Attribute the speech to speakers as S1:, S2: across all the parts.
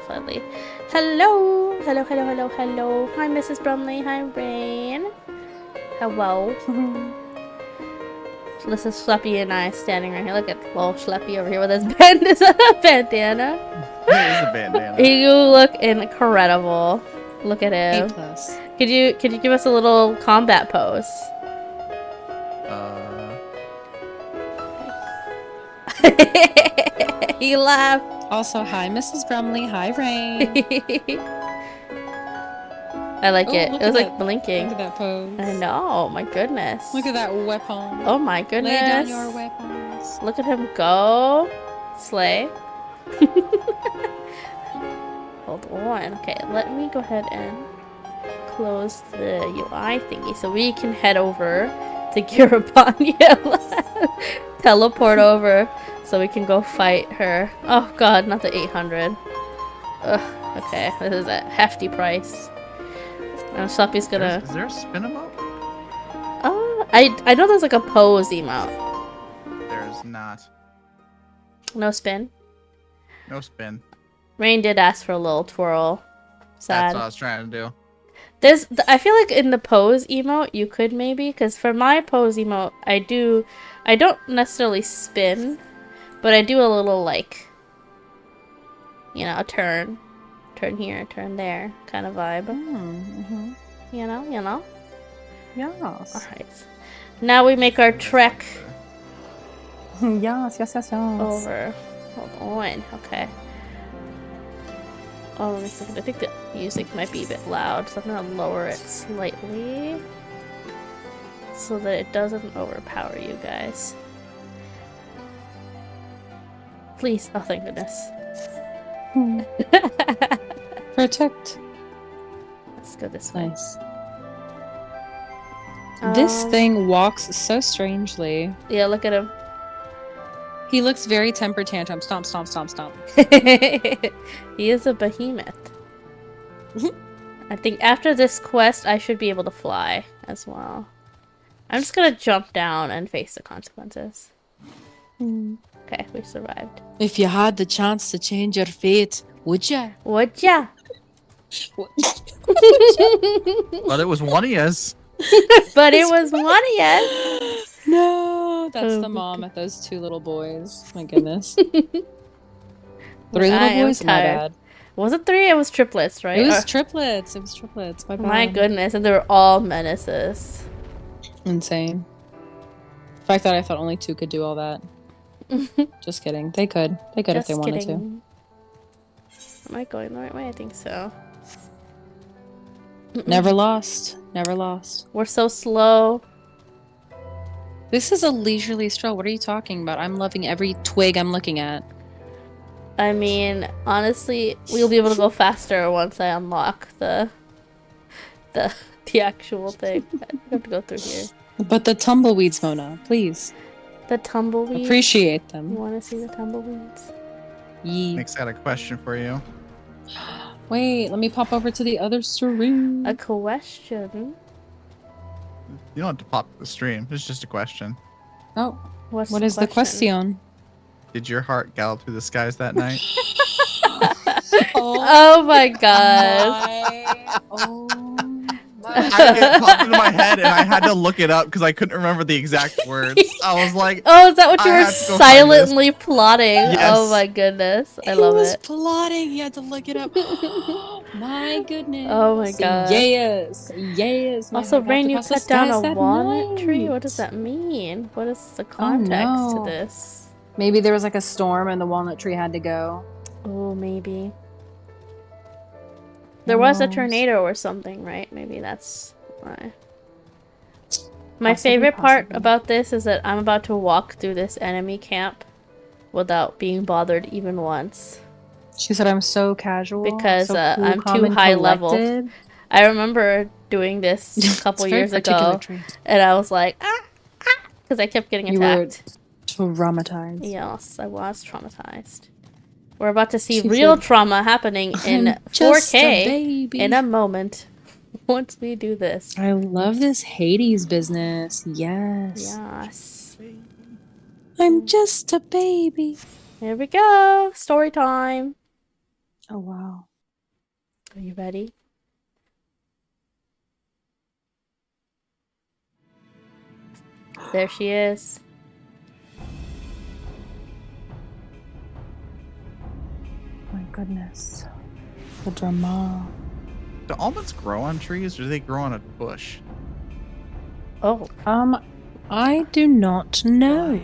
S1: slightly. Hello! Hello, hello, hello, hello. Hi, Mrs. Brumley. Hi, Rain. Hello. So this is Schleppy and I standing right here. Look at little Schleppy over here with his bandana.
S2: It is a bandana.
S1: You look incredible. Look at him.
S3: A+.
S1: Could you give us a little combat pose? He laughed.
S3: Also, hi, Mrs. Brumley. Hi, Rain.
S1: I like it.
S3: Look
S1: It was
S3: at
S1: like
S3: that.
S1: blinking.
S3: Look at that pose.
S1: I know. My goodness.
S3: Look at that weapon.
S1: Oh my goodness.
S3: Lay down your weapons.
S1: Look at him go. Slay. Hold on. Okay, let me go ahead and close the UI thingy so we can head over to Kirabanya. Teleport over so we can go fight her. Oh god, not the 800. Ugh, okay, this is a hefty price. And Sloppy's gonna...
S2: Is there a spin emote?
S1: I know there's like a pose emote.
S2: There's not.
S1: No spin?
S2: No spin.
S1: Rain did ask for a little twirl. Sad.
S2: That's what I was trying to do.
S1: I feel like in the pose emote you could maybe, because for my pose emote I don't necessarily spin, but I do a little like, you know, a turn here, turn there kind of vibe. You know.
S3: Yes.
S1: All right. Now we make our trek
S3: Yes.
S1: over. Hold on. Okay. Oh, let me see. I think the music might be a bit loud, so I'm gonna lower it slightly so that it doesn't overpower you guys. Please. Oh, thank goodness.
S3: Protect.
S1: Let's go this way.
S3: Nice. This thing walks so strangely.
S1: Yeah, look at him.
S3: He looks very temper tantrum. Stomp, stomp, stomp, stomp.
S1: He is a behemoth. I think after this quest, I should be able to fly as well. I'm just gonna jump down and face the consequences. Okay, we survived.
S3: If you had the chance to change your fate, would ya?
S1: Would ya?
S2: But it was one of us.
S1: But it was one of you.
S3: No, that's
S1: Oh
S3: the
S1: my
S3: mom at those two little boys. My goodness. 3 little
S1: I am
S3: boys? My
S1: tired.
S3: bad.
S1: Was it 3? It was triplets, right?
S3: It was triplets. It was triplets. My bad.
S1: My goodness, and they were all menaces.
S3: Insane. The fact that I thought only 2 could do all that. Just kidding. They could. They could if they wanted to.
S1: Am I going the right way? I think so.
S3: Never lost. Never lost.
S1: We're so slow.
S3: This is a leisurely stroll. What are you talking about? I'm loving every twig I'm looking at.
S1: I mean, honestly, we'll be able to go faster once I unlock the actual thing. I have to go through here.
S3: But the tumbleweeds, Mona, please.
S1: The tumbleweeds.
S3: Appreciate
S1: You
S3: them.
S1: want to see the tumbleweeds?
S3: Yee.
S2: Nick's got a question for you.
S3: Wait, let me pop over to the other stream.
S1: A question.
S2: You don't have to pop the stream. It's just a question.
S3: Oh,
S1: What's
S3: what is the question?
S2: Did your heart gallop through the skies that night?
S1: Oh my god.
S3: Oh
S2: It popped into my head and I had to look it up because I couldn't remember the exact words. I was like,
S1: Oh, is that what you
S2: I
S1: were
S2: had to go find
S1: silently plotting?
S2: Yes.
S1: Oh my goodness. I love
S3: he was
S1: it.
S3: plotting. He had to look it up. My goodness.
S1: Oh my god.
S3: Yes. Yes. My
S1: Also,
S3: heart
S1: Rain, you
S3: galloped across
S1: cut
S3: the
S1: down
S3: skies
S1: a
S3: that
S1: walnut tree?
S3: night.
S1: What does that mean? What is the context to
S3: no.
S1: this?
S3: Maybe there was like a storm and the walnut tree had to go.
S1: Oh, maybe. There was a
S3: knows?
S1: tornado or something, right? Maybe that's why. My
S3: Possibly,
S1: favorite part
S3: possibly.
S1: about this is that I'm about to walk through this enemy camp without being bothered even once.
S3: She said, "I'm so casual
S1: Because
S3: so cool,
S1: I'm
S3: calm,
S1: too
S3: and
S1: high leveled."
S3: collected."
S1: I remember doing this a couple
S3: It's a very
S1: years
S3: particular
S1: ago,
S3: trait.
S1: and I was like, because I kept getting
S3: You were
S1: attacked.
S3: traumatized.
S1: Yes, I was traumatized. We're about to see
S3: She
S1: real
S3: said,
S1: trauma happening in
S3: "I'm just a
S1: 4K
S3: baby."
S1: in a moment once we do this.
S3: I love this Hades business. Yes.
S1: Yes.
S3: I'm just a baby.
S1: Here we go. Story time.
S3: Oh wow.
S1: Are you ready? There she is.
S3: My goodness. The drama.
S2: Do almonds grow on trees or do they grow on a bush?
S1: Oh,
S3: I do not know.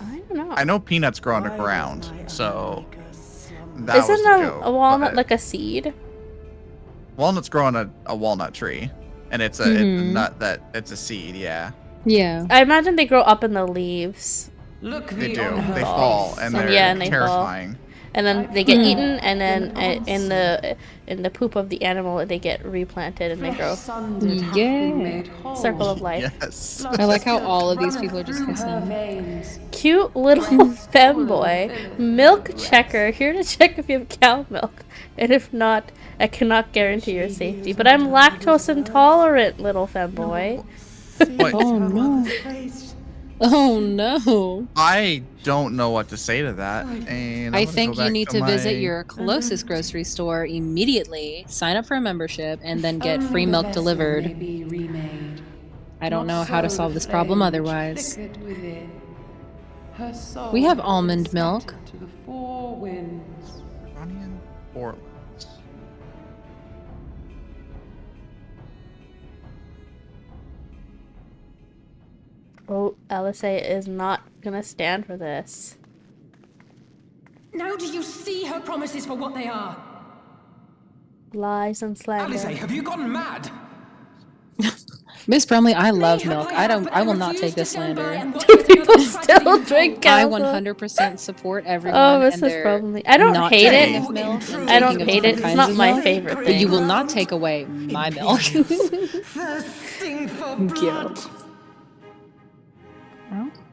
S1: I don't know.
S2: I know peanuts grow on the ground, so that was
S1: Isn't
S2: the joke.
S1: a walnut
S2: but
S1: like a seed?
S2: walnuts grow on a walnut tree, and it's a nut that it's a seed. Yeah,
S3: Yeah.
S1: I imagine they grow up in the leaves.
S4: Look
S2: they
S4: thee
S2: do.
S4: on her
S2: They
S4: face.
S2: fall, and they're
S1: Yeah, and they fall.
S2: terrifying.
S1: And then they get eaten, and then in the poop of the animal, they get replanted and they grow.
S3: Yeah.
S1: Circle of life.
S2: Yes.
S3: I like how all of these people are just hissing.
S1: Cute little femboy, milk checker, here to check if you have cow milk, and if not, I cannot guarantee your safety. But I'm lactose intolerant, little femboy.
S2: Wait,
S3: Oh no. Oh no.
S2: I don't know what to say to that. And
S3: I
S2: I'm gonna
S3: think
S2: go
S3: you
S2: back
S3: need
S2: to
S3: to visit
S2: my-
S3: your closest grocery store immediately, sign up for a membership, and then get free milk delivered. I don't know how to solve this problem otherwise. We have almond milk.
S2: Onion Orleans.
S1: Oh, LSA is not gonna stand for this.
S5: Now do you see her promises for what they are?
S1: Lies and slander.
S4: Alice, have you gone mad?
S3: Miss Brumley, I love milk. I will not take this slander.
S1: People still drink
S3: I
S1: cow milk.
S3: 100% support everyone.
S1: Oh,
S3: and
S1: this is
S3: their
S1: probably. I don't
S3: not
S1: hate
S3: taking
S1: it.
S3: of milk and
S1: I don't
S3: taking of
S1: hate it.
S3: different
S1: It's
S3: kinds
S1: not
S3: of
S1: my
S3: milk,
S1: favorite
S3: but
S1: thing.
S3: you will not take away my milk.
S4: Thirsting for blood.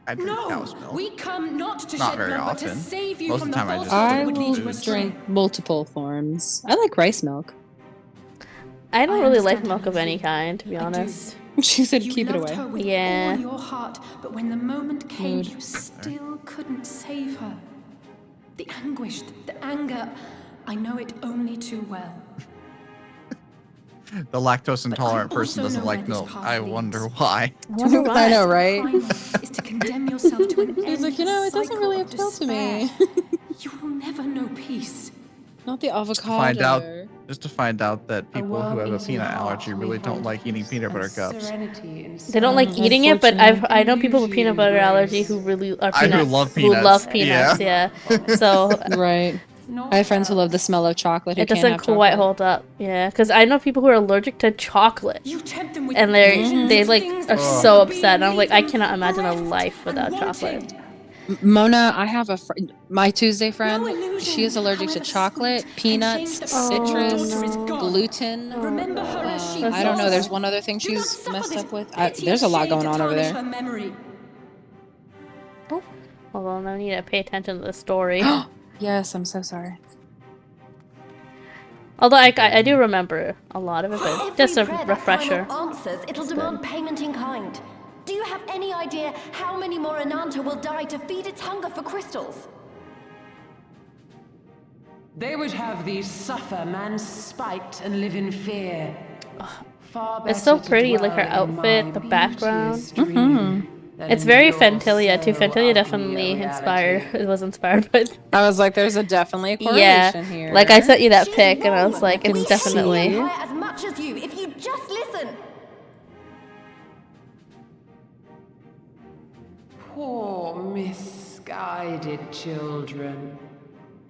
S2: I drink
S5: No,
S2: cow's milk.
S5: we come not to
S2: Not
S5: shed
S2: very
S5: blood, but to
S2: often.
S5: save you
S2: Most
S5: from
S2: of the time I
S5: falsehood
S2: just
S5: that
S3: I
S5: would
S3: will
S5: lead you astray.
S3: drink multiple forms. I like rice milk.
S1: I don't
S5: I
S1: really like
S5: understand
S1: milk
S5: how
S1: of
S5: you
S1: any
S5: feel.
S1: kind, to be
S5: I do.
S1: honest.
S3: She said
S5: You
S3: keep it
S5: loved
S3: away.
S5: her with
S1: Yeah.
S5: all your heart, but when the moment came,
S3: Mood.
S5: you still couldn't save her. The anguish, the anger, I know it only too well.
S2: The lactose
S5: But I
S2: intolerant person
S5: also
S2: doesn't
S5: know
S2: like
S5: where this
S2: milk.
S5: path
S2: I
S5: leads.
S2: wonder why.
S1: I wonder why.
S3: I know, right?
S5: Primal is to condemn yourself to an
S3: She's like,
S5: endless
S3: it doesn't
S5: cycle
S3: really
S5: of
S3: appeal to me.
S5: despair. You will never know peace.
S3: Not the avocado.
S2: Find out, just to find out that people who have a peanut allergy really don't like eating peanut butter cups.
S1: They don't like eating it, but I know people with peanut butter allergy who really are
S2: I
S1: peanut,
S2: who love
S1: who
S2: peanuts.
S1: love peanuts. Yeah. So
S3: Right. I have friends who love the smell of chocolate who
S1: it
S3: can't
S1: doesn't
S3: have
S1: quite
S3: chocolate.
S1: hold up. Yeah, because I know people who are allergic to chocolate,
S5: You tempt them with
S1: and
S5: visions
S1: they
S5: of
S1: like
S5: things
S1: are
S5: that
S1: so
S5: will be
S1: upset. And I'm
S5: and
S1: like,
S5: leave
S1: I
S5: them
S1: cannot imagine a
S5: bereft
S1: life
S5: and
S1: without
S5: wanting.
S1: chocolate.
S3: Mona, I have a my Tuesday friend.
S5: No illusion,
S3: She is allergic to
S5: however
S3: chocolate,
S5: sweet,
S3: peanuts,
S5: can change the path your
S3: citrus,
S5: daughter is gone.
S3: gluten.
S5: Remember her as she
S1: That's
S3: I don't know.
S5: was.
S3: There's one other thing
S5: Do not
S3: she's
S5: suffer
S3: messed
S5: this
S3: up with.
S5: petty
S3: There's a lot
S5: shade
S3: going
S5: to
S3: on over
S5: tarnish
S3: there.
S5: her memory.
S1: Hold on, I need to pay attention to the story.
S3: Yes, I'm so sorry.
S1: Although I do remember a lot of it, but
S6: If
S1: just
S6: we
S1: a
S6: pray that
S1: refresher.
S6: primal answers, it'll demand payment in kind. Do you have any idea how many more Ananta will die to feed its hunger for crystals?
S4: They would have thee suffer man's spite and live in fear. Far
S1: It's so
S4: better to
S1: pretty, like her
S4: dwell in
S1: outfit,
S4: my
S1: the background.
S4: beauteous dream than
S1: It's very
S4: endure
S1: Fentilia too.
S4: so
S1: Fentilia
S4: ugly
S1: definitely
S4: a
S1: inspired.
S4: reality.
S1: It was inspired by.
S3: I was like, there's definitely a correlation
S1: Yeah,
S3: here.
S1: like I sent you that
S6: She's
S1: pic, and I was
S6: wrong.
S1: like,
S6: We
S1: it's
S6: hate
S1: definitely.
S6: the Empire as much as you, if you just listen.
S4: Poor misguided children.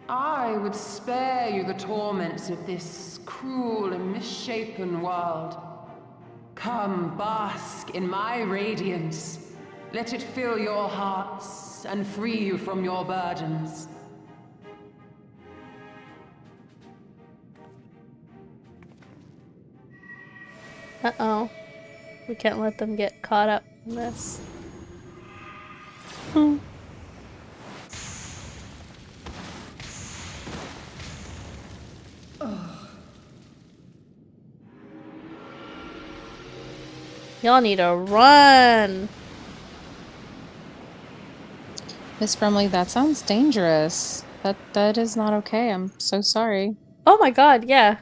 S4: I would spare you the torments of this cruel and misshapen world. Come bask in my radiance. Let it fill your hearts and free you from your burdens.
S1: Uh-oh. We can't let them get caught up in this. Y'all need to run.
S3: Miss Brumley, that sounds dangerous. That is not okay. I'm so sorry.
S1: Oh my god, yeah.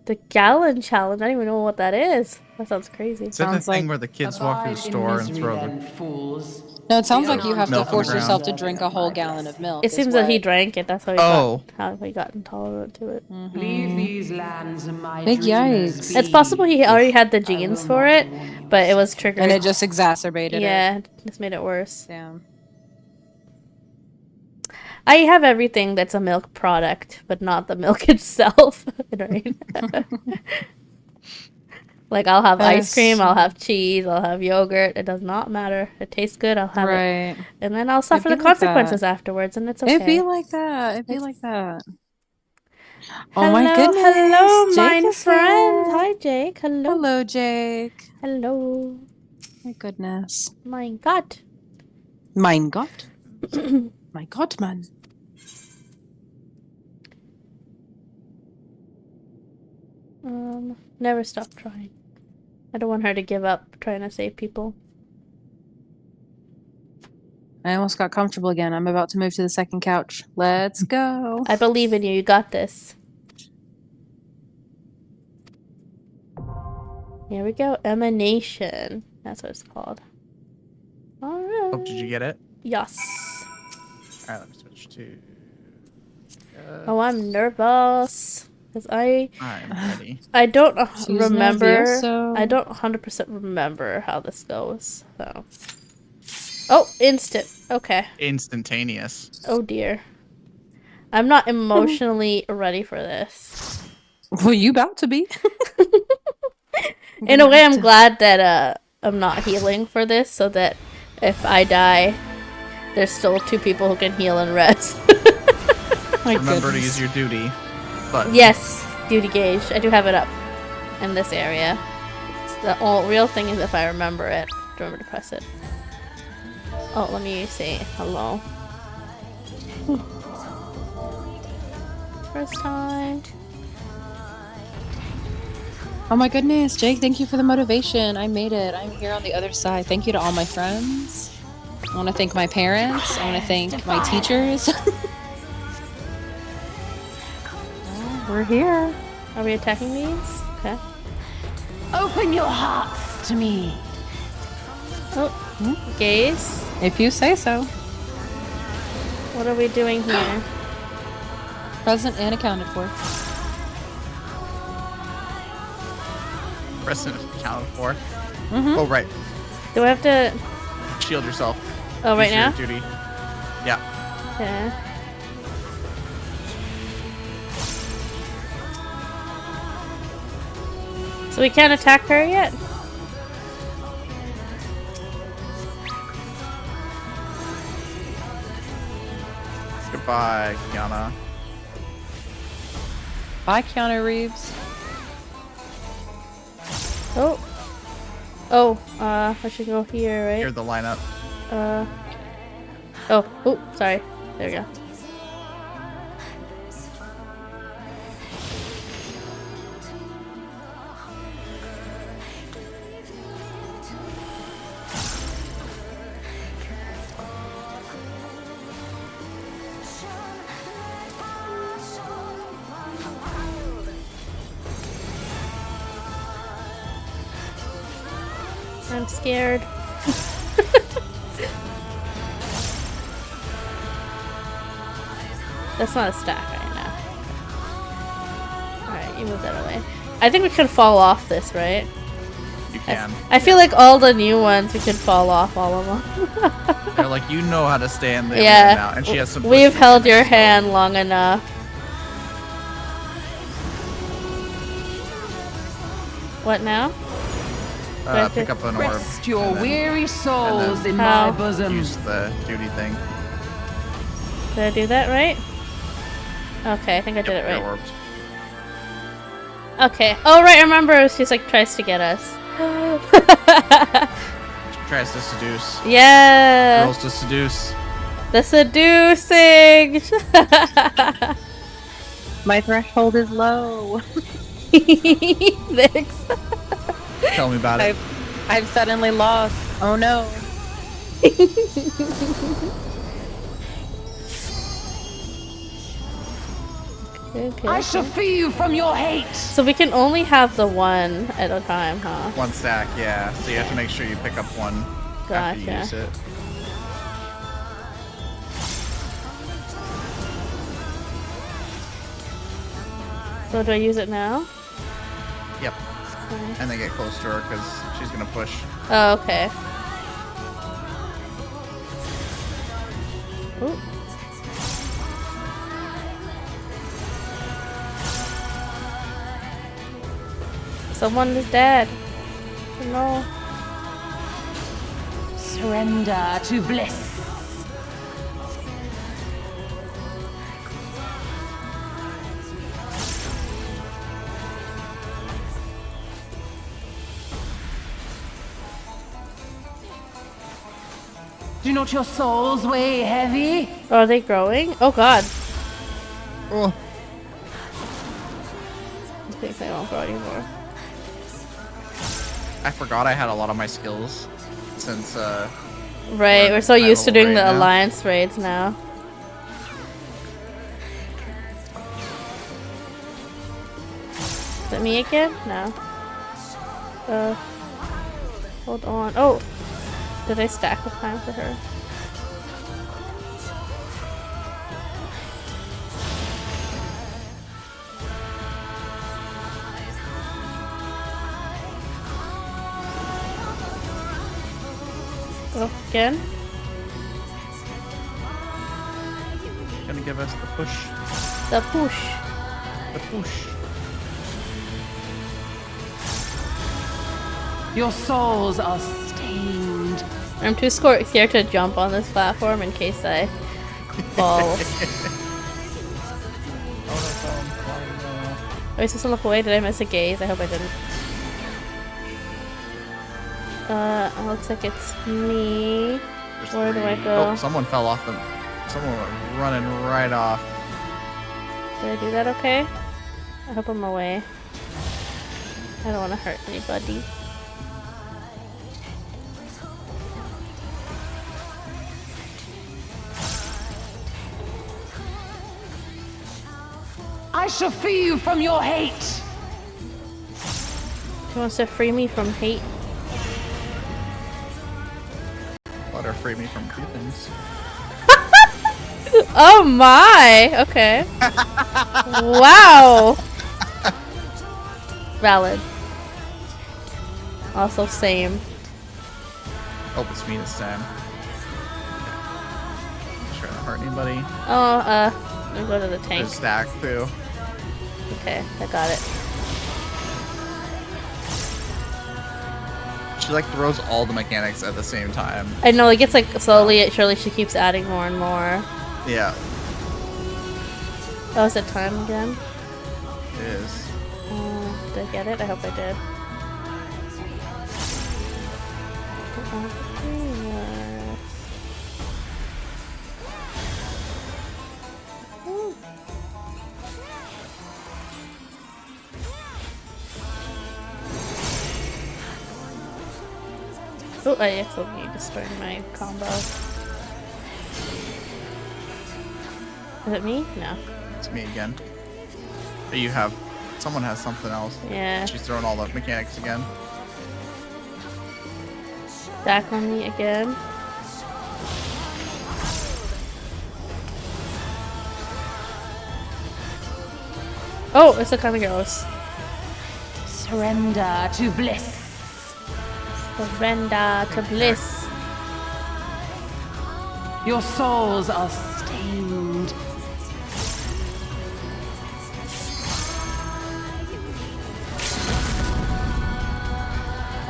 S1: The gallon challenge. I don't even know what that is. That sounds crazy.
S2: Is that the
S3: Sounds
S2: thing
S3: like-
S2: where the kids walk through the
S4: Abide in
S2: store and
S4: misery
S2: throw
S4: then,
S2: the...
S4: fools.
S3: No, it sounds
S4: The
S3: like you have to
S2: Milk on the
S3: force
S2: ground.
S3: yourself to drink a whole gallon of milk.
S1: It
S3: is
S1: seems that he
S3: what-
S1: drank it. That's
S2: Oh.
S1: how he got intolerant to it.
S4: Leave these lands and my
S3: Big
S4: dreamers
S3: yikes.
S4: be.
S1: It's possible he already had the
S4: I
S1: genes
S4: will
S1: for
S4: not
S1: it,
S4: warn you.
S1: but it was triggered.
S3: And it just exacerbated it.
S1: yeah, just made it worse.
S3: Damn.
S1: I have everything that's a milk product, but not the milk itself. Right? Like, I'll have ice cream, I'll have cheese, I'll have yogurt. It does not matter. It tastes good, I'll have it.
S3: Right.
S1: And then I'll suffer
S3: be
S1: the
S3: like that.
S1: consequences afterwards, and it's okay.
S3: It'd be like that. It'd be like that. Oh
S1: Hello,
S3: my goodness.
S1: hello,
S3: Jake
S1: mine
S3: is
S1: friends.
S3: here.
S1: Hi, Jake. Hello.
S3: Hello, Jake.
S1: Hello.
S3: My goodness.
S1: My God.
S3: Mein Gott. My God, man.
S1: Never stop trying. I don't want her to give up trying to save people.
S3: I almost got comfortable again. I'm about to move to the second couch. Let's go.
S1: I believe in you. You got this. Here we go. Emanation. That's what it's called. Alright.
S2: Oh, did you get it?
S1: Yes.
S2: Alright, let me switch to...
S1: Oh, I'm nervous. Because
S2: I'm ready.
S1: I don't
S3: She's
S1: remember.
S3: nervioso.
S1: I don't 100% remember how this goes. So. Oh, instant. Okay.
S2: Instantaneous.
S1: Oh dear. I'm not emotionally ready for this.
S3: Well, you about to be.
S1: In a way, I'm glad that I'm not healing for this, so that if I die, there's still 2 people who can heal and rest.
S2: Remember to use your duty. But
S1: Yes, duty gauge. I do have it up in this area. The real thing is if I remember it. Remember to press it. Oh, let me say hello. First time.
S3: Oh my goodness, Jake, thank you for the motivation. I made it. I'm here on the other side. Thank you to all my friends. I want to thank my parents. I want to thank my teachers. We're here.
S1: Are we attacking these? Okay.
S6: Open your hearts to me.
S1: Oh, gaze.
S3: If you say so.
S1: What are we doing here?
S3: Present and accounted for.
S2: Preston is accounted for. Oh, right.
S1: Do I have to?
S2: Shield yourself.
S1: Oh, right
S2: Use your
S1: now?
S2: duty. Yeah.
S1: Yeah. So we can't attack her yet?
S2: Goodbye, Kiana.
S3: Bye, Keanu Reeves.
S1: Oh. Oh, I should go here,
S2: Here's
S1: right?
S2: the lineup.
S1: Oh, sorry. There we go. I'm scared. That's not a stack right now. Alright, you move that away. I think we could fall off this, right?
S2: You can.
S1: I feel like all the new ones, we could fall off all of them.
S2: They're like, you know how to stand there
S1: Yeah,
S2: now. And she has some.
S1: we've held your hand long enough. What now?
S2: Pick up an orb.
S4: Rest your
S2: and then
S4: weary souls in
S1: How?
S4: my bosom.
S2: Use the duty thing.
S1: Did I do that right? Okay, I think I did it
S2: You're
S1: right.
S2: orbed.
S1: Okay. Oh, right, I remember she's like tries to get us.
S2: She tries to seduce.
S1: Yeah!
S2: Girls to seduce.
S1: The seducing!
S3: My threshold is low.
S1: Thanks.
S2: Tell me about it.
S3: I've suddenly lost. Oh no.
S1: Okay.
S4: I shall free you from your hate.
S1: So we can only have the one at a time, huh?
S2: One stack, yeah. So you have to make sure you pick up one after you
S1: Gotcha.
S2: use it.
S1: So do I use it now?
S2: Yep.
S1: Okay.
S2: And then get close to her because she's gonna push.
S1: Oh, okay. Ooh. Someone is dead. No.
S4: Surrender to bliss. Do not your souls weigh heavy?
S1: Are they growing? Oh god.
S2: Oh,
S1: I think they won't grow anymore.
S2: I forgot I had a lot of my skills since
S1: Right, we're so
S2: high
S1: used to
S2: level
S1: doing the
S2: raid now.
S1: alliance raids now. Is it me again? No. Hold on. Oh! Did I stack the time for her? Oh, again?
S2: gonna give us the push.
S1: The push.
S2: The push.
S4: Your souls are stained.
S1: I'm too scared to jump on this platform in case I fall. Are we supposed to look away? Did I miss a gaze? I hope I didn't. It looks like it's me.
S2: There's
S1: Where do I
S2: three.
S1: go?
S2: Oh, someone fell off the. Someone went running right off.
S1: Did I do that okay? I hope I'm away. I don't want to hurt anybody.
S4: I shall free you from your hate.
S1: She wants to free me from hate.
S2: Let her free me from two things.
S1: Oh my! Okay. Wow! Valid. Also same.
S2: Oh, it's me this time. Not trying to hurt anybody.
S1: Oh, let me go to the tank.
S2: There's stack too.
S1: Okay, I got it.
S2: She like throws all the mechanics at the same time.
S1: I know, like it's like slowly, surely she keeps adding more and more.
S2: Yeah,
S1: Oh, is it time again?
S2: it is.
S1: Did I get it? I hope I did. Oh, I accidentally destroyed my combo. Is it me? No.
S2: It's me again. But you have. Someone has something else.
S1: Yeah.
S2: She's throwing all the mechanics again.
S1: Back on me again. Oh, it's a kind of gross.
S4: Surrender to bliss.
S1: Surrender to bliss.
S4: Your souls are stained.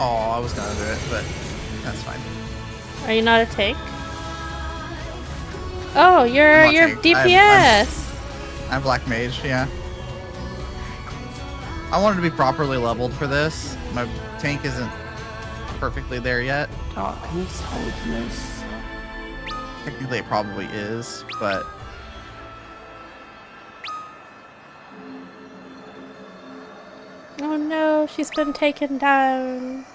S2: Oh, I was gonna do it, but that's fine.
S1: Are you not a tank? Oh, you're
S2: I'm not tank.
S1: DPS.
S2: I'm Black Mage, yeah. I wanted to be properly leveled for this. My tank isn't perfectly there yet.
S4: Darkness holds no soul.
S2: Technically, it probably is, but
S1: Oh no, she's been taken down.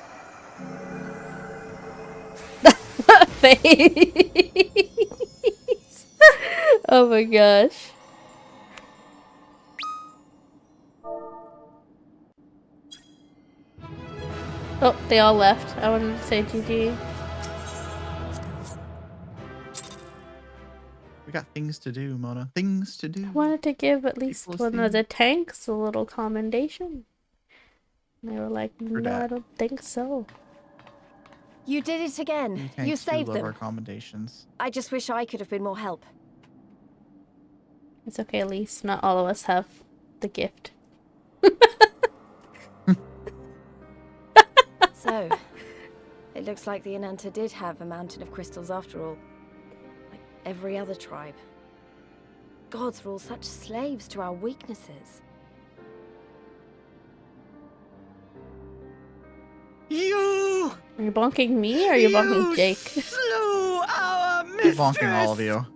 S1: Face. Oh my gosh. Oh, they all left. I wanted to say GG.
S2: We got things to do, Mona. Things to do.
S1: I wanted to give at least
S2: People
S1: one of
S2: see.
S1: the tanks a little commendation. And they were like, no,
S2: that.
S1: I don't think so.
S6: You did it again. You
S2: Tanks do
S6: saved
S2: love our
S6: them.
S2: accommodations.
S6: I just wish I could have been more help.
S1: It's okay, Elise. Not all of us have the gift.
S6: So, it looks like the Ananta did have a mountain of crystals after all. Like every other tribe. Gods were all such slaves to our weaknesses.
S2: You
S1: Are you bonking me or are you bonking Jake?
S7: Slew our
S2: I'm
S7: mistress.
S2: bonking all of you.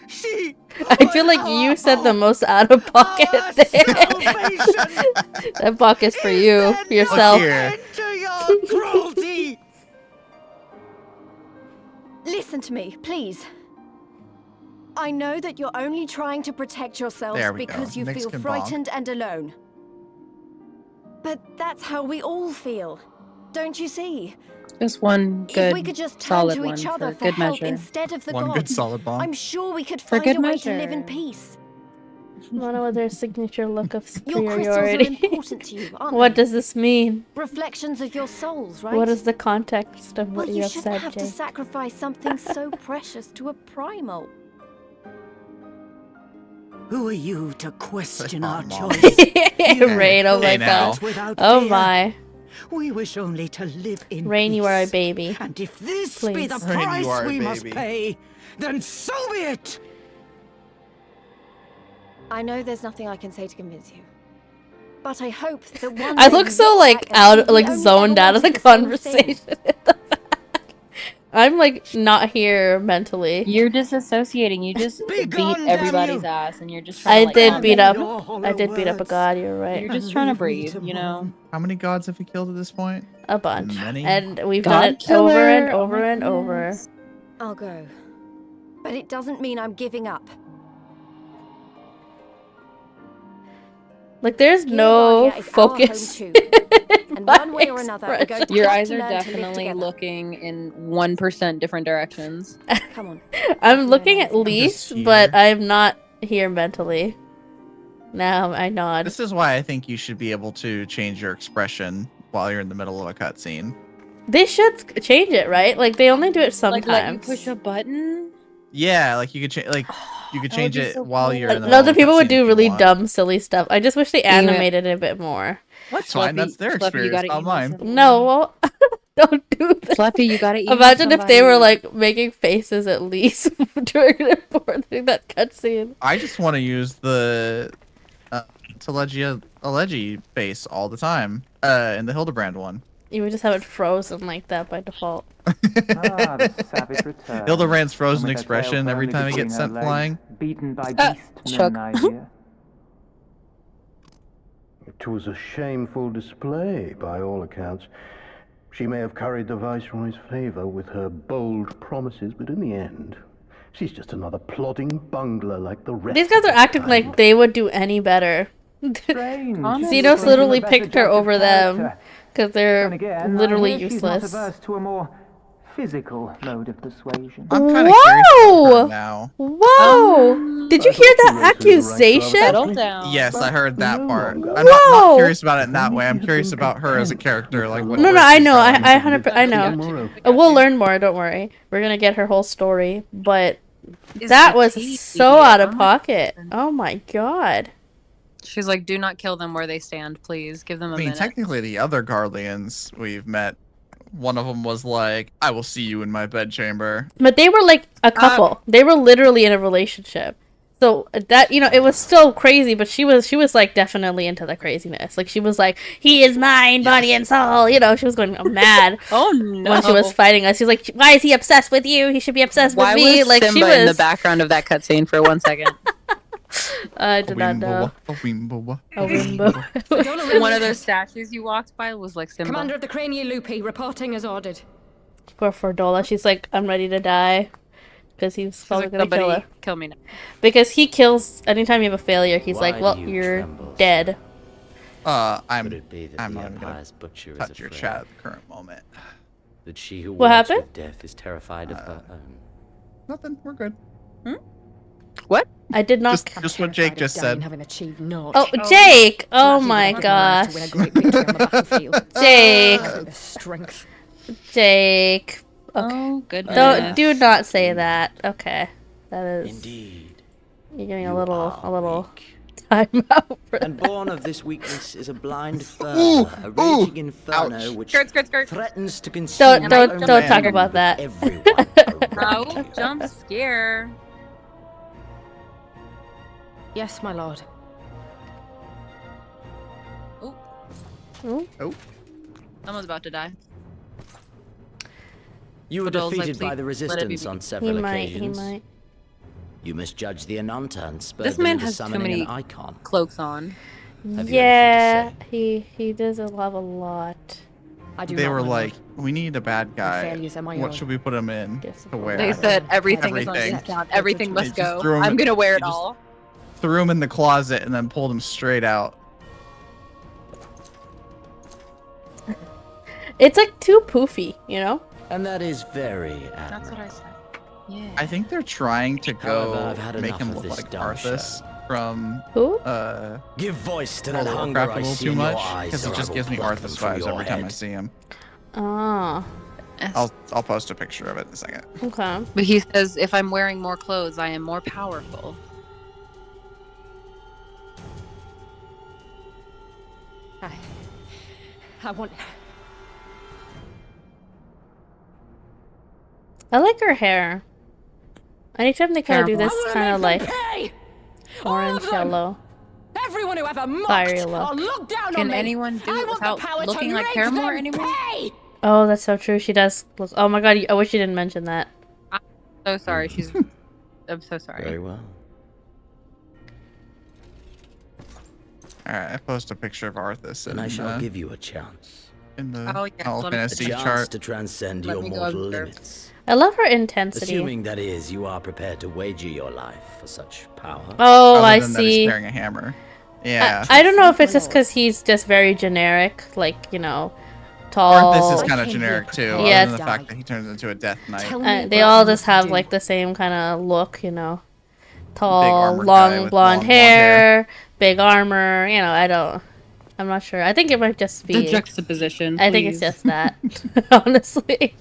S7: She
S1: I feel like you said the most out of pocket
S7: our
S1: thing.
S7: salvation.
S1: That pocket's for you,
S7: Is
S1: for
S7: there
S1: yourself.
S7: no end to your cruelty?
S6: Listen to me, please. I know that you're only trying to protect yourselves
S2: There we
S6: because
S2: go.
S6: you
S2: Nyx
S6: feel
S2: can bonk.
S6: frightened and alone. But that's how we all feel. Don't you see?
S3: Just one
S6: If we
S3: good,
S6: could just turn
S3: solid
S6: to
S3: one
S6: each other
S3: for
S6: for
S3: good
S6: help
S3: measure.
S6: instead of the
S2: One
S6: gods,
S2: good solid bomb.
S6: I'm sure we could
S3: For
S6: find
S3: good
S6: a way to live in
S3: measure.
S6: peace.
S1: Mona with their signature look of
S6: Your crystals are
S1: superiority.
S6: important to you, aren't
S1: What
S6: they?
S1: does this mean?
S6: Reflections of your souls, right?
S1: What is the context of
S6: Well,
S1: what you
S6: you
S1: have
S6: shouldn't
S1: said,
S6: have to
S1: Jake?
S6: sacrifice something so precious to a primal.
S7: Who are you to question our
S2: Come on,
S7: choice?
S1: Rain, oh my
S2: Hey now.
S1: god.
S7: Without
S1: Oh
S7: fear.
S1: my.
S7: We wish only to live in
S1: Rain,
S7: peace.
S1: you are a baby.
S7: And if this
S1: Please.
S7: be the
S2: Rain, you
S7: price
S2: are a
S7: we must
S2: baby.
S7: pay, then so be it.
S6: I know there's nothing I can say to convince you. But I hope that one
S1: I
S6: day
S1: look
S6: you
S1: so
S6: look
S1: like
S6: back and see
S1: out,
S6: we
S1: like
S6: only
S1: zoned
S6: ever
S1: out of the
S6: wanted same thing.
S1: conversation. I'm like not here mentally.
S3: You're disassociating. You just
S7: Be
S3: beat
S7: gone, damn
S3: everybody's
S7: you.
S3: ass, and you're just trying to
S1: I
S3: like
S1: did
S3: calm
S1: beat
S3: down.
S1: up. I did beat up a god. You're right.
S3: You're just trying to breathe, you know.
S2: How many gods have we killed at this point?
S1: A bunch,
S2: Many.
S1: and we've
S3: God
S1: done it
S3: killer.
S1: over and
S3: Oh
S1: over
S3: my
S1: and over.
S3: goodness.
S6: I'll go. But it doesn't mean I'm giving up.
S1: Like there's no
S6: Gilbardia is our home
S1: focus.
S6: too.
S1: in
S6: And
S1: my
S6: one way or another, we're going
S1: expression.
S6: to
S3: Your
S6: have
S3: eyes
S6: to
S3: are
S6: learn to live
S3: definitely
S6: together.
S3: looking in 1% different directions.
S6: Come on.
S1: I'm
S6: I'll
S1: looking
S6: do
S1: at
S6: anything.
S1: Lise,
S2: just
S1: but
S2: here.
S1: I'm not here mentally. Now I nod.
S2: This is why I think you should be able to change your expression while you're in the middle of a cutscene.
S1: They should change it, right? Like they only do it sometimes.
S3: Like let you push a button.
S2: Yeah, like you could change, like you could
S3: That would
S2: change
S3: be
S2: it
S3: so
S2: while
S3: cool.
S2: you're in the
S1: No,
S2: middle
S1: the
S2: of a
S1: people would
S2: cutscene
S1: do
S2: if you
S1: really
S2: want.
S1: dumb, silly stuff. I just wish they
S3: Damn it.
S1: animated it a bit more.
S2: That's fine. That's their
S3: Fluffy, you
S2: experience,
S3: gotta
S2: not
S3: email
S2: mine.
S3: somebody.
S1: No, don't do that.
S3: Fluffy, you gotta email
S1: Imagine if they were
S3: somebody.
S1: like making faces at least during that cutscene.
S2: I just want to use the Telegi face all the time. In the Hildebrand one.
S1: You would just have it frozen like that by default.
S8: The savage returns.
S2: Hildebrand's frozen
S8: And with her tail
S2: expression every
S8: firmly
S2: time he
S8: between
S2: gets
S8: her
S2: sent
S8: legs,
S2: flying.
S8: Beaten by
S3: Chuck.
S8: beastmen, I hear.
S9: It was a shameful display, by all accounts. She may have curried the Viceroy's favor with her bold promises, but in the end, she's just another plodding bungler like the rest.
S1: These guys are
S9: of the
S1: acting
S9: tribe.
S1: like they would do any better.
S8: Strange.
S3: Honestly.
S1: Xenos
S8: She's
S1: literally
S8: a better
S1: picked her
S8: judge of
S1: over them
S8: character.
S1: because they're
S8: Then again, I
S1: literally
S8: hear she's not
S1: useless.
S8: averse to a more physical mode of persuasion.
S2: I'm kind of curious about
S1: Whoa!
S2: her now.
S1: Whoa! Did you hear that accusation?
S3: Settle down.
S2: Yes, I heard that
S9: No
S2: part.
S9: longer.
S2: I'm not
S1: Whoa!
S2: curious about it in that way. I'm curious about her as a character. Like what?
S1: No,
S2: where
S1: I
S2: she's
S1: know.
S2: going.
S1: I 100%. I know.
S9: Tomorrow.
S1: We'll learn more. Don't worry. We're gonna get her whole story. But
S3: Is
S1: that
S3: the
S1: was
S3: tea
S1: so out of
S3: on?
S1: pocket. Oh my god.
S3: She's like, do not kill them where they stand, please. Give them a
S2: I mean,
S3: minute.
S2: technically, the other Guardians we've met, one of them was like, "I will see you in my bedchamber."
S1: But they were like a couple. They were literally in a relationship. So that, you know, it was still crazy, but she was like definitely into the craziness. Like she was like, "He is mine, body and soul." You know, she was going mad
S3: Oh no!
S1: when she was fighting us. She's like, "Why is he obsessed with you? He should be obsessed
S3: Why
S1: with me."
S3: was
S1: Like
S3: Simba
S1: she was.
S3: in the background of that cutscene for 1 second?
S1: I did not know.
S2: A wimbo.
S1: A wimbo.
S3: One of those statues you walked by was like Simba.
S5: Commander of the Crania Lupi, reporting as ordered.
S1: Poor Fordola. She's like, "I'm ready to die," because he's
S3: She's
S1: probably
S3: like,
S1: gonna kill
S3: "Somebody
S1: her.
S3: kill me now."
S1: Because he kills anytime you have a failure. He's
S10: Why
S1: like, "Well,
S10: do you
S1: you're
S10: tremble,
S1: dead."
S2: I'm
S10: Could it be that
S2: I'm
S10: the
S2: not even gonna
S10: Empire's butcher is
S2: touch your
S10: afraid
S2: chat at the current moment.
S10: that she who
S1: What
S10: works
S1: happened?
S10: with death is terrified of her own?
S2: Nothing. We're good.
S3: What?
S1: I did not.
S2: Just what Jake just said.
S6: Having achieved naught.
S1: Oh, Jake! Oh
S6: Gladly
S1: my
S6: would I give life
S1: gosh.
S6: to win a great victory on the battlefield.
S1: Jake.
S6: I think the strength.
S1: Jake. Okay.
S3: Oh, goodness.
S1: Do not say that. Okay. That is.
S10: Indeed.
S1: You're getting
S10: You
S1: a little
S10: are weak.
S1: time out for
S10: And
S1: that.
S10: born of this weakness is a blind fervor, a raging inferno which threatens to consume
S1: Don't
S10: not only
S1: talk
S10: you,
S1: about
S10: but
S1: that.
S10: everyone around
S3: No,
S10: you.
S3: jump scare.
S6: Yes, my lord.
S2: Oh.
S3: Someone's about to die.
S10: You were
S3: For those,
S10: defeated by
S3: please
S10: the
S3: let it be
S10: resistance
S3: me.
S10: on
S1: He
S10: several
S1: might.
S10: occasions.
S1: He might.
S10: You misjudged the Ananta and spurred
S3: This
S10: them
S3: man
S10: into
S3: has too
S10: summoning
S3: many
S10: an icon.
S3: cloaks on.
S10: Have you
S1: Yeah,
S10: anything
S1: he does have a lot.
S6: I do
S2: They
S6: not,
S2: were
S6: my
S2: like,
S6: lord.
S2: we need a bad guy.
S6: failures are my
S2: What
S6: own.
S2: should we put him in
S1: Guess
S2: to wear?
S3: They said everything is
S2: Everything.
S3: on discount. Everything
S2: They
S3: must
S2: just
S3: go.
S2: threw him-
S3: I'm gonna wear
S2: they
S3: it
S2: just-
S3: all.
S2: Threw him in the closet and then pulled him straight out.
S1: It's like too poofy, you know?
S10: And that is very admirable.
S3: That's what I said. Yeah.
S2: I think they're trying to
S10: However,
S2: go
S10: I've had
S2: make
S10: enough
S2: him
S10: of
S2: look
S10: this
S2: like
S10: dumb
S2: Arthas
S10: show.
S2: from
S1: Who?
S10: Give voice to
S2: World
S10: that
S2: of
S10: hunger
S2: Warcraft a
S10: I
S2: little
S10: see
S2: too
S10: in your
S2: much
S10: eyes,
S2: because he
S10: or I
S2: just
S10: will
S2: gives me
S10: pluck them
S2: Arthas
S10: from
S2: vibes
S10: your
S2: every time I
S10: head.
S2: see him.
S1: Oh,
S2: I'll post a picture of it in a second.
S1: okay.
S3: But he says, if I'm wearing more clothes, I am more powerful.
S6: I want.
S1: I like her hair. Anytime they kind of do this
S3: Terrible.
S1: kind of like
S6: Pay!
S1: orange yellow.
S6: Everyone who ever mocked
S1: Fiery
S6: or
S1: look.
S6: looked down on
S3: Can
S6: me.
S3: anyone do
S6: I
S3: it
S6: want the
S3: without
S6: power to
S3: looking like
S6: make
S3: Paramore
S6: them
S3: anymore?
S6: pay!
S1: Oh, that's so true. She does look. Oh my god, I wish you didn't mention that.
S3: So sorry. I'm so sorry.
S10: Very well.
S2: Alright, I post a picture of Arthas
S10: And I shall
S2: in,
S10: give you a chance.
S2: in the
S3: Oh, yes,
S2: Final
S3: let me-
S10: A
S2: Fantasy
S10: chance
S2: chart.
S10: to transcend
S3: Let
S10: your
S3: me go
S10: mortal
S3: observe.
S10: limits.
S1: I love her intensity.
S10: Assuming, that is, you are prepared to wager your life for such power.
S1: Oh,
S2: Other
S1: I
S2: than that he's
S1: see.
S2: carrying a hammer. Yeah.
S1: I don't know if it's just because he's just very generic, like, you know, tall.
S2: Arthas is
S6: I
S2: kind of
S6: came
S2: generic
S6: here
S2: too,
S6: prepared
S1: Yeah.
S2: other than the
S6: to
S2: fact
S6: die.
S2: that he turns into a death knight.
S6: Tell me
S1: They
S6: what
S1: all
S6: I
S1: just
S6: must
S1: have
S6: do.
S1: like the same kind of look, you know. Tall,
S2: armored guy
S1: long
S2: with
S1: blonde
S2: long blonde
S1: hair, big armor. You know, I'm not sure. I think it might just be.
S3: The juxtaposition.
S1: I think it's
S3: please.
S1: just that, honestly.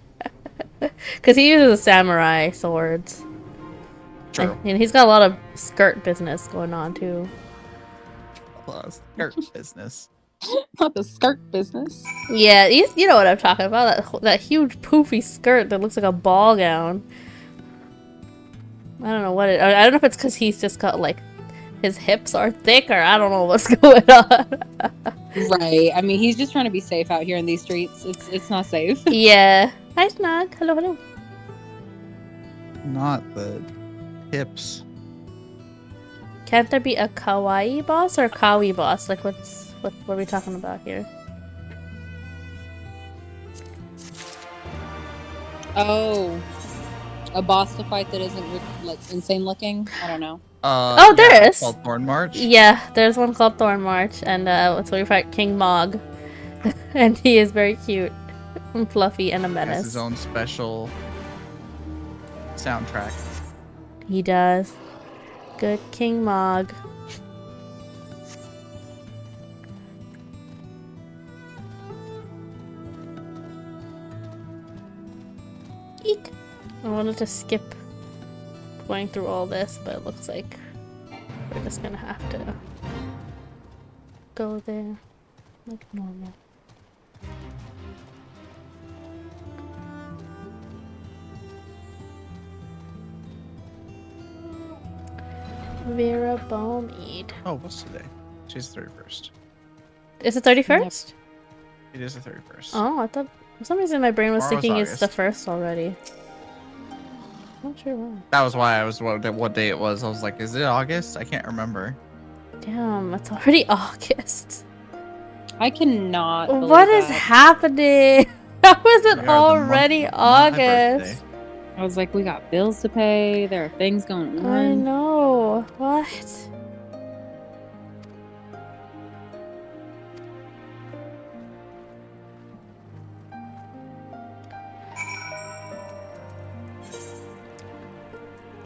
S1: Because he uses samurai swords.
S2: True.
S1: And he's got a lot of skirt business going on too.
S2: Skirt business.
S3: Not the skirt business.
S1: Yeah, you know what I'm talking about. That huge poofy skirt that looks like a ball gown. I don't know what I don't know if it's because he's just got like his hips are thick or I don't know what's going on.
S3: Right. I mean, he's just trying to be safe out here in these streets. It's not safe.
S1: Yeah. Hi, Snug. Hello, hello.
S2: Not the hips.
S1: Can't there be a kawaii boss or a kawi boss? Like, what are we talking about here?
S3: Oh. A boss to fight that isn't like insane looking? I don't know.
S1: Oh, there
S2: yeah,
S1: is.
S2: Called Thorn March.
S1: Yeah, there's one called Thorn March, and so we fight King Mog, and he is very cute, and fluffy, and a
S2: He has
S1: menace.
S2: his own special soundtrack.
S1: He does. Good King Mog. Eek. I wanted to skip going through all this, but it looks like we're just gonna have to go there like normal. Vera Balmead.
S2: Oh, what's today? She's the 31st.
S1: Is it 31st?
S2: It is the 31st.
S1: Oh, I thought for some reason my brain was
S2: Tomorrow's
S1: thinking it's the
S2: August.
S1: first already. Not sure why.
S2: That was why I was what day it was. I was like, is it August? I can't remember.
S1: Damn, it's already August.
S3: I cannot. believe
S1: What is
S3: that.
S1: happening? How is it
S2: We are the
S1: already
S2: month of my
S1: August?
S2: birthday.
S3: I was like, we got bills to pay. There are things going on.
S1: I know. What?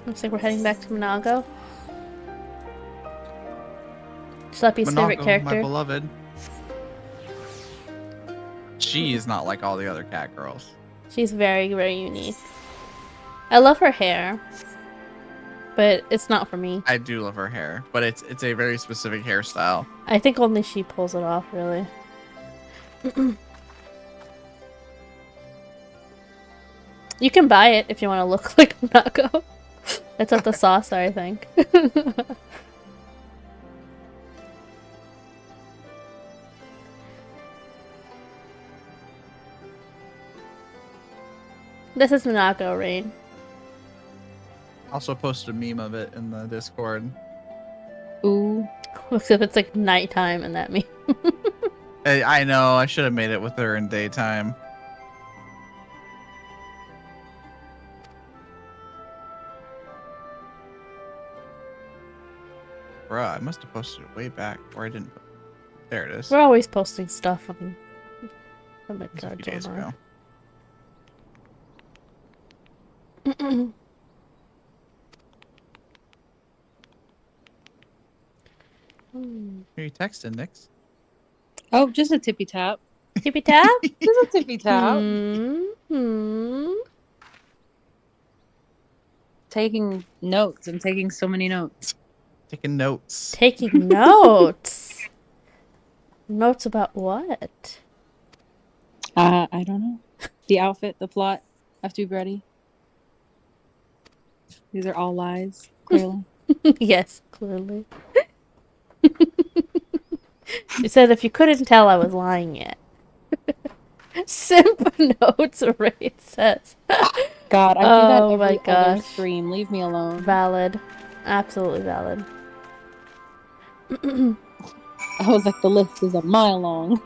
S1: Looks like we're heading back to Monago. Schleppy's favorite
S2: Monaco,
S1: character.
S2: my beloved. She is not like all the other cat girls.
S1: She's very, very unique. I love her hair, but it's not for me.
S2: I do love her hair, but it's a very specific hairstyle.
S1: I think only she pulls it off, really. You can buy it if you want to look like Monaco. That's what the sauce are, I think. This is Monaco, Rain.
S2: Also posted a meme of it in the Discord.
S3: Ooh.
S1: Except it's like nighttime in that meme.
S2: I know, I should have made it with her in daytime. Bruh, I must have posted it way back, or I didn't. There it is.
S1: We're always posting stuff on the
S2: It was a few days ago. Are you texting, Nix?
S3: Oh, just a tippy tap.
S1: Tippy tap?
S3: Just a tippy tap.
S1: Mm-hmm.
S3: Taking notes. I'm taking so many notes.
S2: Taking notes.
S1: Taking notes. Notes about what?
S3: I don't know. The outfit, the plot. Have to be ready. These are all lies, clearly.
S1: Yes, clearly. You said if you couldn't tell, I was lying yet. Simp notes, Ray says.
S3: God, I do that
S1: Oh my
S3: every other
S1: gosh.
S3: stream. Leave me alone.
S1: Valid. Absolutely valid.
S3: I was like, the list is a mile long.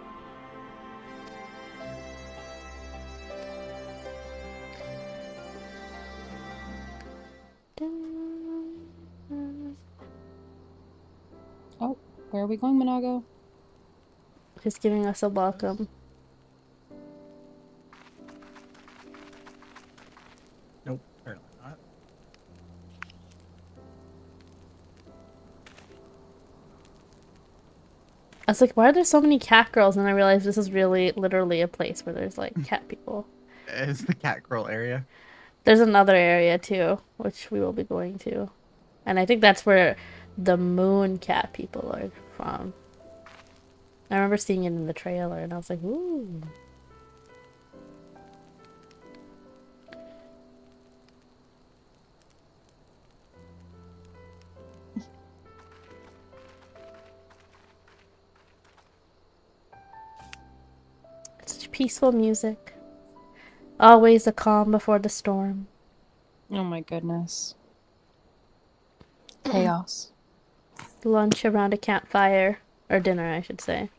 S3: Oh, where are we going, Monago?
S1: He's giving us a welcome.
S2: Nope, apparently not.
S1: I was like, why are there so many cat girls? And I realized this is really, literally a place where there's like cat people.
S2: It's the cat girl area.
S1: There's another area too, which we will be going to. And I think that's where the moon cat people are from. I remember seeing it in the trailer and I was like, ooh. Such peaceful music. Always a calm before the storm.
S3: Oh my goodness. Chaos.
S1: Lunch around a campfire. Or dinner, I should say.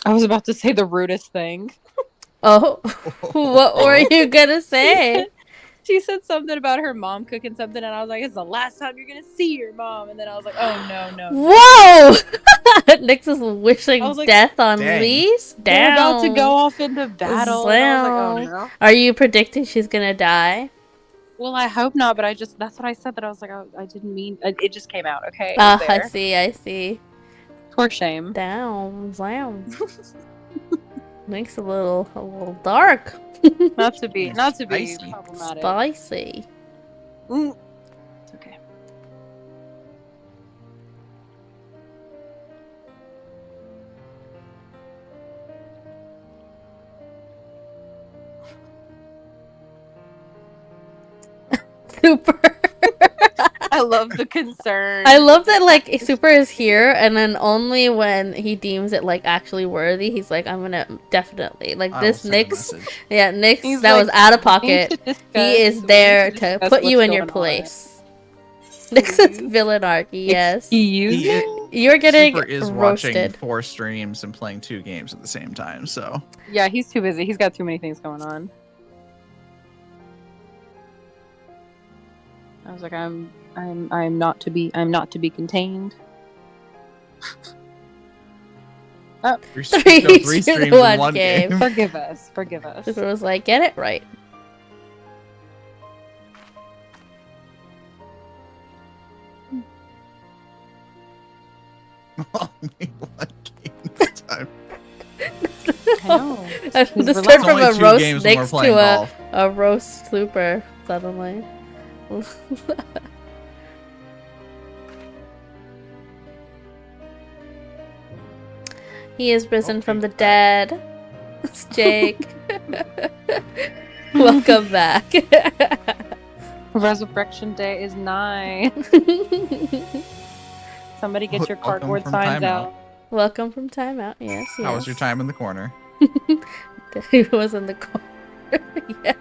S3: I was about to say the rudest thing.
S1: Oh, what were you gonna say?
S3: She said something about her mom cooking something, and I was like, it's the last time you're gonna see your mom. And then I was like, oh no.
S1: Whoa! Nyx is wishing
S3: like,
S1: death on
S2: dang.
S1: Lise?
S3: They're
S1: Down.
S3: about to go off into battle. And I was like, oh no.
S1: Are you predicting she's gonna die?
S3: Well, I hope not, but that's what I said, that I was like, I didn't mean, it just came out, okay? It was
S1: I
S3: there.
S1: see.
S3: Poor shame.
S1: Down. Makes a little dark.
S3: Not to be
S2: Spicy.
S3: problematic.
S1: Spicy.
S3: It's okay.
S1: Super.
S3: I love the concern.
S1: I love that, like, Super is here, and then only when he deems it, like, actually worthy, he's like, I'm gonna definitely, like,
S2: I
S1: this
S2: will send a
S1: Nyx,
S2: message.
S1: yeah, Nyx,
S3: He's
S1: that
S3: like,
S1: was out of
S3: "We need
S1: pocket.
S3: to discuss-
S1: He is
S3: we
S1: there
S3: need
S1: to
S3: discuss
S1: put you
S3: what's
S1: in your
S3: going on."
S1: place. Nyx's villainarchy, yes.
S3: Excuse me?
S1: You're getting
S2: Super is watching
S1: roasted.
S2: 4 streams and playing 2 games at the same time, so.
S3: Yeah, he's too busy. He's got too many things going on. I was like, I'm not to be contained. Oh.
S2: Three
S1: Three,
S2: streams
S1: two,
S2: in one
S1: game.
S2: game.
S3: Forgive us. Forgive us.
S1: Super was like, get it right.
S2: Only one game this time.
S3: I know.
S1: This
S3: He's
S1: turned
S2: It's
S1: from
S2: only
S1: a
S2: two
S1: roast
S2: games when we're
S1: Nyx
S2: playing
S1: to
S2: golf.
S1: a roast Super suddenly. He is risen from the dead. It's Jake. Welcome back.
S3: Resurrection Day is nigh. Somebody get your
S2: Welcome
S3: cardboard
S2: from
S3: signs
S2: timeout.
S3: out.
S1: Welcome from timeout. Yes, yes.
S2: How was your time in the corner?
S1: He was in the corner. Yes.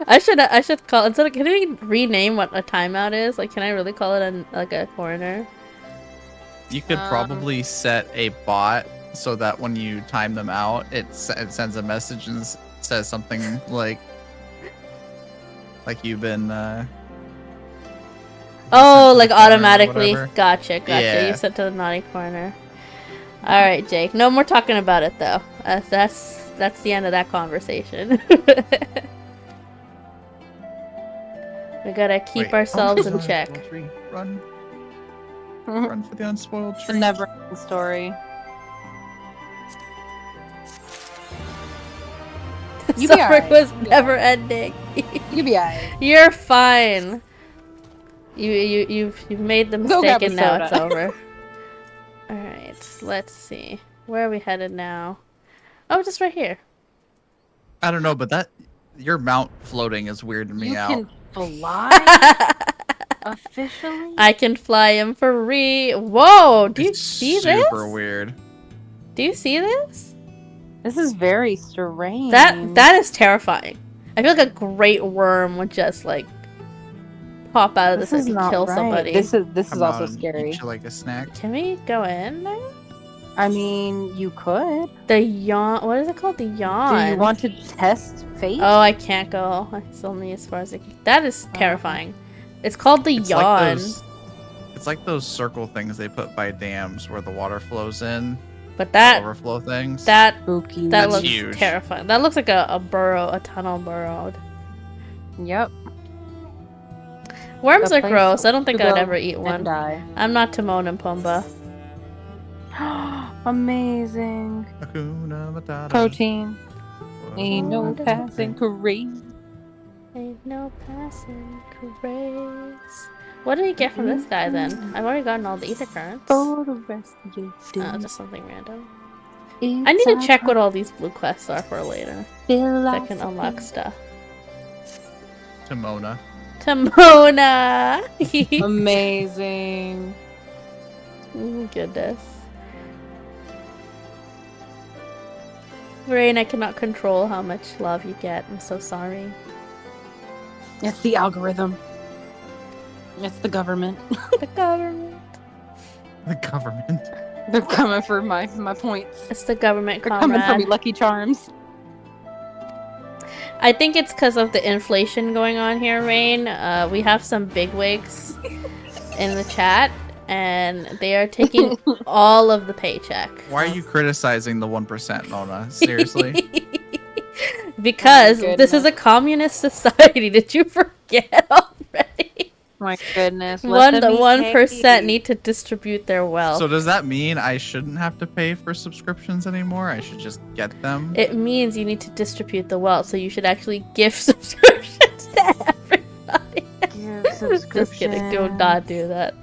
S1: I should call instead of, can we rename what a timeout is? Like, can I really call it a corner?
S2: You could probably set a bot so that when you time them out, it sends a message and says something like you've been.
S1: Oh, like
S2: corner or
S1: automatically.
S2: whatever.
S1: Gotcha.
S2: Yeah.
S1: You sent to the naughty corner. All right, Jake. No more talking about it though. That's the end of that conversation. We gotta keep
S2: Wait,
S1: ourselves in
S2: unspoiled
S1: check.
S2: tree. Run. Run for the unspoiled
S3: The
S2: tree.
S3: never-ending story. You be
S1: Summer
S3: alright.
S1: was never ending.
S3: You be alright.
S1: You're fine. You've made the
S3: Go grab
S1: mistake
S3: a
S1: and now it's
S3: soda.
S1: over. All right, let's see. Where are we headed now? Oh, just right here.
S2: I don't know, but your mount floating is weirding me
S3: You
S2: out.
S3: can fly? Officially?
S1: I can fly him free. Whoa! Do you
S2: It's
S1: see this?
S2: super weird.
S1: Do you see this?
S3: This is very strange.
S1: That is terrifying. I feel like a great worm would just like pop out of this
S3: is
S1: and
S3: not
S1: kill
S3: right.
S1: somebody.
S3: This is
S2: Come
S3: also
S2: on,
S3: scary.
S2: eat you like a snack.
S1: Can we go in there?
S3: I mean, you could.
S1: The yawn. What is it called? The yawn.
S3: Do you want to test fate?
S1: Oh, I can't go. It's only as far as I can. That is terrifying. It's called the yawn.
S2: It's like those circle things they put by dams where the water flows in.
S1: But that
S2: overflow things.
S1: that
S3: Spooky.
S1: that
S2: That's
S1: looks
S2: huge.
S1: terrifying. That looks like a burrow, a tunnel burrowed.
S3: Yep.
S1: Worms
S3: The
S1: are
S3: place
S1: gross. I don't think
S3: to
S1: I'd
S3: go
S1: ever eat
S3: and
S1: one.
S3: die.
S1: I'm not Timon and Pumbaa.
S3: Amazing.
S2: Hakuna Matata.
S3: Protein. Ain't no
S1: Wonderful.
S3: passing craze.
S1: Ain't no passing craze. What did we get from this guy then? I've already gotten all the ether currents.
S3: For the rest of your
S1: Oh,
S3: day.
S1: just something random. I need to check what all these blue quests are for later. That can unlock stuff.
S2: Timona.
S1: Timona!
S3: Amazing.
S1: Goodness. Rain, I cannot control how much love you get. I'm so sorry.
S3: It's the algorithm. It's the government.
S1: The government.
S2: The government.
S3: They're coming for my points.
S1: It's the government,
S3: They're coming for me,
S1: comrade.
S3: Lucky Charms.
S1: I think it's because of the inflation going on here, Rain. We have some bigwigs in the chat, and they are taking all of the paycheck.
S2: Why are you criticizing the 1%, Mona? Seriously?
S1: Because
S3: Oh my
S1: this is a communist society. Did you forget already?
S3: My goodness. let them
S1: The
S3: eat
S1: 1%
S3: cake.
S1: need to distribute their wealth.
S2: So does that mean I shouldn't have to pay for subscriptions anymore? I should just get them?
S1: It means you need to distribute the wealth, so you should actually give subscriptions to everybody.
S3: Give
S1: Just kidding. Do not do that.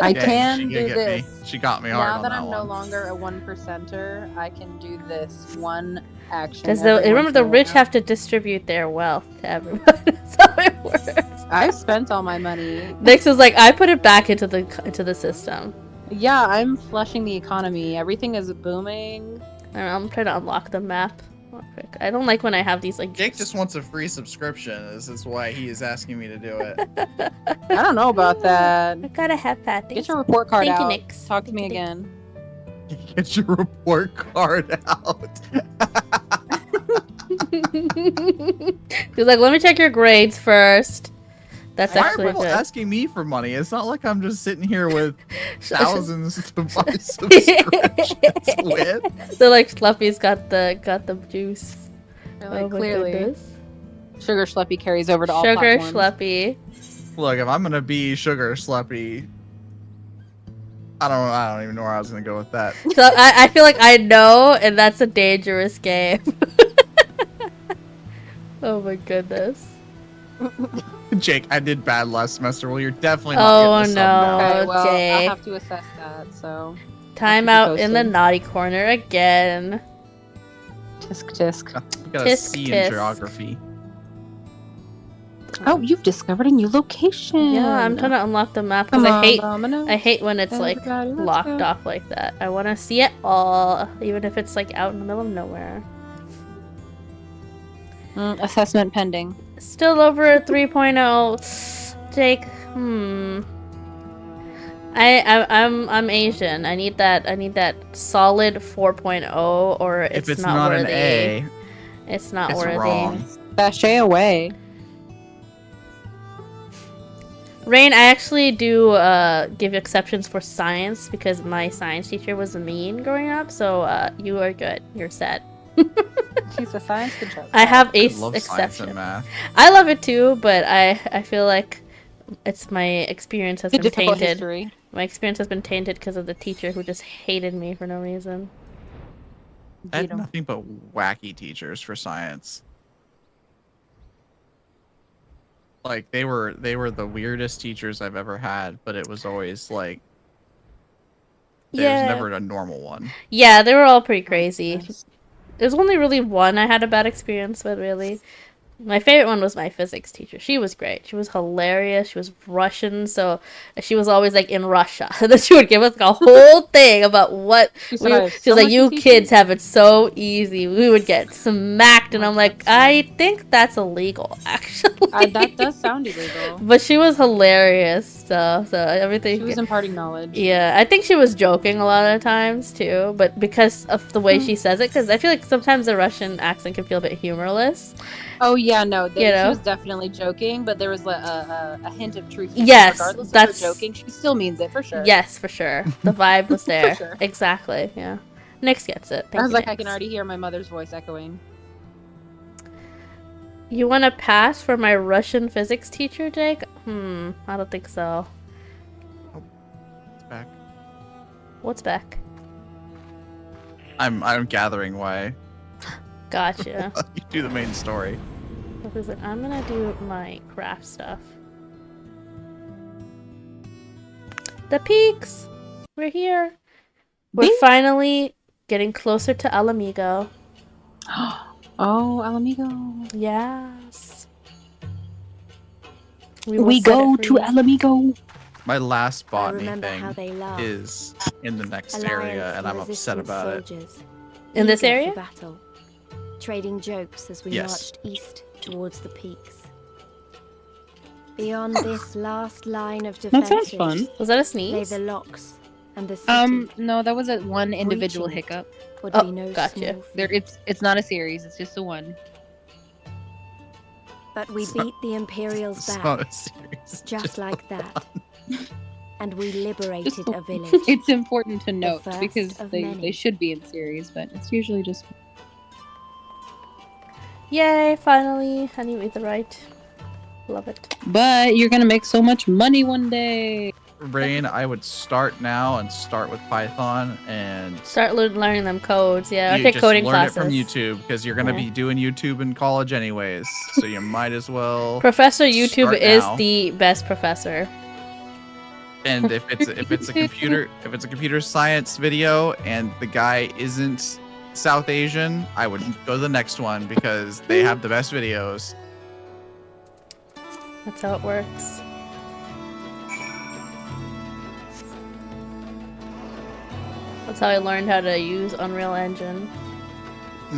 S3: I
S2: Yeah,
S3: can
S2: she
S3: do
S2: did get me.
S3: this.
S2: She got me hard
S3: Now
S2: on
S3: that
S2: that
S3: I'm no
S2: one.
S3: longer a 1%er, I can do this one action.
S1: Because
S3: every
S1: remember,
S3: once
S1: the
S3: in a
S1: rich
S3: while.
S1: have to distribute their wealth to everyone. That's how it works.
S3: I've spent all my money.
S1: Nyx is like, I put it back into the system.
S3: Yeah, I'm flushing the economy. Everything is booming.
S1: I'm trying to unlock the map real quick. I don't like when I have these like.
S2: Jake just wants a free subscription. This is why he is asking me to do it.
S3: I don't know about that.
S1: I gotta have that.
S3: Get your report card
S1: Thank you,
S3: out.
S1: Nyx.
S3: Talk to me
S1: Thank you.
S3: again.
S2: Get your report card out.
S1: He's like, let me check your grades first. That's
S2: Why are
S1: actually
S2: people
S1: good.
S2: asking me for money? It's not like I'm just sitting here with thousands to buy subscriptions with.
S1: So like Schleppy's got the juice.
S3: They're like,
S1: Oh my
S3: clearly,
S1: goodness.
S3: Sugar Schleppy carries over to all
S1: Sugar
S3: platforms.
S1: Schleppy.
S2: Look, if I'm gonna be Sugar Schleppy, I don't even know where I was gonna go with that.
S1: So I feel like I know, and that's a dangerous game. Oh my goodness.
S2: Jake, I did bad last semester. Well, you're definitely
S1: Oh
S2: not getting a sub now.
S3: Okay, well,
S1: Jake.
S3: I'll have to assess that. So
S1: Time out in the naughty corner again.
S3: Tisk tisk.
S2: I got a
S1: Tisk,
S2: C
S1: tisk.
S2: in geography.
S3: Oh, you've discovered a new location.
S1: Yeah, I'm trying to unlock the map because
S3: Come
S1: I
S3: on,
S1: hate
S3: Domino.
S1: I hate when it's like
S3: Everybody, let's
S1: locked
S3: go.
S1: off like that. I want to see it all, even if it's like out in the middle of nowhere.
S3: Assessment pending.
S1: Still over 3.0. Jake, I'm Asian. I need that solid 4.0 or
S2: If it's
S1: not
S2: not
S1: worthy.
S2: an A,
S1: It's not
S2: it's
S1: worthy.
S2: wrong.
S3: Sashay away.
S1: Rain, I actually do give exceptions for science because my science teacher was mean growing up, so you are good. You're set.
S3: She's a science teacher.
S1: I have
S2: I
S1: a
S2: love science
S1: exception.
S2: and math.
S1: I love it too, but I feel like it's my experience has
S3: The
S1: been
S3: difficult
S1: tainted.
S3: history.
S1: My experience has been tainted because of the teacher who just hated me for no reason.
S2: I had nothing but wacky teachers for science. Like they were the weirdest teachers I've ever had, but it was always like there's never a normal one.
S1: Yeah, they were all pretty crazy. There's only really one I had a bad experience with, really. My favorite one was my physics teacher. She was great. She was hilarious. She was Russian, so she was always like in Russia. And then she would give us a whole thing about what she was like, you kids have it so easy. We would get smacked, and I'm like, I think that's illegal, actually.
S3: That does sound illegal.
S1: But she was hilarious, so everything.
S3: She was imparting knowledge.
S1: Yeah, I think she was joking a lot of times too, but because of the way she says it, because I feel like sometimes the Russian accent can feel a bit humorless.
S3: Oh yeah, no,
S1: You know?
S3: she was definitely joking, but there was a hint of truth.
S1: Yes,
S3: regardless
S1: that's
S3: of her joking, she still means it for sure.
S1: Yes, for sure. The vibe was there.
S3: sure.
S1: Exactly. Yeah. Nyx gets it.
S3: I was like, I can already hear my mother's voice echoing.
S1: You want to pass for my Russian physics teacher, Jake? I don't think so.
S2: It's back.
S1: What's back?
S2: I'm gathering why.
S1: Gotcha.
S2: You do the main story.
S1: I'm gonna do my craft stuff. The peaks! We're here. We're finally getting closer to El Amigo.
S3: Oh, El Amigo.
S1: Yes.
S3: We go to El Amigo.
S2: My last botany
S6: remember
S2: thing
S6: how they laughed.
S2: is in the next
S6: Alliance
S2: area, and I'm
S6: and
S2: upset
S6: resistance
S2: about it.
S6: soldiers,
S1: In this
S6: eager for
S1: area?
S6: battle, trading jokes as we
S2: Yes.
S6: marched east towards the peaks. Beyond this last line of
S3: That
S6: defenses
S3: sounds fun.
S1: Was that a
S6: lay
S1: sneeze?
S6: the locks and the city.
S3: No, that was one individual
S6: Reaching it
S3: hiccup.
S6: would
S1: Oh,
S6: be no
S1: gotcha.
S6: small
S3: There,
S6: feat.
S3: it's not a series. It's just a one.
S6: But we beat the Imperials
S2: It's
S6: back,
S2: not a series.
S6: just like that. And we liberated
S3: Just-
S6: a village.
S3: It's important to note
S6: first
S3: because
S6: of
S3: they
S6: many.
S3: should be in series, but it's usually just.
S1: Yay, finally. I knew either right. Love it.
S3: But you're gonna make so much money one day.
S2: Rain, I would start now and start with Python and
S1: Start learning them codes. Yeah,
S2: you
S1: take
S2: just
S1: coding
S2: learn
S1: classes.
S2: it from YouTube because you're gonna
S1: Yeah.
S2: be doing YouTube in college anyways, so you might as well.
S1: Professor YouTube
S2: start
S1: is
S2: now.
S1: the best professor.
S2: And if it's a computer science video and the guy isn't South Asian, I would go to the next one because they have the best videos.
S1: That's how it works. That's how I learned how to use Unreal Engine.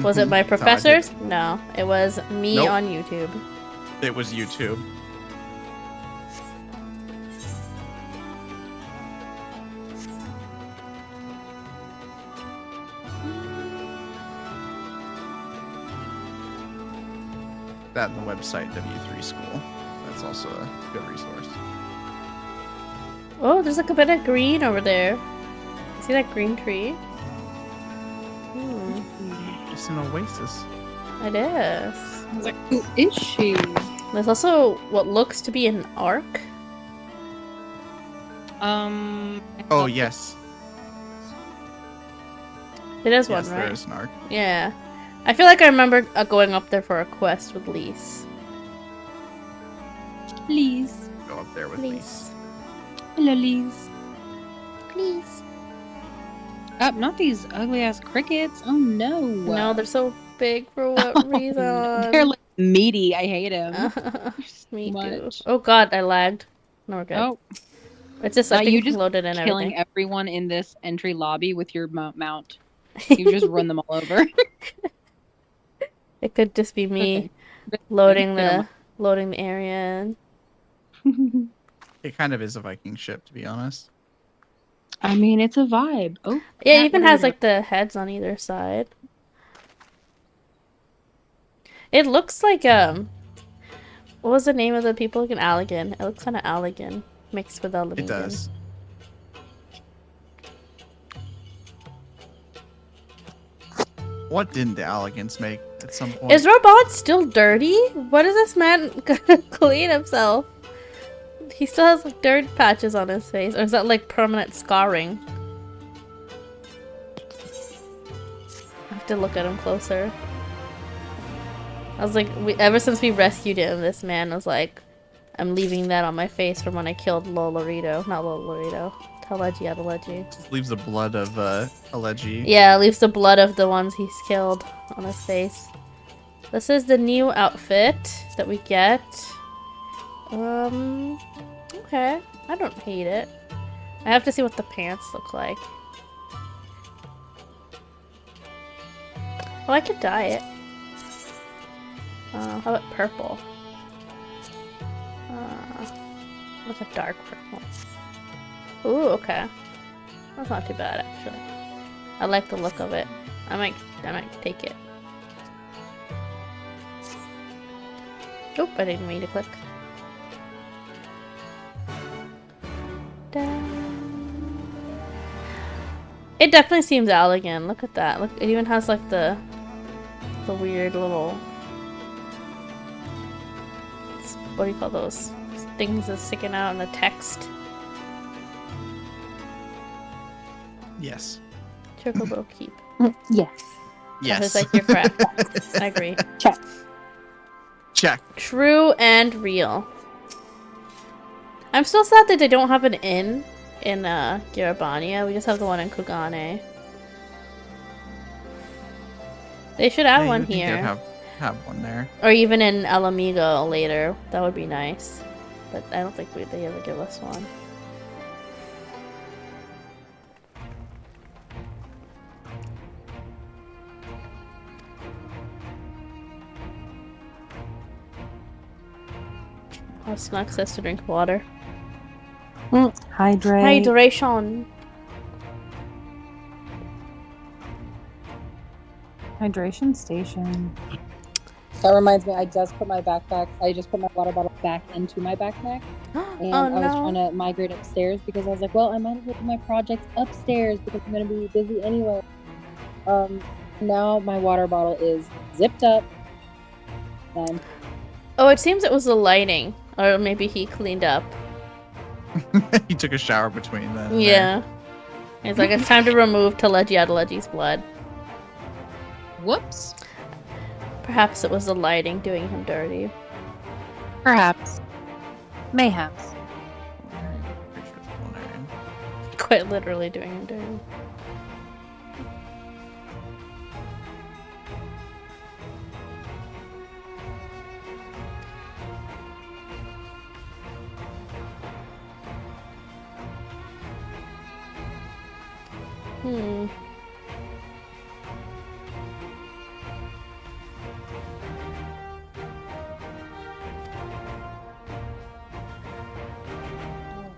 S1: Was it my
S2: That's how I did
S1: professors? No, it was me
S2: Nope.
S1: on YouTube.
S2: It was YouTube. That and the website W3 School. That's also a good resource.
S1: Oh, there's like a bit of green over there. See that green tree?
S2: It's an oasis.
S1: It is.
S3: I was like, who is she?
S1: There's also what looks to be an arc.
S2: Oh, yes.
S1: It is
S2: Yes,
S1: one, right?
S2: there is an arc.
S1: Yeah. I feel like I remember going up there for a quest with Lise.
S3: Please.
S2: Go up there with
S1: Lise.
S3: Hello, Lise.
S1: Please.
S3: Not these ugly ass crickets. Oh no.
S1: No, they're so big for what reason?
S3: They're like meaty. I hate them.
S1: Me too. Oh god, I lagged. No, we're good.
S3: Oh.
S1: It's just I think
S3: you just
S1: loaded in
S3: killing
S1: everything.
S3: everyone in this entry lobby with your mount. You just run them all over.
S1: It could just be me
S3: Okay.
S1: loading the area.
S2: It kind of is a Viking ship, to be honest.
S3: I mean, it's a vibe. Oh,
S1: Yeah, it even has like the heads on either side. It looks like what was the name of the people? Like an Allegan. It looks kind of Allegan mixed with Allegan.
S2: It does. What didn't the Allegans make at some point?
S1: Is Robot still dirty? What is this man gonna clean himself? He still has like dirt patches on his face, or is that like permanent scarring? I have to look at him closer. I was like, ever since we rescued him, this man was like, I'm leaving that on my face from when I killed Lolorito. Not Lolorito. Adeleggi.
S2: Just leaves the blood of Adeleggi.
S1: Yeah, leaves the blood of the ones he's killed on his face. This is the new outfit that we get. Okay. I don't hate it. I have to see what the pants look like. Oh, I could dye it. How about purple? What's a dark purple? Ooh, okay. That's not too bad, actually. I like the look of it. I might take it. Oop, I didn't mean to click. It definitely seems Allegan. Look at that. Look, it even has like the weird little, what do you call those things that's sticking out in the text?
S2: Yes.
S1: Chocobo keep.
S3: Yes.
S2: Yes.
S1: It's like your crap. I agree.
S3: Check.
S2: Check.
S1: True and real. I'm still sad that they don't have an inn in Garabania. We just have the one in Kugane. They should add one here.
S2: Have one there.
S1: Or even in El Amigo later. That would be nice. But I don't think they ever give us one. Snug says to drink water.
S3: Hydrate.
S1: Hydration.
S3: Hydration station. That reminds me, I just put my water bottle back into my backpack. And I was trying to migrate upstairs because I was like, well, I might as well do my projects upstairs because I'm going to be busy anyway. Now my water bottle is zipped up. Done.
S1: Oh, it seems it was the lighting. Or maybe he cleaned up.
S2: He took a shower between them.
S1: Yeah. It's like, it's time to remove Adeleggi's blood.
S3: Whoops.
S1: Perhaps it was the lighting doing him dirty.
S3: Perhaps. Mayhaps.
S1: Quite literally doing him dirty.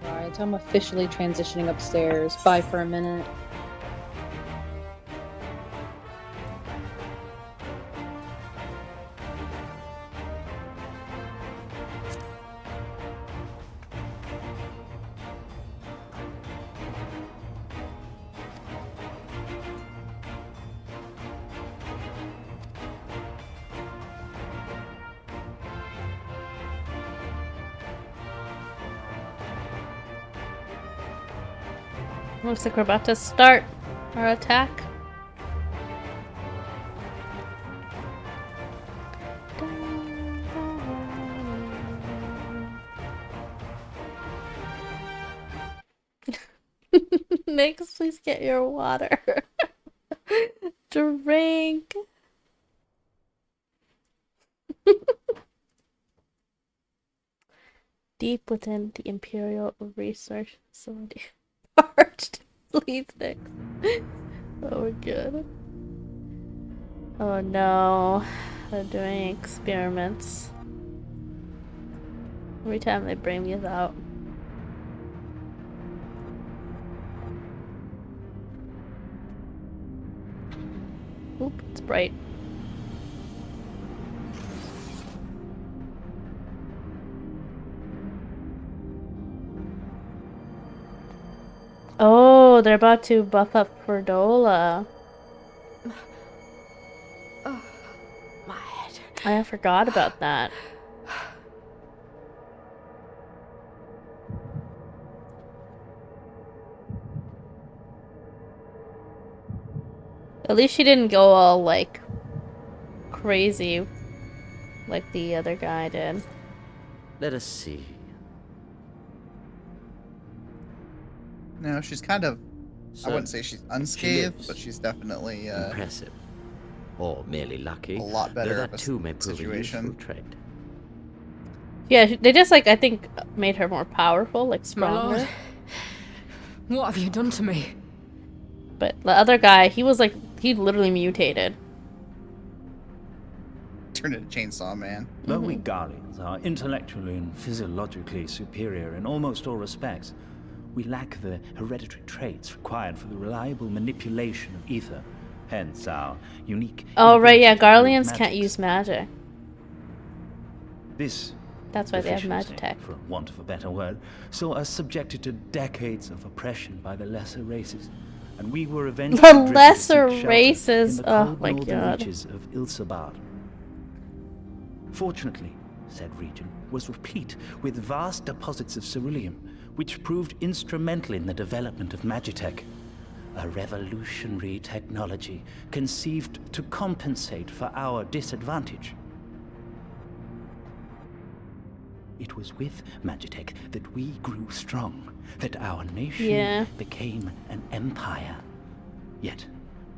S3: Alright, I'm officially transitioning upstairs. Bye for a minute.
S1: Looks like we're about to start our attack. Nix, please get your water. Drink. Deep within the Imperial Research Facility. Parched. Please, Nix. Oh my god. Oh no. They're doing experiments. Every time they bring these out. Oop, it's bright. Oh, they're about to buff up Ferdola.
S6: Oh, my head.
S1: I forgot about that. At least she didn't go all, like, crazy like the other guy did.
S10: Let us see.
S2: No, she's kind of...
S10: So,
S2: I wouldn't say she's unscathed, but she's definitely...
S10: impressive. Or merely lucky.
S2: A lot better
S10: though
S2: of
S10: that
S2: a
S10: too may prove
S2: situation.
S10: a useful trait.
S1: Yeah, they just, like, I think made her more powerful, like, stronger.
S5: My lord, what have you done to me?
S1: But the other guy, he was, like, he literally mutated.
S2: Turned into Chainsaw Man.
S11: Though we Guardians are intellectually and physiologically superior in almost all respects, we lack the hereditary traits required for the reliable manipulation of ether. Hence our unique...
S1: Oh, right, yeah, Garleans can't use magic.
S11: This...
S1: That's why they have
S11: deficiency,
S1: Magitech.
S11: for want of a better word, saw us subjected to decades of oppression by the lesser races. And we were eventually
S1: The
S11: driven to
S1: lesser
S11: seek shelter
S1: races?
S11: in the
S1: Oh
S11: cold
S1: my
S11: northern
S1: god.
S11: reaches of Ilsabard. Fortunately, said region was replete with vast deposits of ceruleum, which proved instrumental in the development of Magitech, a revolutionary technology conceived to compensate for our disadvantage. It was with Magitech that we grew strong, that our nation became an empire. Yet,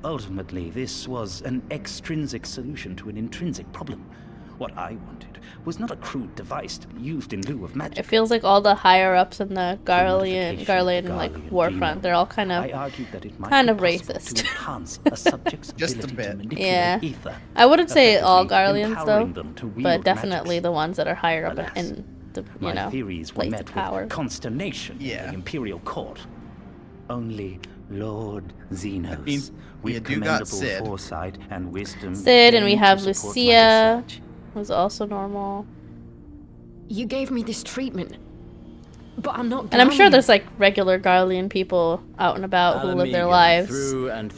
S11: ultimately, this was an extrinsic solution to an intrinsic problem. What I wanted was not a crude device to be used in lieu of magic.
S1: It feels like all the higher ups in the Garlean like warfront, they're all kind of racist.
S2: Just a bit.
S1: Yeah. I wouldn't say all Garleans though, but definitely the ones that are higher up in the
S11: theories were met with consternation in the Imperial Court. Only Lord Xenos, with commendable foresight and wisdom.
S1: Sid, and we have Lucia, who's also normal.
S5: You gave me this treatment, but I'm not.
S1: And I'm sure there's like regular Garlean people out and about who live their lives,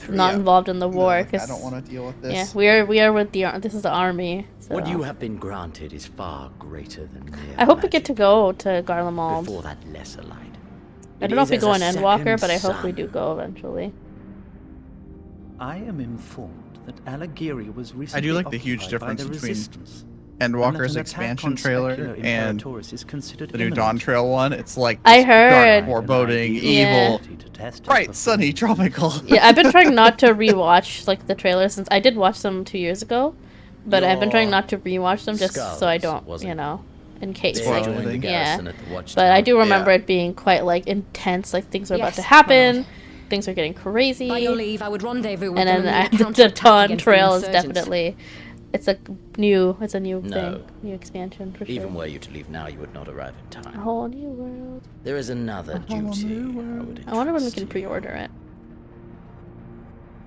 S1: not involved in the war.
S2: I don't want to deal with this.
S1: Yeah, we are with the this is the army. So.
S10: What you have been granted is far greater than mere
S1: I hope we get to go to Garlemald.
S10: Before that lesser light.
S1: I don't know if we go in Endwalker, but I hope we do go eventually.
S11: I am informed that Alagiri was recently
S2: I do like the huge difference between
S11: resistance.
S2: Endwalker's expansion trailer and the new Dawn Trail one. It's like
S1: I heard
S2: dark, foreboding, evil, bright, sunny, tropical.
S1: Yeah, I've been trying not to rewatch like the trailers since I did watch them 2 years ago, but I've been trying not to rewatch them just so I don't, in case. Yeah, but I do remember it being quite like intense. Like things are about to happen. Things are getting crazy.
S5: By your leave, I would rendezvous with
S1: and
S5: them
S1: then
S5: in
S1: the Dawn Trail is
S5: insurgents.
S1: definitely, it's a new thing, new expansion for sure.
S10: Even were you to leave now, you would not arrive in time.
S1: A whole new world.
S10: There is another duty.
S1: I wonder when we can pre-order it.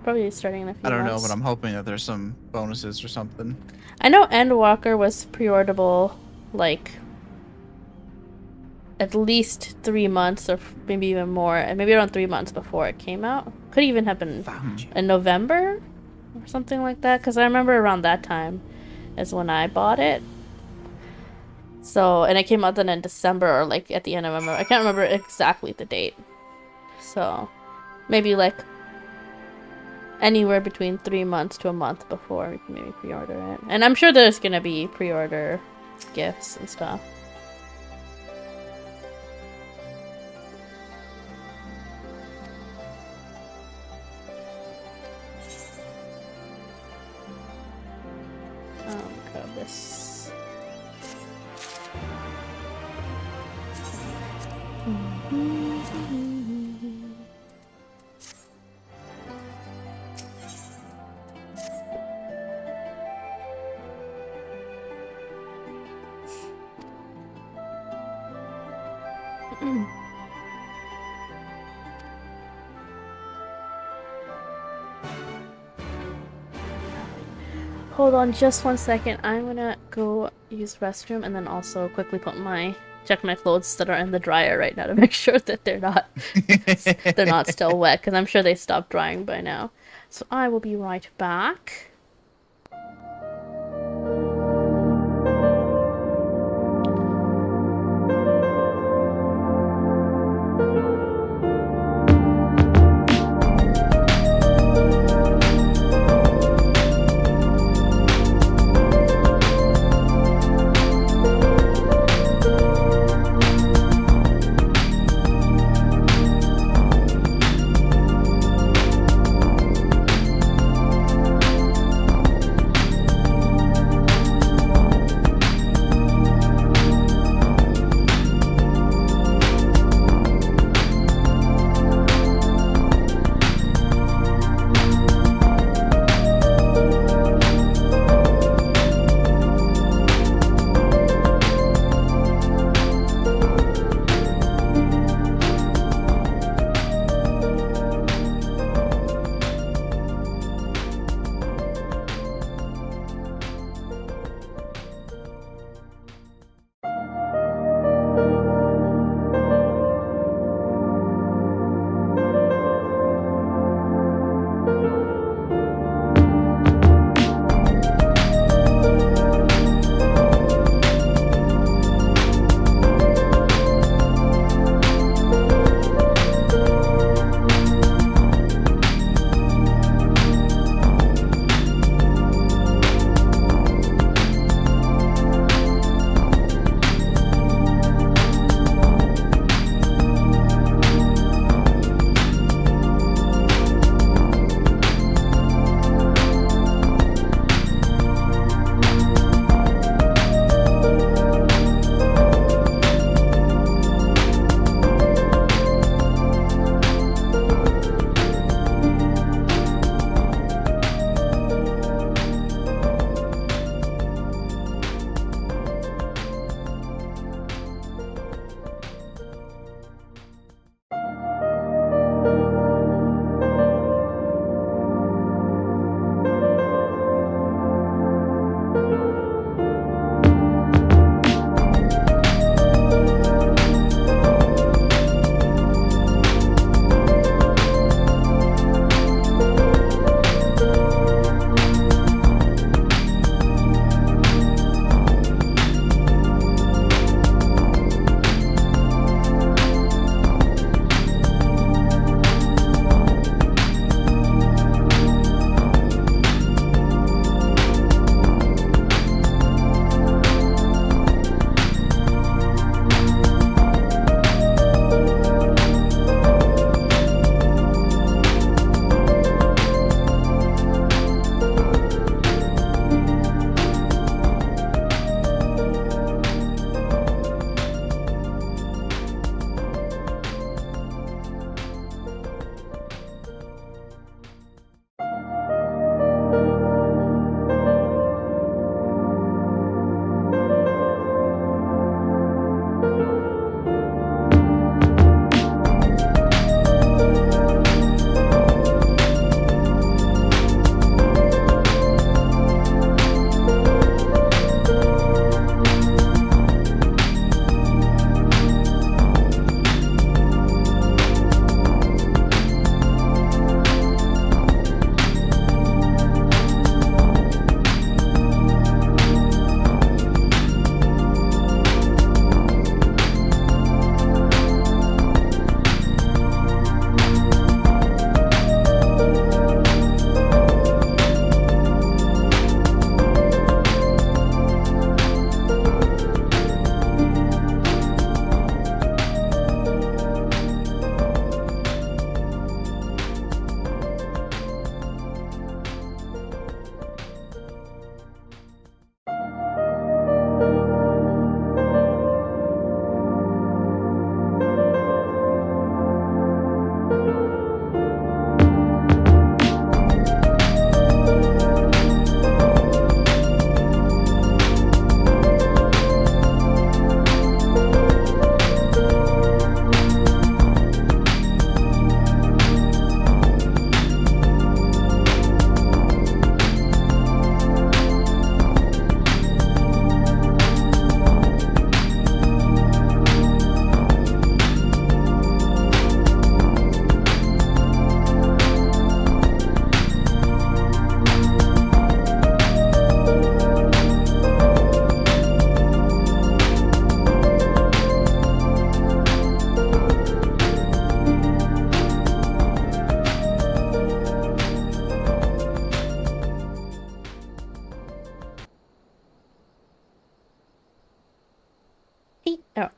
S1: Probably starting in a few
S2: I don't know,
S1: months.
S2: but I'm hoping that there's some bonuses or something.
S1: I know Endwalker was pre-orderable, like, at least 3 months or maybe even more, and maybe around 3 months before it came out. Could even have been in November or something like that, because I remember around that time is when I bought it. So, and it came out then in December or like at the end of November. I can't remember exactly the date. So, maybe like anywhere between 3 months to a month before we can maybe pre-order it. And I'm sure there's gonna be pre-order gifts and stuff. Grab this. Hold on just 1 second. I'm gonna go use the restroom and then also quickly check my clothes that are in the dryer right now to make sure that they're not still wet, because I'm sure they stopped drying by now. So I will be right back.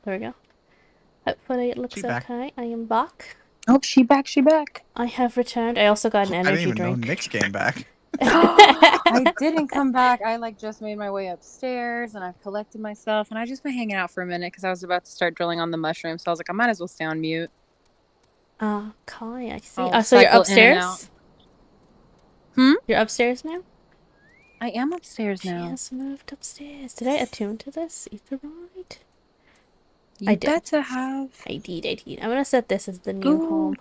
S1: There we go. Hopefully it looks okay. I am back.
S3: Oh, she back.
S1: I have returned. I also got an energy drink.
S2: I didn't even know Nick's came back.
S3: I didn't come back. I like just made my way upstairs and I've collected myself and I just been hanging out for a minute because I was about to start drilling on the mushrooms. So I was like, I might as well stay on mute.
S1: Okay, I see. So you're upstairs? You're upstairs now?
S3: I am upstairs now.
S1: She has moved upstairs. Did I attune to this etherite?
S3: I better have.
S1: I did. I'm gonna set this as the new home.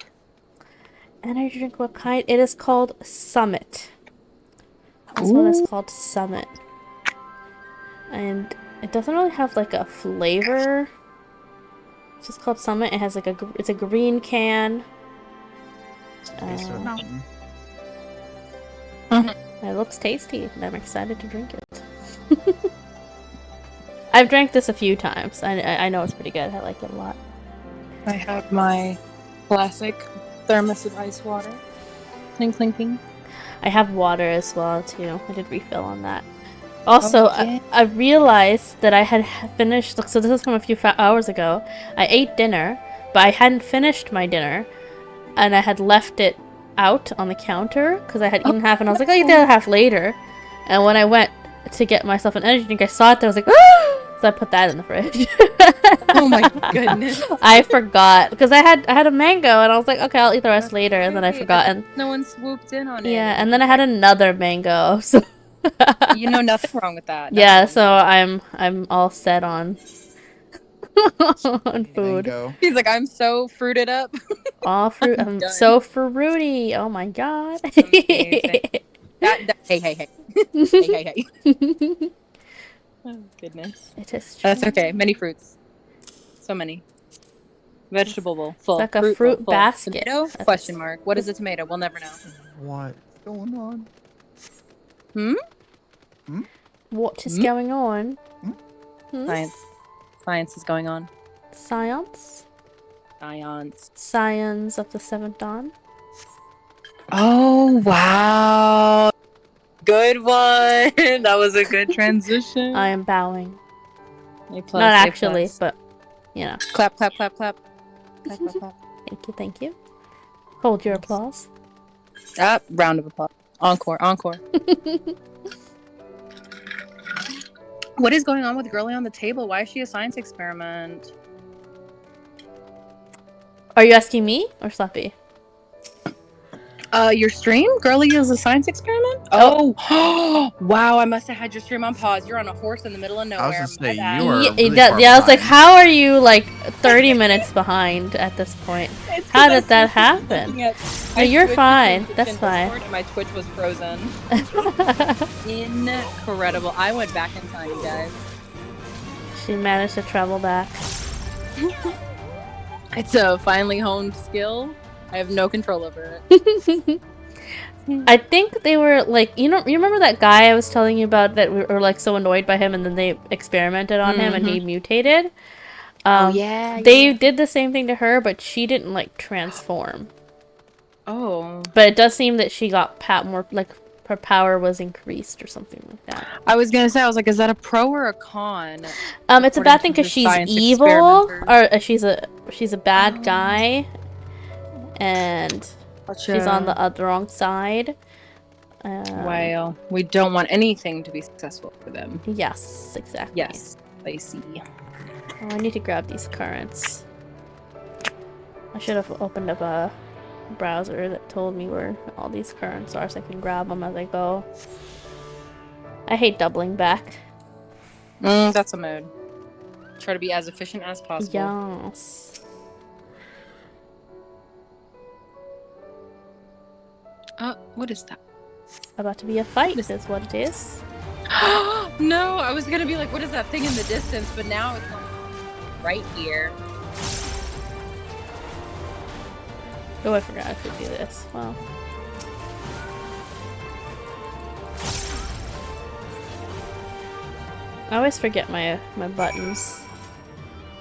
S1: Energy drink, what kind? It is called Summit. This one is called Summit. And it doesn't really have like a flavor. It's just called Summit. It has like it's a green can. It looks tasty and I'm excited to drink it. I've drank this a few times. I know it's pretty good. I like it a lot.
S3: I have my classic thermos of ice water. Clink, clinking.
S1: I have water as well too. I did refill on that. Also, I realized that I had finished. So this is from a few hours ago. I ate dinner, but I hadn't finished my dinner, and I had left it out on the counter because I had eaten half, and I was like, I'll eat the other half later. And when I went to get myself an energy drink, I saw it there. I was like, ah! So I put that in the fridge.
S3: Oh my goodness!
S1: I forgot because I had a mango, and I was like, okay, I'll eat the rest later, and then I forgot. And
S3: no one swooped in on it.
S1: Yeah, and then I had another mango. So
S3: you know, nothing wrong with that.
S1: Yeah, so I'm all set on food.
S3: He's like, I'm so fruited up.
S1: All fruit. I'm so fruity. Oh my god.
S3: Hey. Hey. Oh goodness.
S1: It is true.
S3: That's okay. Many fruits. So many. Vegetable bowl full.
S1: Like a fruit basket.
S3: Tomato? Question mark. What is a tomato? We'll never know.
S2: What's going on?
S1: What is going on?
S3: Science is going on.
S1: Science?
S3: Science.
S1: Science of the Seventh Dawn.
S3: Oh wow. Good one. That was a good transition.
S1: I am bowing.
S3: Not
S1: Not actually, but you know.
S3: Clap, clap, clap, clap. Clap, clap, clap.
S1: Thank you. Hold your applause.
S3: Round of applause. Encore. What is going on with Girly on the table? Why is she a science experiment?
S1: Are you asking me or Slappy?
S3: Your stream? Girly is a science experiment? Oh. Wow, I must have had your stream on pause. You're on a horse in the middle of nowhere.
S2: I was gonna say, you are
S1: I was like, how are you like 30 minutes behind at this point? How did that happen? No, you're fine. That's fine.
S3: My Twitch was frozen. Incredible. I went back in time, you guys.
S1: She managed to travel back.
S3: It's a finely honed skill. I have no control over it.
S1: I think they were like, you remember that guy I was telling you about that we were like so annoyed by him, and then they experimented on him and he mutated. They did the same thing to her, but she didn't like transform.
S3: Oh.
S1: But it does seem that she got more like her power was increased or something like that.
S3: I was gonna say, I was like, is that a pro or a con?
S1: It's a bad thing because she's evil, or she's a bad guy. And she's on the wrong side.
S3: Well, we don't want anything to be successful for them.
S1: Yes, exactly.
S3: Yes, I see.
S1: Oh, I need to grab these currents. I should have opened up a browser that told me where all these currents are so I can grab them as I go. I hate doubling back.
S3: That's a mode. Try to be as efficient as possible.
S1: Yes.
S3: What is that?
S1: About to be a fight is what it is.
S3: No, I was gonna be like, what is that thing in the distance? But now it's right here.
S1: Oh, I forgot I could do this. Wow. I always forget my buttons.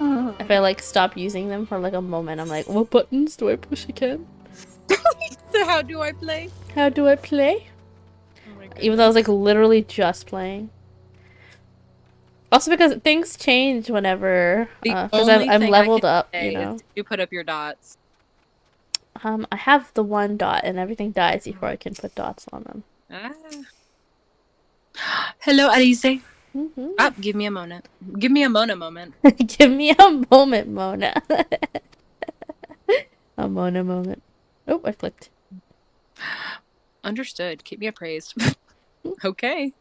S1: If I like stop using them for like a moment, I'm like, what buttons do I push again?
S3: So how do I play?
S1: How do I play? Even though I was like literally just playing. Also because things change whenever, because I'm leveled up, you know.
S12: You put up your dots.
S1: I have the one dot and everything dies before I can put dots on them.
S12: Hello, Alice. Give me a moment. Give me a moment.
S1: Give me a moment, Mona. A Mona moment. Oh, I clicked.
S12: Understood. Keep me appraised. Okay.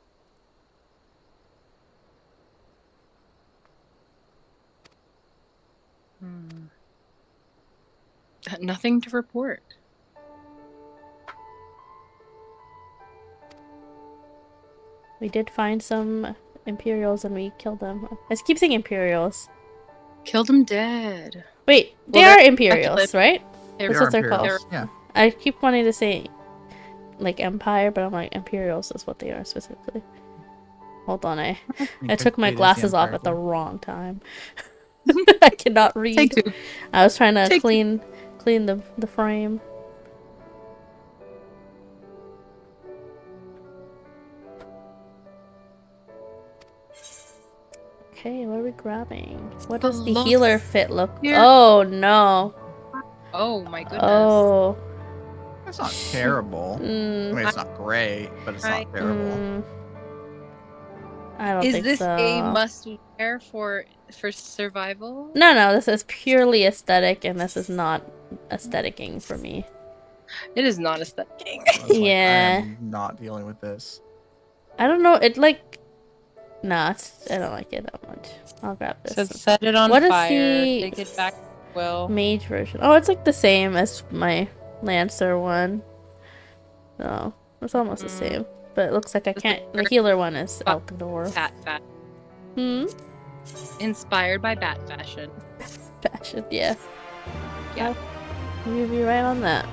S12: Nothing to report.
S1: We did find some Imperials and we killed them. I keep saying Imperials.
S12: Killed them dead.
S1: Wait, they are Imperials, right? That's what they're called.
S2: Yeah.
S1: I keep wanting to say like Empire, but I'm like Imperials is what they are specifically. Hold on, I took my glasses off at the wrong time. I cannot read. I was trying to clean the frame. Okay, what are we grabbing? What does the healer fit look? Oh no.
S12: Oh my goodness.
S1: Oh.
S2: It's not terrible. I mean, it's not great, but it's not terrible.
S1: I don't think so.
S12: Is this a must-wear for survival?
S1: No, this is purely aesthetic, and this is not aestheticing for me.
S12: It is not aesthetic.
S1: Yeah.
S2: I am not dealing with this.
S1: I don't know. It like, nah, I don't like it that much. I'll grab this.
S12: So set it on fire. Take it back. Well,
S1: mage version. Oh, it's like the same as my Lancer one. No, it's almost the same. But it looks like I can't. The healer one is out the door.
S12: Bat fashion. Inspired by bat fashion.
S1: Fashion, yeah.
S12: Yeah.
S1: You'll be right on that.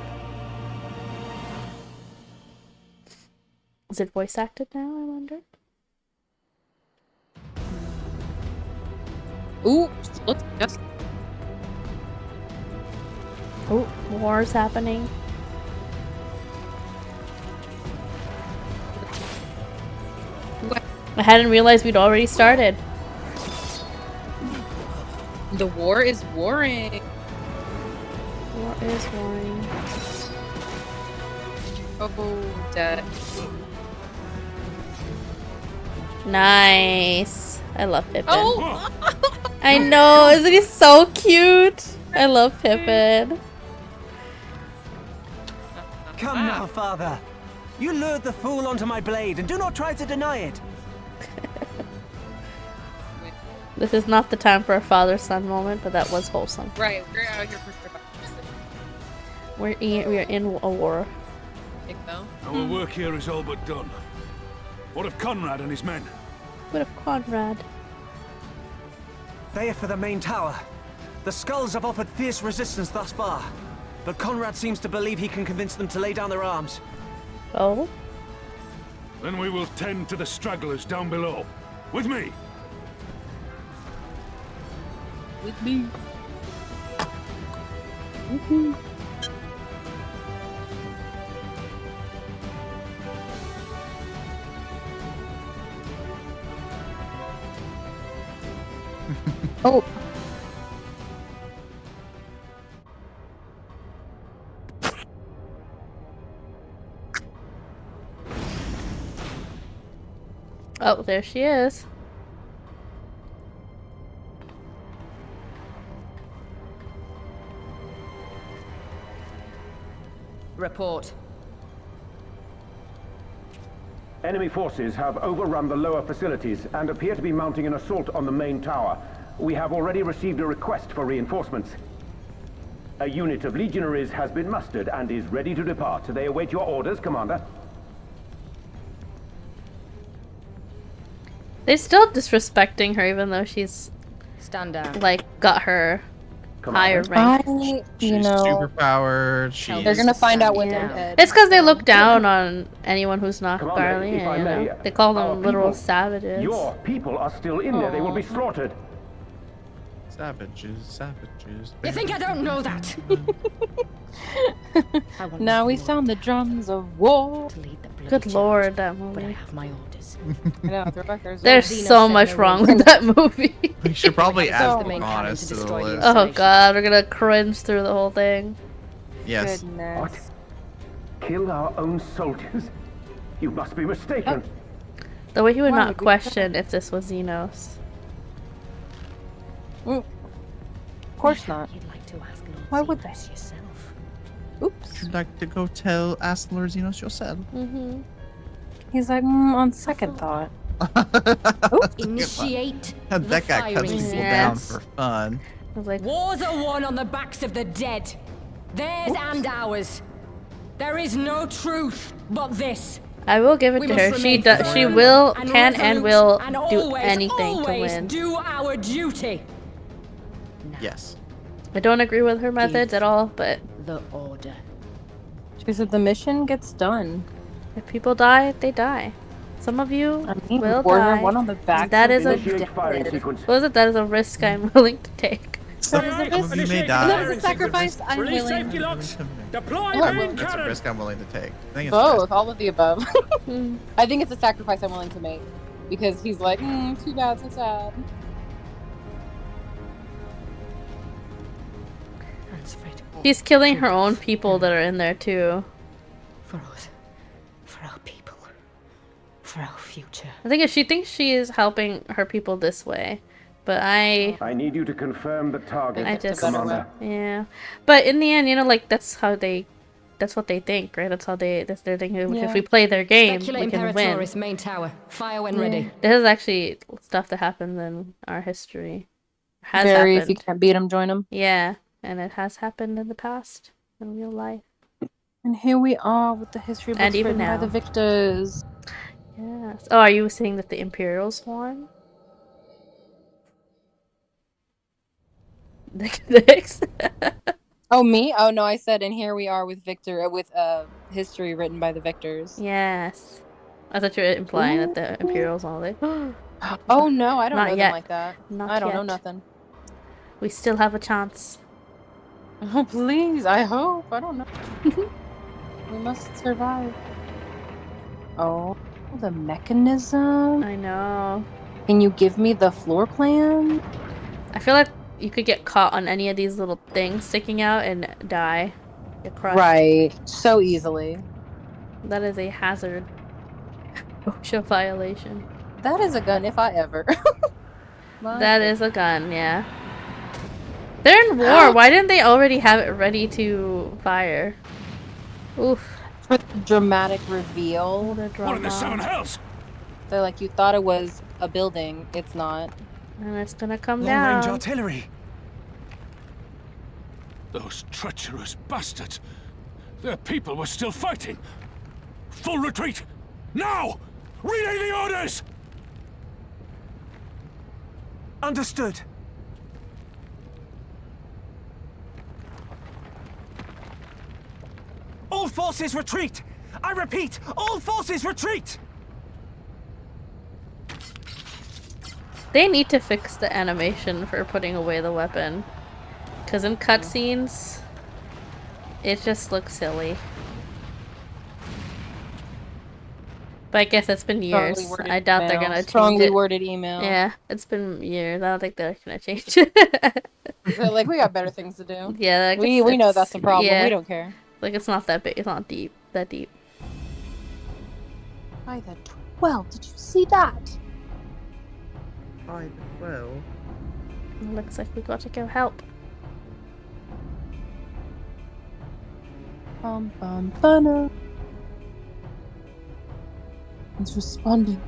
S1: Is it voice acted now, I wonder?
S12: Ooh, look, just.
S1: Oh, war's happening. I hadn't realized we'd already started.
S12: The war is warring.
S1: War is warring.
S12: Oh, dead.
S1: Nice. I love Pippin.
S12: Oh!
S1: I know, isn't he so cute? I love Pippin.
S13: Come now, father. You lured the fool onto my blade, and do not try to deny it.
S1: This is not the time for a father-son moment, but that was wholesome.
S12: Right, we're out here for survival.
S1: We are in a war.
S12: Think so?
S14: Our work here is all but done. What of Conrad and his men?
S1: What of Conrad?
S13: They are for the main tower. The skulls have offered fierce resistance thus far, but Conrad seems to believe he can convince them to lay down their arms.
S1: Oh?
S14: Then we will tend to the stragglers down below. With me!
S12: With me.
S3: Oh.
S1: Oh, there she is.
S15: Report.
S16: Enemy forces have overrun the lower facilities and appear to be mounting an assault on the main tower. We have already received a request for reinforcements. A unit of legionaries has been mustered and is ready to depart. They await your orders, Commander.
S1: They're still disrespecting her, even though she's like got her higher rank.
S2: She's superpowered.
S3: They're gonna find out when they're dead.
S1: It's because they look down on anyone who's not Garlean, you know? They call them literal savages.
S16: Your people are still in there. They will be slaughtered.
S2: Savages.
S5: You think I don't know that?
S12: Now we sound the drums of war.
S1: Good lord, that movie.
S5: I have my orders.
S3: I know, throwback Thursday.
S1: There's so much wrong with that movie.
S2: We should probably add
S3: So
S2: Pocahontas to the list.
S1: Oh god, we're gonna cringe through the whole thing.
S2: Yes.
S16: What? Kill our own soldiers? You must be mistaken.
S1: The way he would not question if this was Xenos.
S3: Of course not. Why would they? Oops.
S2: You'd like to go ask Lord Xenos yourself.
S3: He's like, on second thought.
S6: Initiate
S2: That guy cuts people down for fun.
S1: I was like,
S15: wars are won on the backs of the dead. Theirs and ours. There is no truth but this.
S1: I will give it to her. She can and will do anything to win.
S15: Do our duty.
S2: Yes.
S1: I don't agree with her methods at all, but
S15: the order.
S3: She said the mission gets done.
S1: If people die, they die. Some of you will die.
S3: One on the back.
S1: That is a that is a risk I'm willing to take.
S2: Some of you may die.
S3: That is a sacrifice I'm willing.
S2: That's a risk I'm willing to take. I think it's
S3: both, all of the above. I think it's a sacrifice I'm willing to make because he's like, too bad, so sad.
S1: She's killing her own people that are in there too.
S15: For us. For our people. For our future.
S1: I think she thinks she is helping her people this way. But I
S16: need you to confirm the target,
S1: Commander. Yeah. But in the end, you know, like that's what they think, right? That's their thing. Yeah. If we play their game, we can win.
S15: Main tower. Fire when ready.
S1: This is actually stuff that happens in our history.
S3: If you can't beat them, join them.
S1: Yeah. And it has happened in the past, in real life.
S3: And here we are with the history books written by the victors.
S1: Yes. Oh, are you saying that the Imperials won?
S3: Oh, me? Oh, no, I said, and here we are with history written by the victors.
S1: Yes. I thought you were implying that the Imperials all like.
S3: Oh, no, I don't
S1: Not
S3: know
S1: yet.
S3: them like that. I don't know nothing.
S1: We still have a chance.
S3: Oh, please, I hope. I don't know. We must survive. Oh, the mechanism.
S1: I know.
S3: Can you give me the floor plan?
S1: I feel like you could get caught on any of these little things sticking out and die. Get crushed.
S3: Right. So easily.
S1: That is a hazard. OSHA violation.
S3: That is a gun if I ever.
S1: That is a gun, yeah. They're in war. Why didn't they already have it ready to fire? Oof.
S3: For the dramatic reveal.
S14: What in the seven hells?
S3: They're like, you thought it was a building. It's not.
S1: And it's gonna come down.
S13: Long-range artillery.
S14: Those treacherous bastards. Their people were still fighting. Full retreat. Now! Relay the orders!
S13: Understood. All forces retreat! I repeat, all forces retreat!
S1: They need to fix the animation for putting away the weapon. Because in cutscenes, it just looks silly. But I guess it's been years. I doubt they're gonna change it.
S3: Strongly worded email.
S1: Yeah, it's been years. I don't think they're gonna change it.
S3: They're like, we got better things to do.
S1: Yeah, like
S3: we know that's the problem.
S1: Yeah.
S3: We don't care.
S1: Like, it's not that big. It's not deep. That deep.
S3: By the 12, did you see that?
S2: By the 12.
S1: Looks like we got to go help.
S3: Bum. It's responding.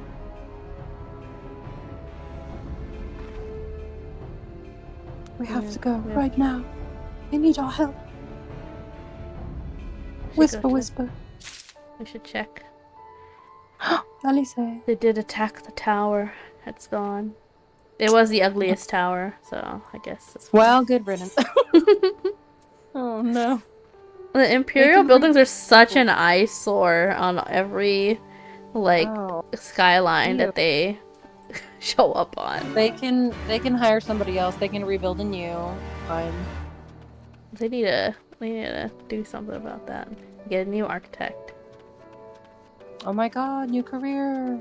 S3: We have to go right now. I need our help. Whisper.
S1: We should check.
S3: Alice.
S1: They did attack the tower. It's gone. It was the ugliest tower, so I guess it's fine.
S3: Well, good riddance. Oh no.
S1: The Imperial buildings are such an eyesore on every skyline that they show up on.
S3: They can hire somebody else. They can rebuild anew. Fine.
S1: They need to do something about that. Get a new architect.
S3: Oh my god, new career.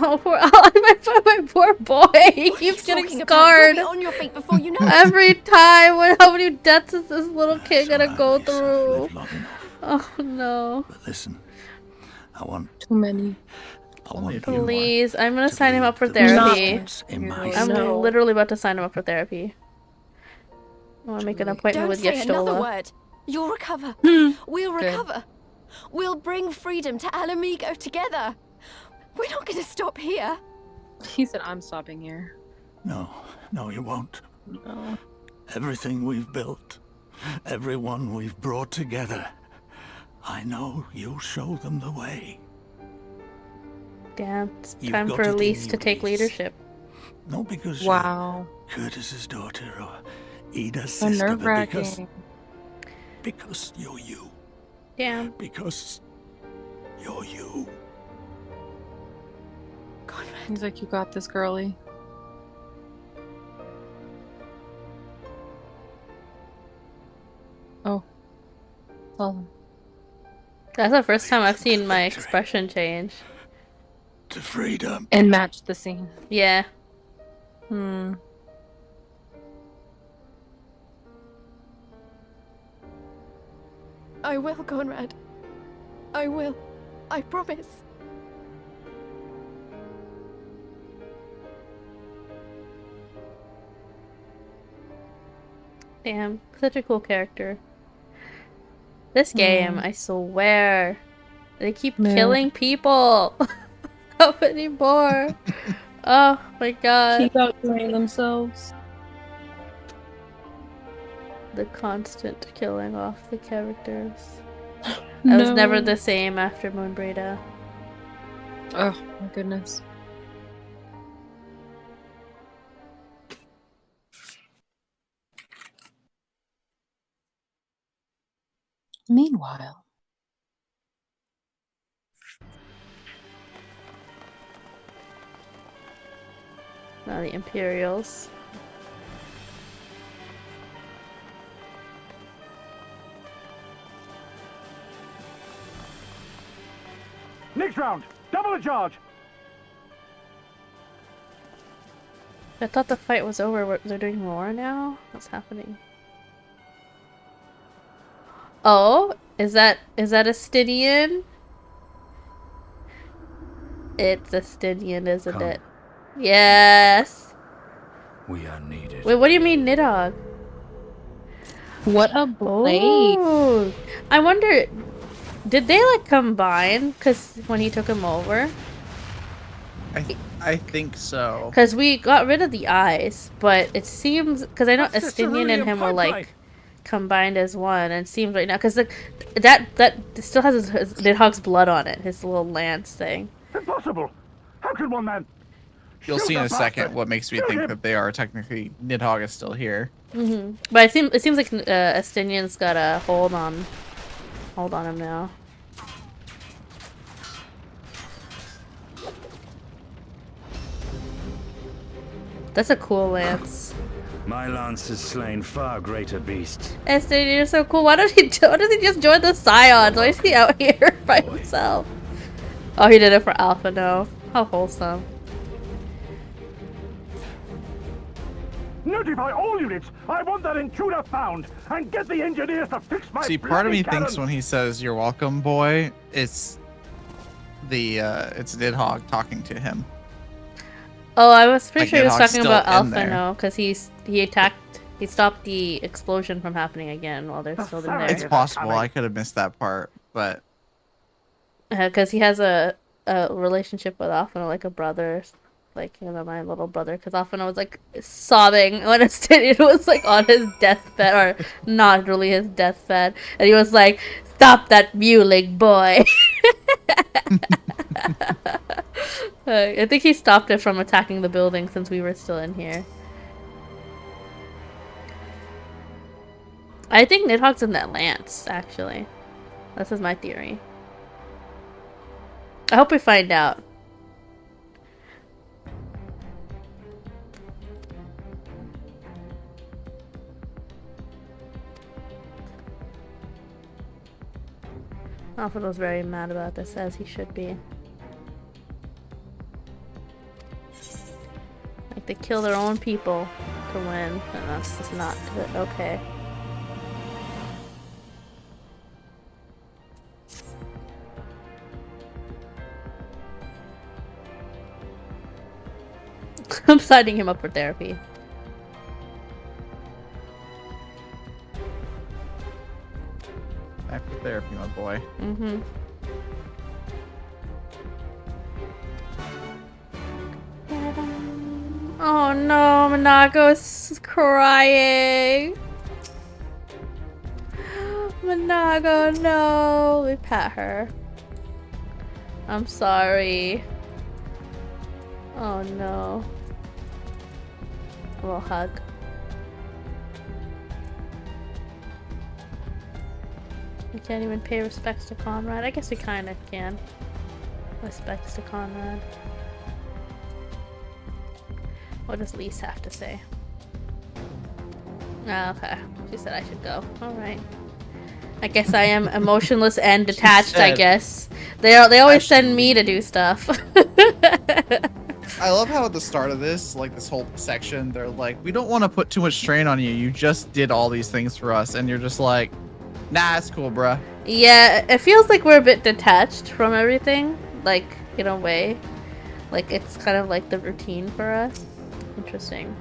S1: Oh, my poor boy. He keeps getting scarred.
S6: You'll be on your feet before you know it.
S1: Every time. How many deaths is this little kid gonna go through? Oh no.
S17: But listen, I want
S12: too many.
S1: Please, I'm gonna sign him up for therapy. I'm literally about to sign him up for therapy. I want to make an appointment with
S6: Don't say another
S1: Yestola.
S6: word. You'll recover. We'll recover. We'll bring freedom to Alamigo together. We're not going to stop here.
S12: He said, I'm stopping here.
S17: No, you won't.
S12: No.
S17: Everything we've built, everyone we've brought together, I know you'll show them the way.
S1: Damn, it's time for Elise to take leadership.
S17: Not because
S12: wow.
S17: you're Curtis's daughter or Ida's sister, but because you're you.
S1: Damn.
S17: Because you're you.
S12: He's like, you got this, girly. Oh. Oh.
S1: That's the first time I've seen my expression change.
S17: To freedom.
S12: And match the scene.
S1: Yeah.
S6: I will, Conrad. I will. I promise.
S1: Damn, such a cool character. This game, I swear, they keep killing people. How many more? Oh my god.
S12: Keep outdoing themselves.
S1: The constant killing off the characters. I was never the same after Moonbreda.
S12: Oh my goodness. Meanwhile.
S1: Now the Imperials.
S16: Next round, double the charge.
S1: I thought the fight was over. They're doing more now? What's happening? Oh, is that Estinian? It's Estinian, isn't it? Yes.
S14: We are needed.
S1: Wait, what do you mean, Nidhogg?
S12: What a blade!
S1: Oh, I wonder, did they like combine? Cause when he took him over.
S2: I think so.
S1: Cause we got rid of the eyes, but it seems because I know Estinian and him were like combined as one, and it seems right now because that still has his Nidhogg's blood on it, his little lance thing.
S16: Impossible! How could one man?
S2: You'll see in a second what makes me think that they are technically Nidhogg is still here.
S1: But it seems like Estinian's got a hold on him now. That's a cool lance.
S11: My lance has slain far greater beasts.
S1: Estinian, you're so cool. Why does he just join the Scions? Why is he out here by himself? Oh, he did it for Alpha, no. How wholesome.
S16: Notify all units. I want that intruder found, and get the engineers to fix my.
S2: See, part of me
S16: cannon.
S2: thinks when he says "You're welcome, boy," it's Nidhogg talking to him.
S1: Oh, I was pretty
S2: Like
S1: sure he was
S2: Nidhogg's
S1: talking
S2: still
S1: about
S2: in
S1: Alpha,
S2: there.
S1: no, because he stopped the explosion from happening again while they're still in there.
S2: It's possible. I could have missed that part, but
S1: because he has a relationship with Alpha, like a brother, like, you know, my little brother. Because Alpha was like sobbing when Estinian was like on his deathbed, or not really his deathbed, and he was like, "Stop that mewling, boy." I think he stopped it from attacking the building since we were still in here. I think Nidhogg's in that lance, actually. This is my theory. I hope we find out. Alfred was very mad about this, as he should be. They kill their own people to win, and that's just not good. Okay. I'm signing him up for therapy.
S2: Back to therapy, my boy.
S1: Mm-hmm. Oh no, Monago's crying. Monago, no. We pat her. I'm sorry. Oh no. A little hug. We can't even pay respects to Conrad. I guess we kind of can. Respects to Conrad. What does Lise have to say? Oh, okay. She said I should go. Alright. I guess I am emotionless and detached, I guess. They always send me to do stuff.
S2: I love how at the start of this, like this whole section, they're like, we don't want to put too much strain on you. You just did all these things for us. And you're just like, nah, it's cool, bruh.
S1: Yeah, it feels like we're a bit detached from everything. Like, in a way. Like, it's kind of like the routine for us. Interesting.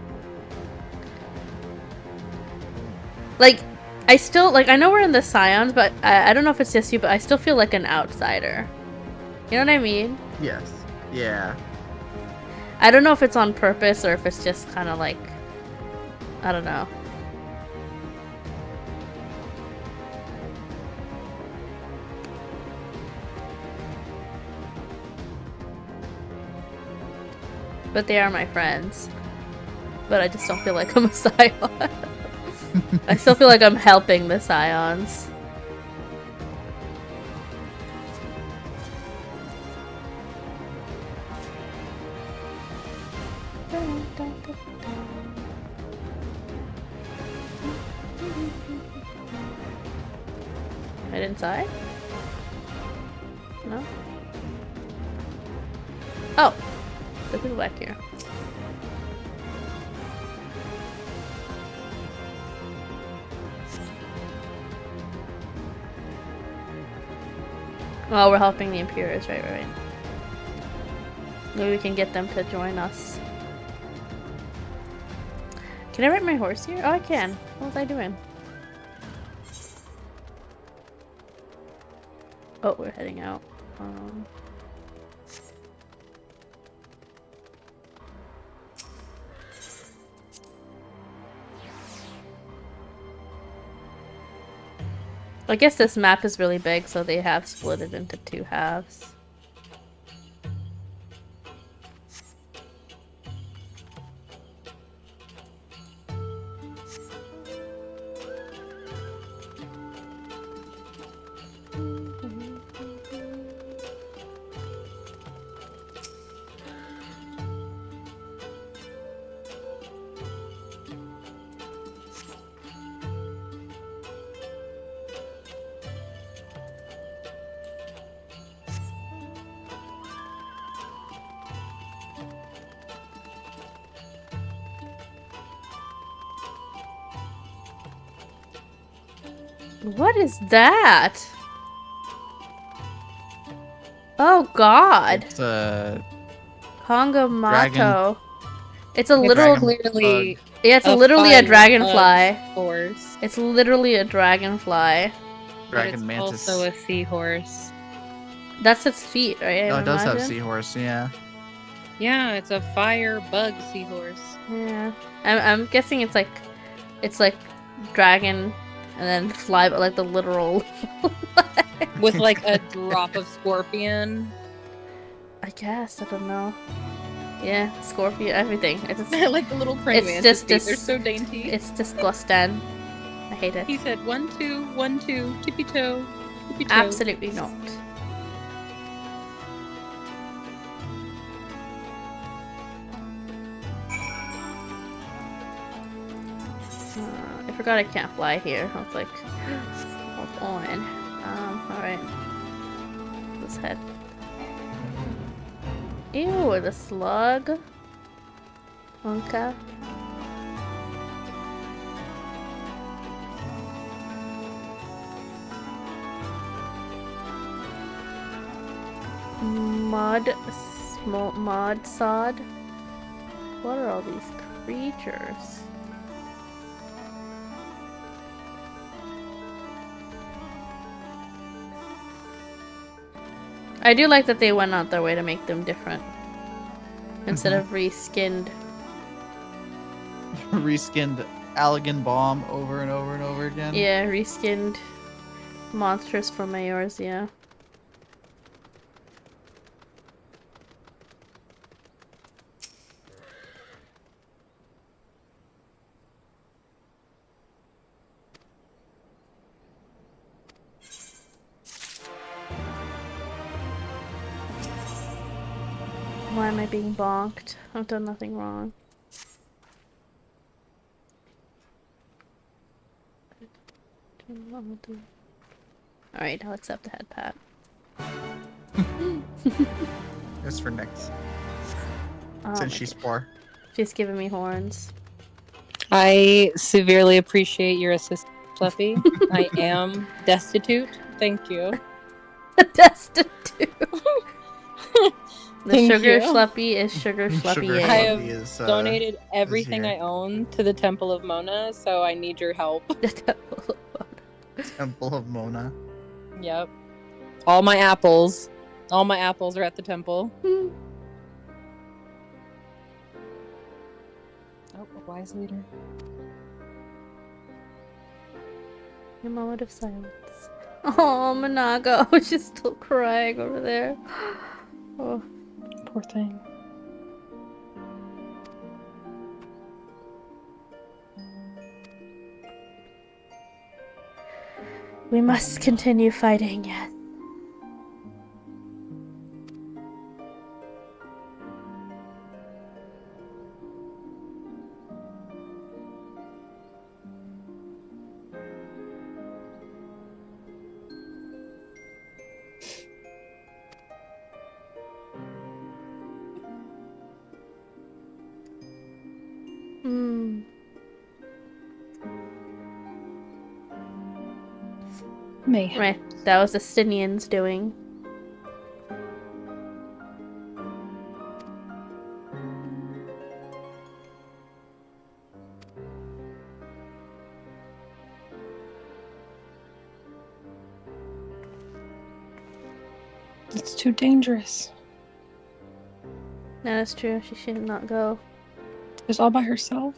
S1: Like, I still, like, I know we're in the Scions, but I don't know if it's just you, but I still feel like an outsider. You know what I mean?
S2: Yes. Yeah.
S1: I don't know if it's on purpose or if it's just kind of like, I don't know. But they are my friends. But I just don't feel like I'm a Scion. I still feel like I'm helping the Scions. Head inside? No? Oh! There's people back here. Oh, we're helping the Imperials, right. Maybe we can get them to join us. Can I ride my horse here? Oh, I can. What was I doing? Oh, we're heading out. I guess this map is really big, so they have split it into 2 halves. What is that? Oh god.
S2: It's a
S1: Kongamato. It's a literal
S12: clearly.
S1: Yeah, it's literally a dragonfly.
S12: Horse.
S1: It's literally a dragonfly.
S2: Dragon mantis.
S12: Also a seahorse.
S1: That's its feet, right?
S2: Oh, it does have seahorse, yeah.
S12: Yeah, it's a fire bug seahorse.
S1: Yeah. I'm guessing it's like dragon and then fly, but like the literal
S12: with like a drop of scorpion.
S1: I guess, I don't know. Yeah, scorpion, everything. It's just,
S12: like the little praying mantis. They're so dainty.
S1: It's disgusting. I hate it.
S12: He said 1, 2, 1, 2, tippy toe, tippy toe.
S1: Absolutely not. I forgot I can't fly here. I was like, hold on. Alright. Let's head. Ew, the slug. Honka. Mod sod. What are all these creatures? I do like that they went out their way to make them different. Instead of reskinned.
S2: Reskinned Allegan Bomb over and over and over again.
S1: Yeah, reskinned monsters from Mayors, yeah. Why am I being bonked? I've done nothing wrong. Alright, I'll accept the head pat.
S2: Just for next. Since she's poor.
S1: She's giving me horns.
S18: I severely appreciate your assistance, Fluffy. I am destitute. Thank you.
S1: Destitute. The
S18: Thank
S1: sugar
S18: you.
S1: schleppy is sugar schleppy.
S18: I have donated everything I own to the Temple of Mona, so I need your help.
S2: Temple of Mona.
S18: Yep. All my apples are at the temple. Oh, a wise leader.
S1: A moment of silence. Oh, Monago. She's still crying over there. Oh.
S18: Poor thing.
S1: We must continue fighting, yes.
S18: Mayhem.
S1: Right, that was the Stinians doing.
S18: It's too dangerous.
S1: That is true. She should not go.
S18: Just all by herself.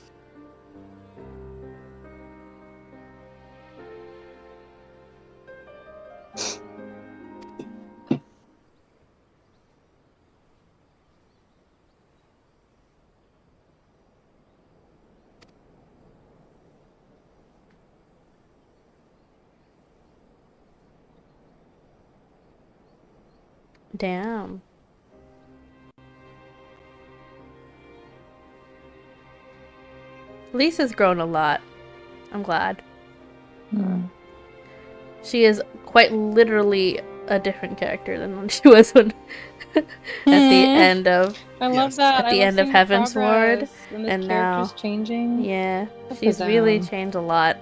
S1: Damn. Lisa's grown a lot. I'm glad. She is quite literally a different character than when she was when at the end of
S18: I love that.
S1: at the end of Heaven's Ward, and now
S18: changing.
S1: Yeah,
S18: Good for
S1: she's really
S18: them.
S1: changed a lot.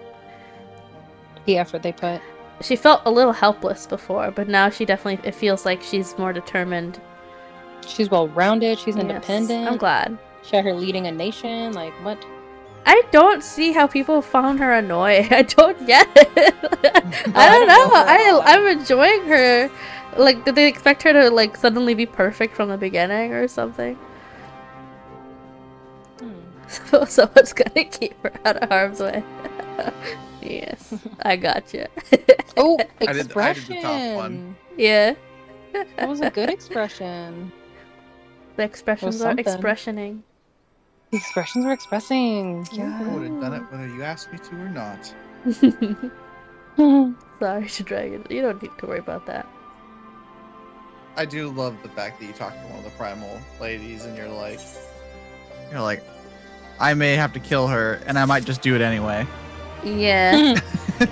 S18: The effort they put.
S1: She felt a little helpless before, but now she definitely, it feels like she's more determined.
S18: She's well-rounded. She's
S1: Yes,
S18: independent.
S1: I'm glad.
S18: She had her leading a nation. Like, what?
S1: I don't see how people found her annoying. I don't get it. I don't know. I'm enjoying her. Like, did they expect her to like suddenly be perfect from the beginning or something? So someone's gonna keep her out of harm's way. Yes, I gotcha.
S18: Oh,
S2: I did
S18: expression.
S2: the top one.
S1: Yeah.
S18: That was a good expression.
S1: The expressions are
S18: something.
S1: expressioning.
S18: The expressions are expressing.
S2: I would have done it whether you asked me to or not.
S1: Sorry to Dragon. You don't need to worry about that.
S2: I do love the fact that you talk to one of the primal ladies and you're like, I may have to kill her and I might just do it anyway.
S1: Yeah.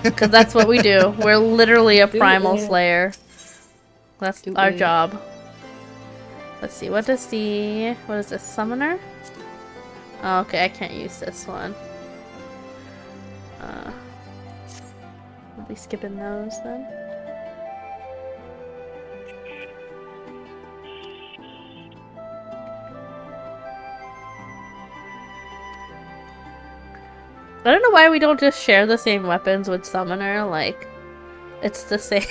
S1: Because that's what we do. We're literally a
S18: Do
S1: primal
S18: it.
S1: slayer. That's
S18: Do
S1: our
S18: it.
S1: job. Let's see. What is this? Summoner? Oh, okay, I can't use this one. We'll be skipping those then. I don't know why we don't just share the same weapons with Summoner, like, it's the same.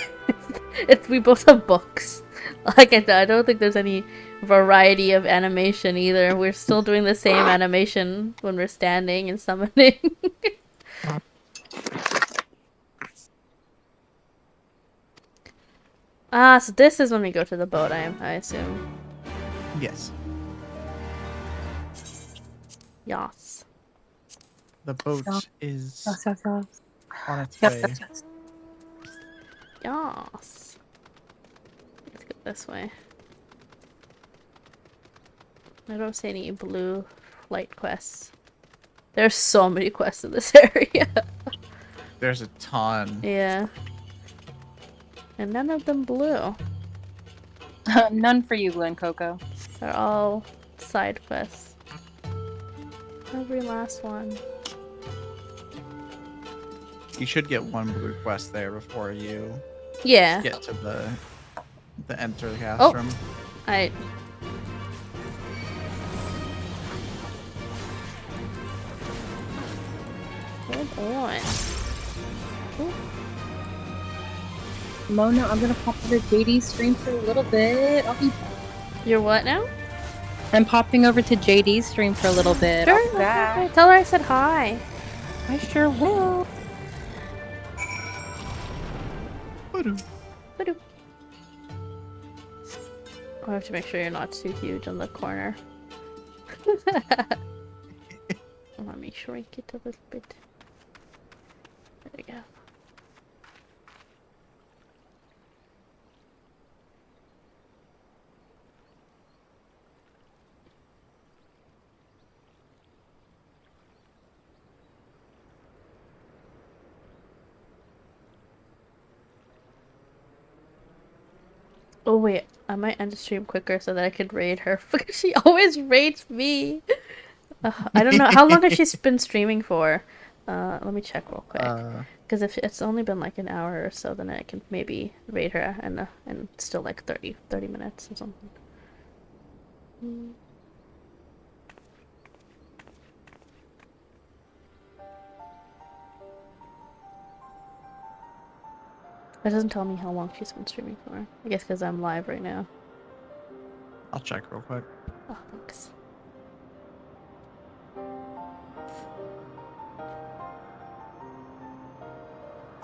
S1: We both have books. Like, I don't think there's any variety of animation either. We're still doing the same animation when we're standing and summoning. Ah, so this is when we go to the boat, I assume.
S2: Yes.
S1: Yas.
S2: The boat is on its
S1: Yes,
S2: way.
S1: yes, yes. Yas. Let's go this way. I don't see any blue flight quests. There's so many quests in this area.
S2: There's a ton.
S1: Yeah. And none of them blue.
S18: None for you, Glen Coco.
S1: They're all side quests. Every last one.
S2: You should get one blue quest there before you get to the enter the cast room.
S1: Hold on. Ooh.
S18: Mona, I'm gonna pop over to JD's stream for a little bit. I'll be...
S1: You're what now?
S18: I'm popping over to JD's stream for a little bit.
S1: Sure,
S18: I'll be back.
S1: tell her I said hi.
S18: I sure will.
S1: I have to make sure you're not too huge on the corner. Let me shrink it a little bit. There we go. Oh wait, I might end the stream quicker so that I could raid her because she always raids me. I don't know how long has she been streaming for. Let me check real quick. Because if it's only been like an hour or so, then I can maybe raid her and still like 30 minutes or something. It doesn't tell me how long she's been streaming for. I guess because I'm live right now.
S2: I'll check real quick.
S1: Oh, thanks.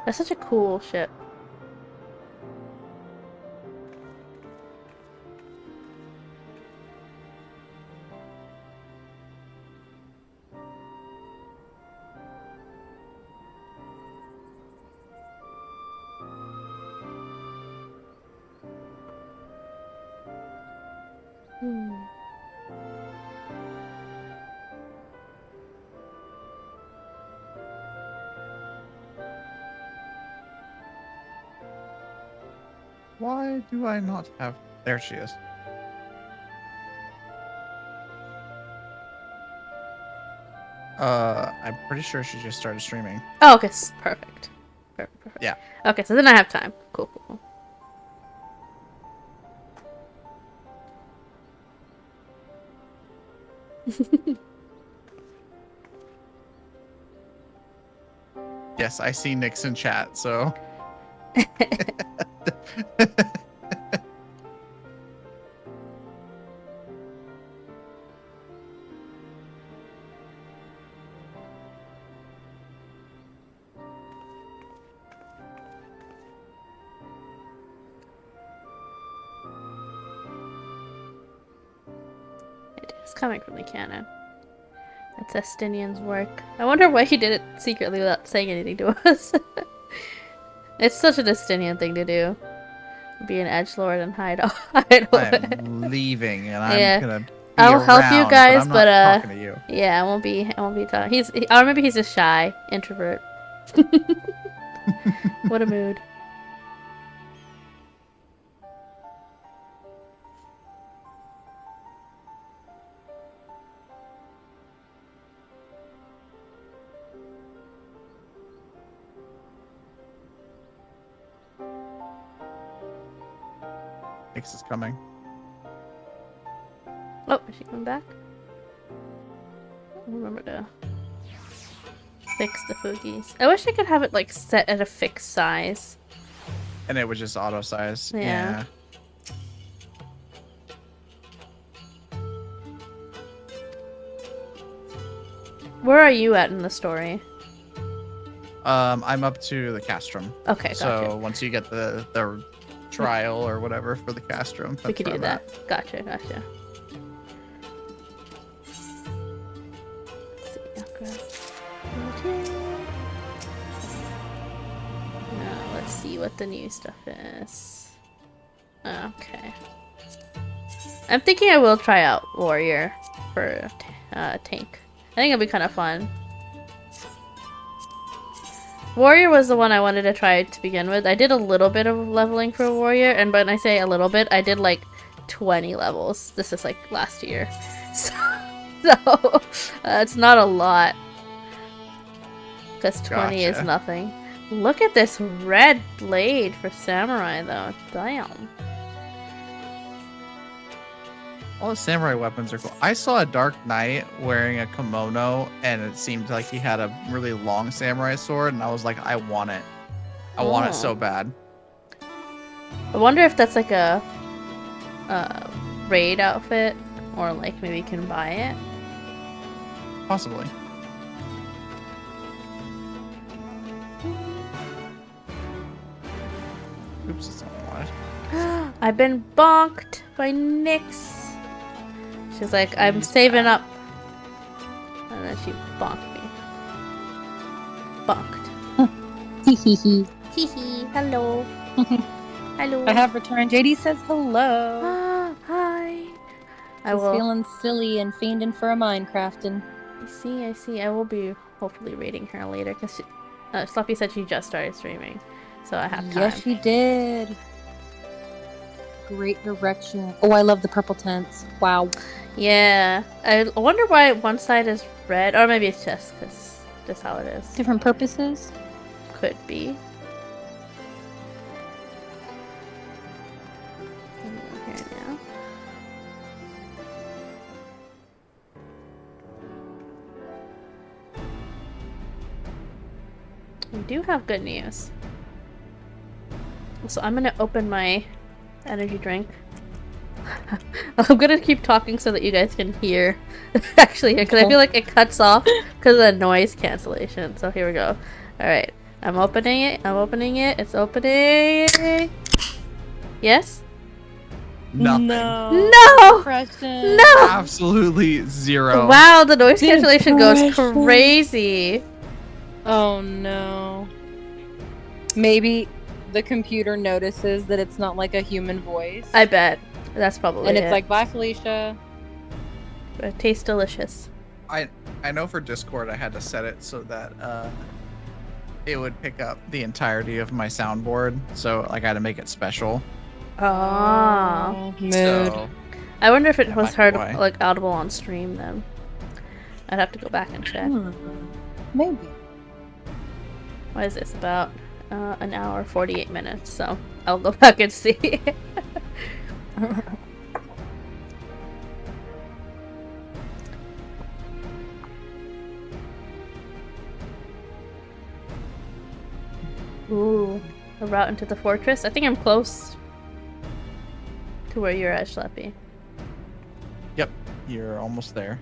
S1: That's such a cool ship.
S2: Why do I not have... There she is. I'm pretty sure she just started streaming.
S1: Oh, okay, perfect. Perfect.
S2: Yeah.
S1: Okay, so then I have time. Cool.
S2: Yes, I see Nick's in chat, so...
S1: It is coming from the cannon. That's Estinian's work. I wonder why he did it secretly without saying anything to us. It's such an Estinian thing to do. Be an edgelord and hide away.
S2: I'm leaving, and I'm gonna be
S1: I'll help you
S2: around,
S1: guys,
S2: but I'm not talking to you.
S1: Yeah, I won't be talking. Or maybe he's just shy, introvert. What a mood.
S2: Apex is coming.
S1: Oh, is she coming back? I'll remember to fix the Foogies. I wish I could have it like set at a fixed size.
S2: And it was just auto size.
S1: Yeah. Where are you at in the story?
S2: I'm up to the castrum.
S1: Okay, gotcha.
S2: So once you get the trial or whatever for the castrum,
S1: We could do that. Gotcha. Now let's see what the new stuff is. Okay. I'm thinking I will try out Warrior for tank. I think it'll be kind of fun. Warrior was the one I wanted to try to begin with. I did a little bit of leveling for Warrior, and when I say a little bit, I did like 20 levels. This is like last year. So it's not a lot. Because 20 is nothing. Look at this red blade for Samurai though. Damn.
S2: All the samurai weapons are cool. I saw a Dark Knight wearing a kimono, and it seemed like he had a really long samurai sword, and I was like, I want it. I want it so bad.
S1: I wonder if that's like a raid outfit, or like maybe you can buy it.
S2: Possibly. Oops, that's not what I wanted.
S1: I've been bonked by Nyx. She's like, I'm saving up. And then she bonked me. Bonked.
S18: Hee.
S1: Hee. Hello. Hello.
S18: I have returned. JD says hello.
S1: Hi.
S18: I was feeling silly and fiending for a Minecrafting.
S1: I see. I will be hopefully raiding her later because Sloppy said she just started streaming. So I have time.
S18: Yes, she did. Great direction. Oh, I love the purple tents. Wow.
S1: Yeah. I wonder why one side is red. Or maybe it's just because that's how it is.
S18: Different purposes?
S1: Could be. Here now. We do have good news. So I'm gonna open my energy drink. I'm gonna keep talking so that you guys can hear actually here, because I feel like it cuts off because of the noise cancellation. So here we go. Alright. I'm opening it. It's opening. Yes?
S2: Nothing.
S1: No!
S2: Absolutely zero.
S1: Wow, the noise cancellation goes crazy.
S18: Oh no. Maybe the computer notices that it's not like a human voice.
S1: I bet. That's probably
S18: And it's
S1: it.
S18: like, bye Felicia.
S1: But it tastes delicious.
S2: I know for Discord I had to set it so that it would pick up the entirety of my soundboard. So like I had to make it special.
S1: Oh,
S18: mood.
S2: So,
S1: I wonder if it was heard
S2: why.
S1: like audible on stream then. I'd have to go back and check.
S18: Maybe.
S1: What is this about? An hour 48 minutes, so I'll go back and see. Ooh, a route into the fortress. I think I'm close to where you're at, Schleppy.
S2: Yep, you're almost there.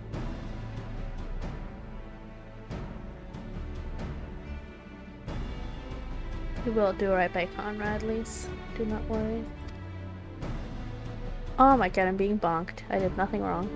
S1: We will do right by Conrad, Lise. Do not worry. Oh my god, I'm being bonked. I did nothing wrong.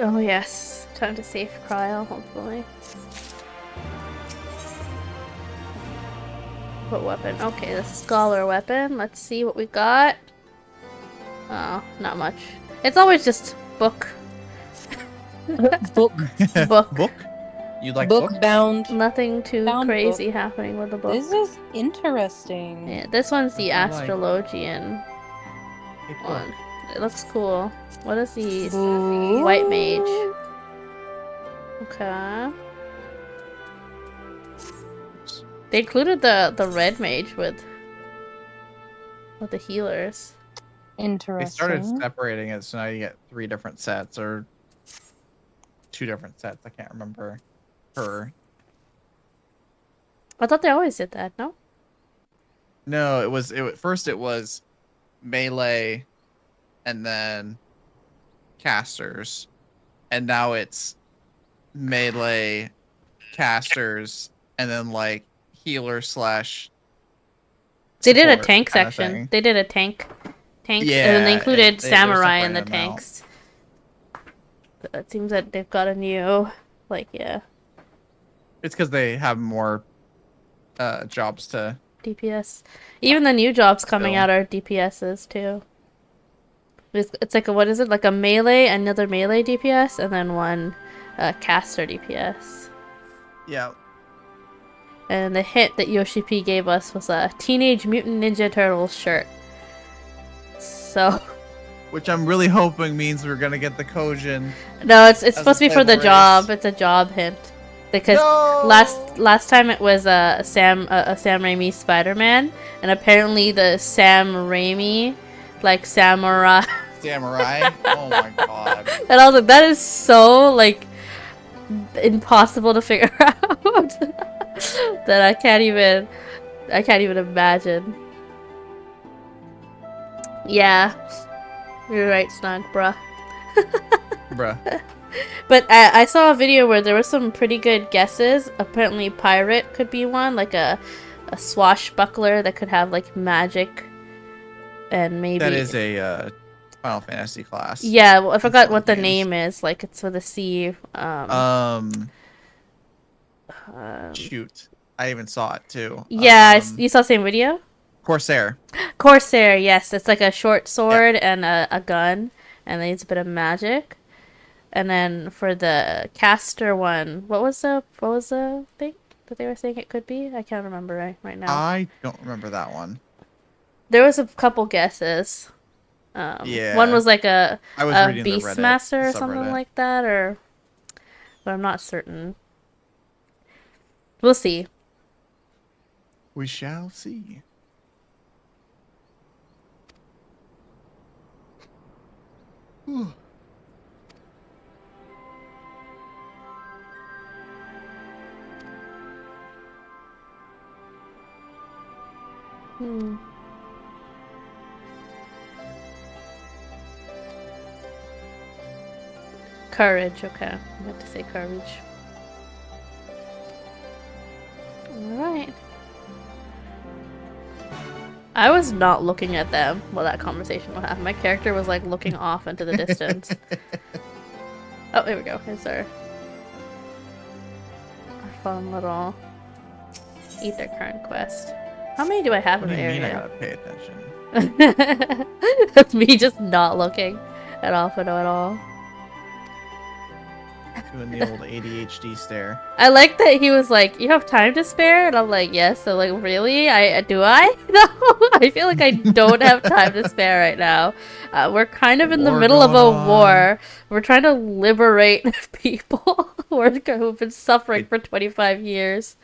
S1: Oh yes, time to save Cryo, hopefully. What weapon? Okay, the Scholar weapon. Let's see what we got. Oh, not much. It's always just book.
S18: Book.
S1: Book.
S2: Book? You like
S18: book
S2: book?
S18: bound.
S1: Nothing too
S18: Bound
S1: crazy
S18: book.
S1: happening with the book.
S18: This is interesting.
S1: Yeah, this one's the
S2: I like-
S1: Astrologian
S2: Hey,
S1: one. It looks cool. What is these?
S18: Ooh.
S1: White mage. Okay. They included the red mage with the healers.
S18: Interesting.
S2: They started separating it, so now you get 3 different sets or 2 different sets. I can't remember her.
S1: I thought they always did that, no?
S2: No, first it was melee and then casters, and now it's melee, casters, and then like healer slash
S1: They did a
S2: support
S1: tank
S2: kind of
S1: section.
S2: thing.
S1: They did a tanks,
S2: Yeah,
S1: and then they included
S2: they're
S1: samurai in the
S2: separating them out.
S1: tanks. But it seems that they've got a new, yeah,
S2: It's because they have more jobs to.
S1: DPS. Even the new jobs coming
S2: Still.
S1: out are DPSs too. It's like what is it? Like a melee, another melee DPS, and then one caster DPS.
S2: Yeah.
S1: And the hint that Yoshi P gave us was a Teenage Mutant Ninja Turtles shirt. So.
S2: Which I'm really hoping means we're gonna get the Kojin.
S1: No, it's
S2: as
S1: supposed
S2: a
S1: to be for the
S2: playable
S1: job.
S2: race.
S1: It's a job hint. Because
S2: No!
S1: last time it was a Sam Raimi Spider-Man, and apparently the Sam Raimi, like samurai.
S2: Samurai. Oh my god.
S1: And I was like, that is so like impossible to figure out that I can't even imagine. Yeah, you're right, Snug, bruh.
S2: Bruh.
S1: But I saw a video where there were some pretty good guesses. Apparently, pirate could be one, like a swashbuckler that could have like magic, and maybe
S2: That is a Final Fantasy class.
S1: Yeah, well, I forgot
S2: some
S1: what the
S2: games.
S1: name is. Like it's with a C.
S2: Shoot, I even saw it too.
S1: Yeah, you saw the same video.
S2: Corsair.
S1: Corsair, yes, it's like a short sword and a gun, and they use a bit of magic. And then for the caster one, what was the thing that they were saying it could be? I can't remember right now.
S2: I don't remember that one.
S1: There was a couple guesses.
S2: Yeah.
S1: One was like a
S2: reading the Reddit
S1: Beastmaster or something
S2: subreddit.
S1: like that, but I'm not certain. We'll see.
S2: We shall see. Whew.
S1: Hmm. Courage, okay. I have to say courage. Alright. I was not looking at them while that conversation was happening. My character was like looking off into the distance. Oh, here we go. Here's our fun little Ether current quest. How many do I have
S2: What
S1: in
S2: do
S1: the
S2: you mean I
S1: area?
S2: gotta pay attention?
S1: That's me just not looking at Alphino at all.
S2: Doing the old ADHD stare.
S1: I like that he was like, "You have time to spare?" And I'm like, "Yes." So like, really? Do I? No, I feel like I don't have time to spare right now. We're kind of in the
S2: War
S1: middle of a
S2: going on.
S1: war. We're trying to liberate people who've been suffering for 25 years.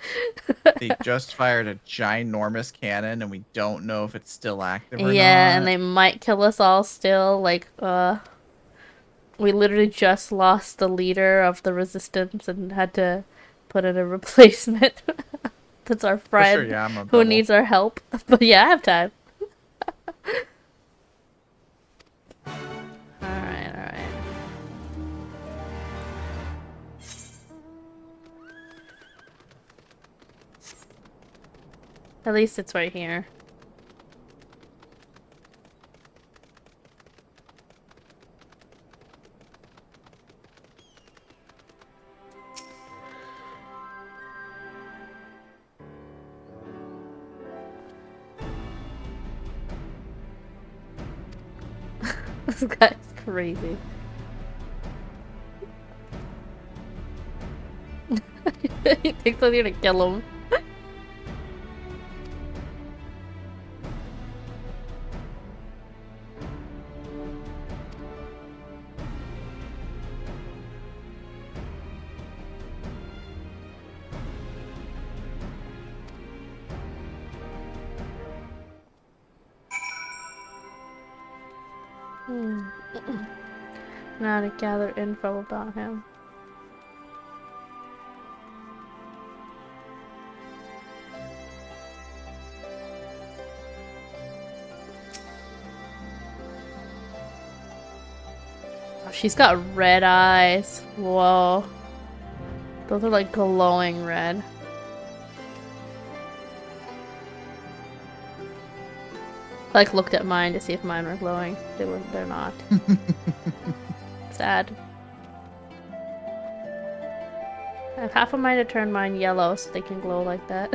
S2: They just fired a ginormous cannon, and we don't know if it's still active or
S1: Yeah,
S2: not.
S1: and they might kill us all still. Like, we literally just lost the leader of the resistance and had to put in a replacement. That's our friend
S2: sure, yeah, I'm a
S1: who
S2: rebel.
S1: needs our help. But yeah, I have time. Alright. At least it's right here. This guy's crazy. He thinks I'm here to kill him. Now to gather info about him. Oh, she's got red eyes. Whoa. Those are like glowing red. Like looked at mine to see if mine were glowing. They're not. Sad. I have half of mine to turn mine yellow so they can glow like that.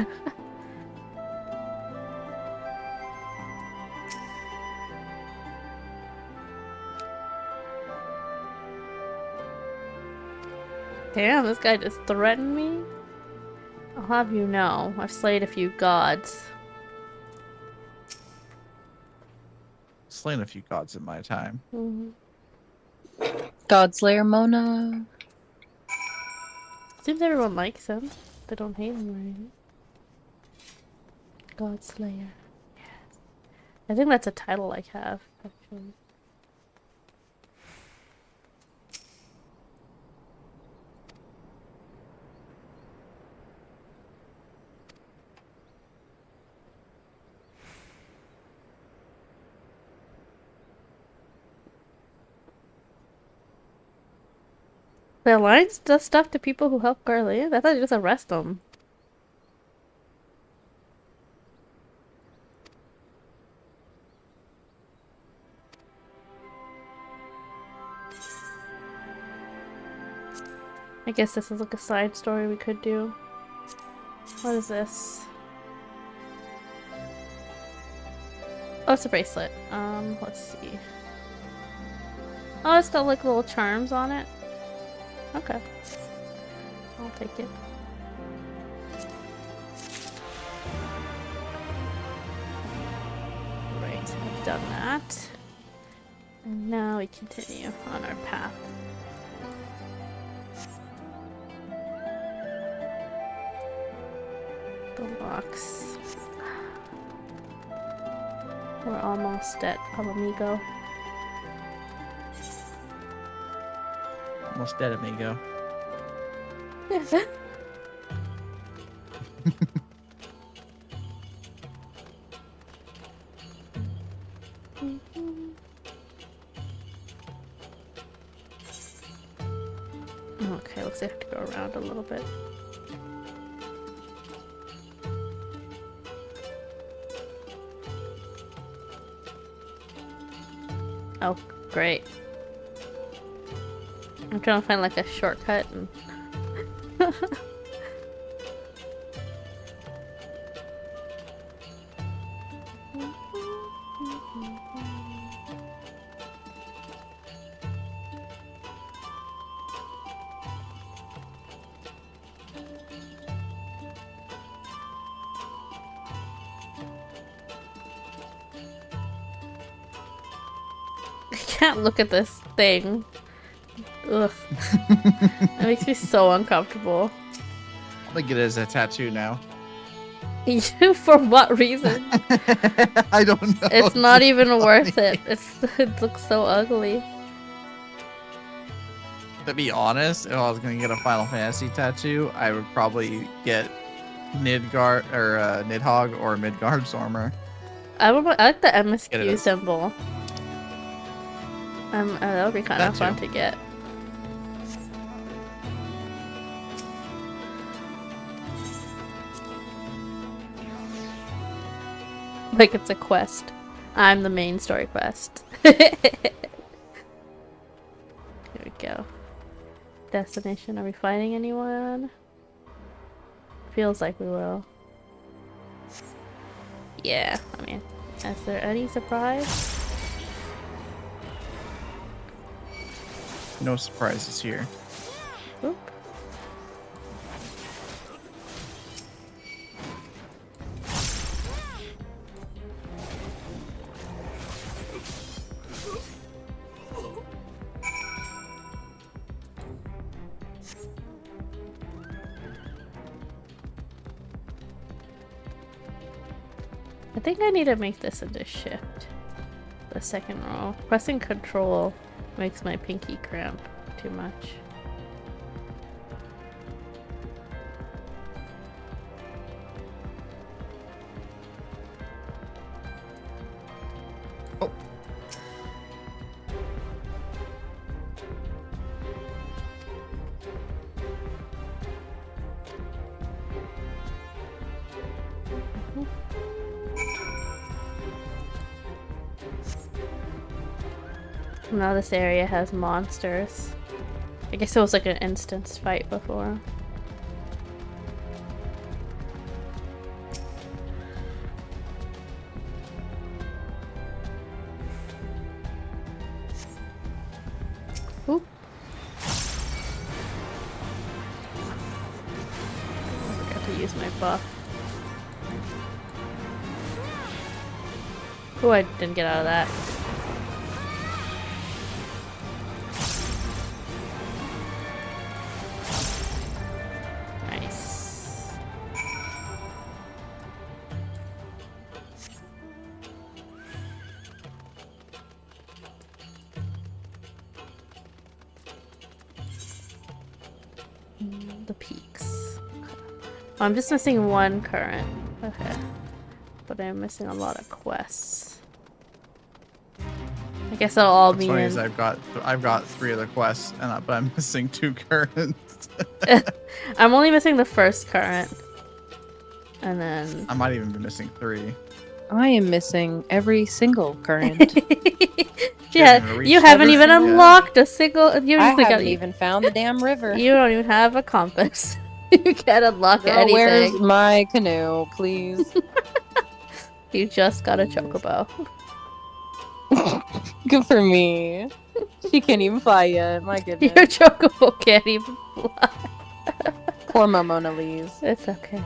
S1: Damn, this guy just threatened me? I'll have you know, I've slayed a few gods.
S2: Slain a few gods in my time.
S18: Godslayer Mona.
S1: Seems everyone likes him. They don't hate him or anything. Godslayer. Yes. I think that's a title I have, actually. The Alliance does stuff to people who help Garland? I thought you just arrest them. I guess this is like a side story we could do. What is this? Oh, it's a bracelet. Let's see. Oh, it's got like little charms on it. Okay. I'll take it. Right, I've done that. And now we continue on our path. The box. We're almost at Palamigo.
S2: Almost dead, amigo.
S1: Okay, looks like I have to go around a little bit. Oh, great. I'm trying to find like a shortcut and I can't look at this thing. Ugh. It makes me so uncomfortable.
S2: I'm gonna get it as a tattoo now.
S1: For what reason?
S2: I don't know.
S1: It's not even worth it. It looks so ugly.
S2: To be honest, if I was gonna get a Final Fantasy tattoo, I would probably get Nidgard or Nidhogg or Midgardsormr.
S1: I like the MSQ symbol. That would be kind of fun to get. Like it's a quest. I'm the main story quest. Here we go. Destination. Are we fighting anyone? Feels like we will. Yeah, I mean, is there any surprise?
S2: No surprises here.
S1: Oop. I think I need to make this into shift. The second row. Pressing control makes my pinky cramp too much.
S2: Oh.
S1: Now this area has monsters. I guess it was like an instance fight before. Oop. I forgot to use my buff. Oh, I didn't get out of that. The peaks. Oh, I'm just missing one current. Okay. But I'm missing a lot of quests. I guess it'll all be
S2: funny
S1: in...
S2: is I've got 3 other quests, but I'm missing 2 currents.
S1: I'm only missing the first current. And then...
S2: I might even be missing 3.
S18: I am missing every single current.
S1: Yeah, you haven't even unlocked a single...
S18: I haven't even found the damn river.
S1: You don't even have a compass. You can't unlock anything.
S18: Where's my canoe, please?
S1: You just got a chocobo.
S18: Good for me. She can't even fly yet. My goodness.
S1: Your chocobo can't even fly.
S18: Poor Mona Lise.
S1: It's okay.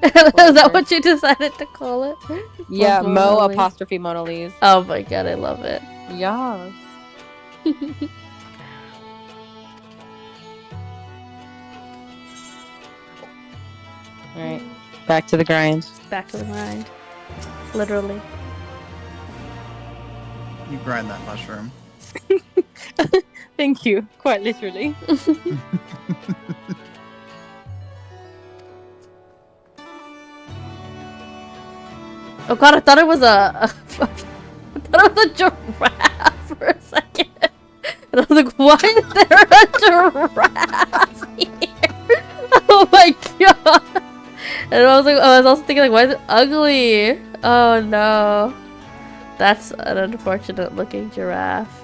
S1: Is that what you decided to call it?
S18: Yeah, Mona Lise.
S1: Oh my god, I love it.
S18: Yes. Alright, back to the grind.
S1: Back to the grind. Literally.
S2: You grind that mushroom.
S18: Thank you, quite literally.
S1: Oh god, I thought it was I thought it was a giraffe for a second. And I was like, why is there a giraffe here? Oh my god. And I was also thinking like, why is it ugly? Oh no. That's an unfortunate looking giraffe.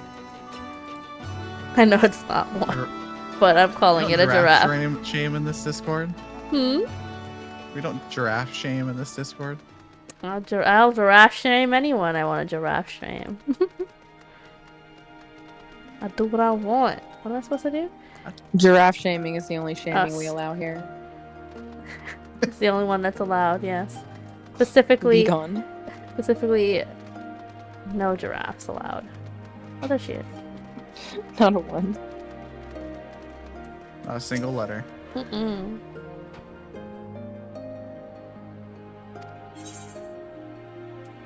S1: I know it's not one, but I'm calling it a giraffe.
S2: Shame in this Discord?
S1: Hmm?
S2: We don't giraffe shame in this Discord.
S1: I'll giraffe shame anyone I want to giraffe shame. I do what I want. What am I supposed to do?
S18: Giraffe shaming is the only shaming we allow here.
S1: It's the only one that's allowed, yes. Specifically, no giraffes allowed. Oh, there she is.
S18: Not a one.
S2: Not a single letter.
S1: Mm-mm.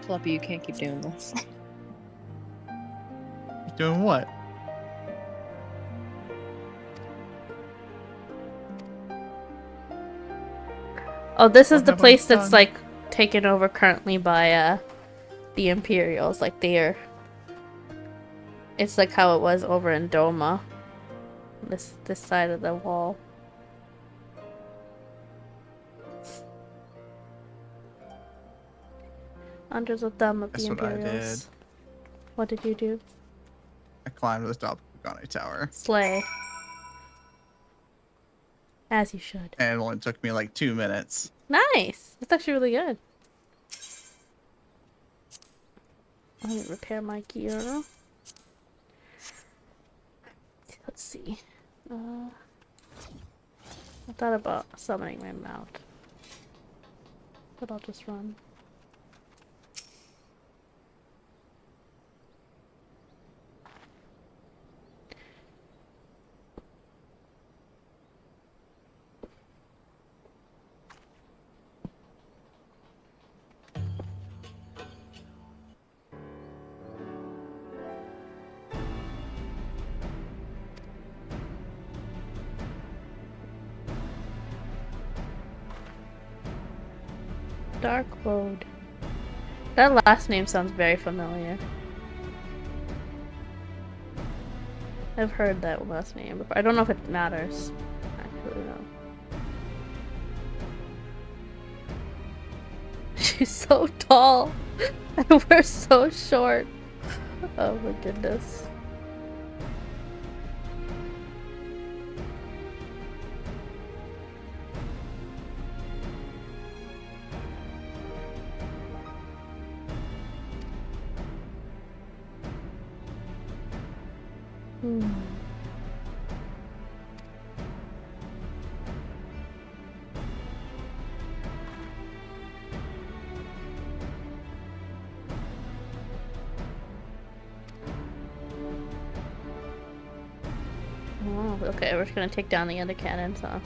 S18: Fluffy, you can't keep doing this.
S2: Doing what?
S1: Oh, this is the place that's like taken over currently by the Imperials. Like it's like how it was over in Doma. This side of the wall. Under the thumb of the Imperials.
S2: What I did.
S1: What did you do?
S2: I climbed to the top of the Pagani Tower.
S1: Slay. As you should.
S2: And it only took me like 2 minutes.
S1: Nice! That's actually really good. Let me repair my gear. let's see. I thought about summoning my mount, but I'll just run. Darkload. That last name sounds very familiar. I've heard that last name before. I don't know if it matters. Actually, no. She's so tall. And we're so short. Oh my goodness. Oh, okay, we're just gonna take down the other cannons, huh?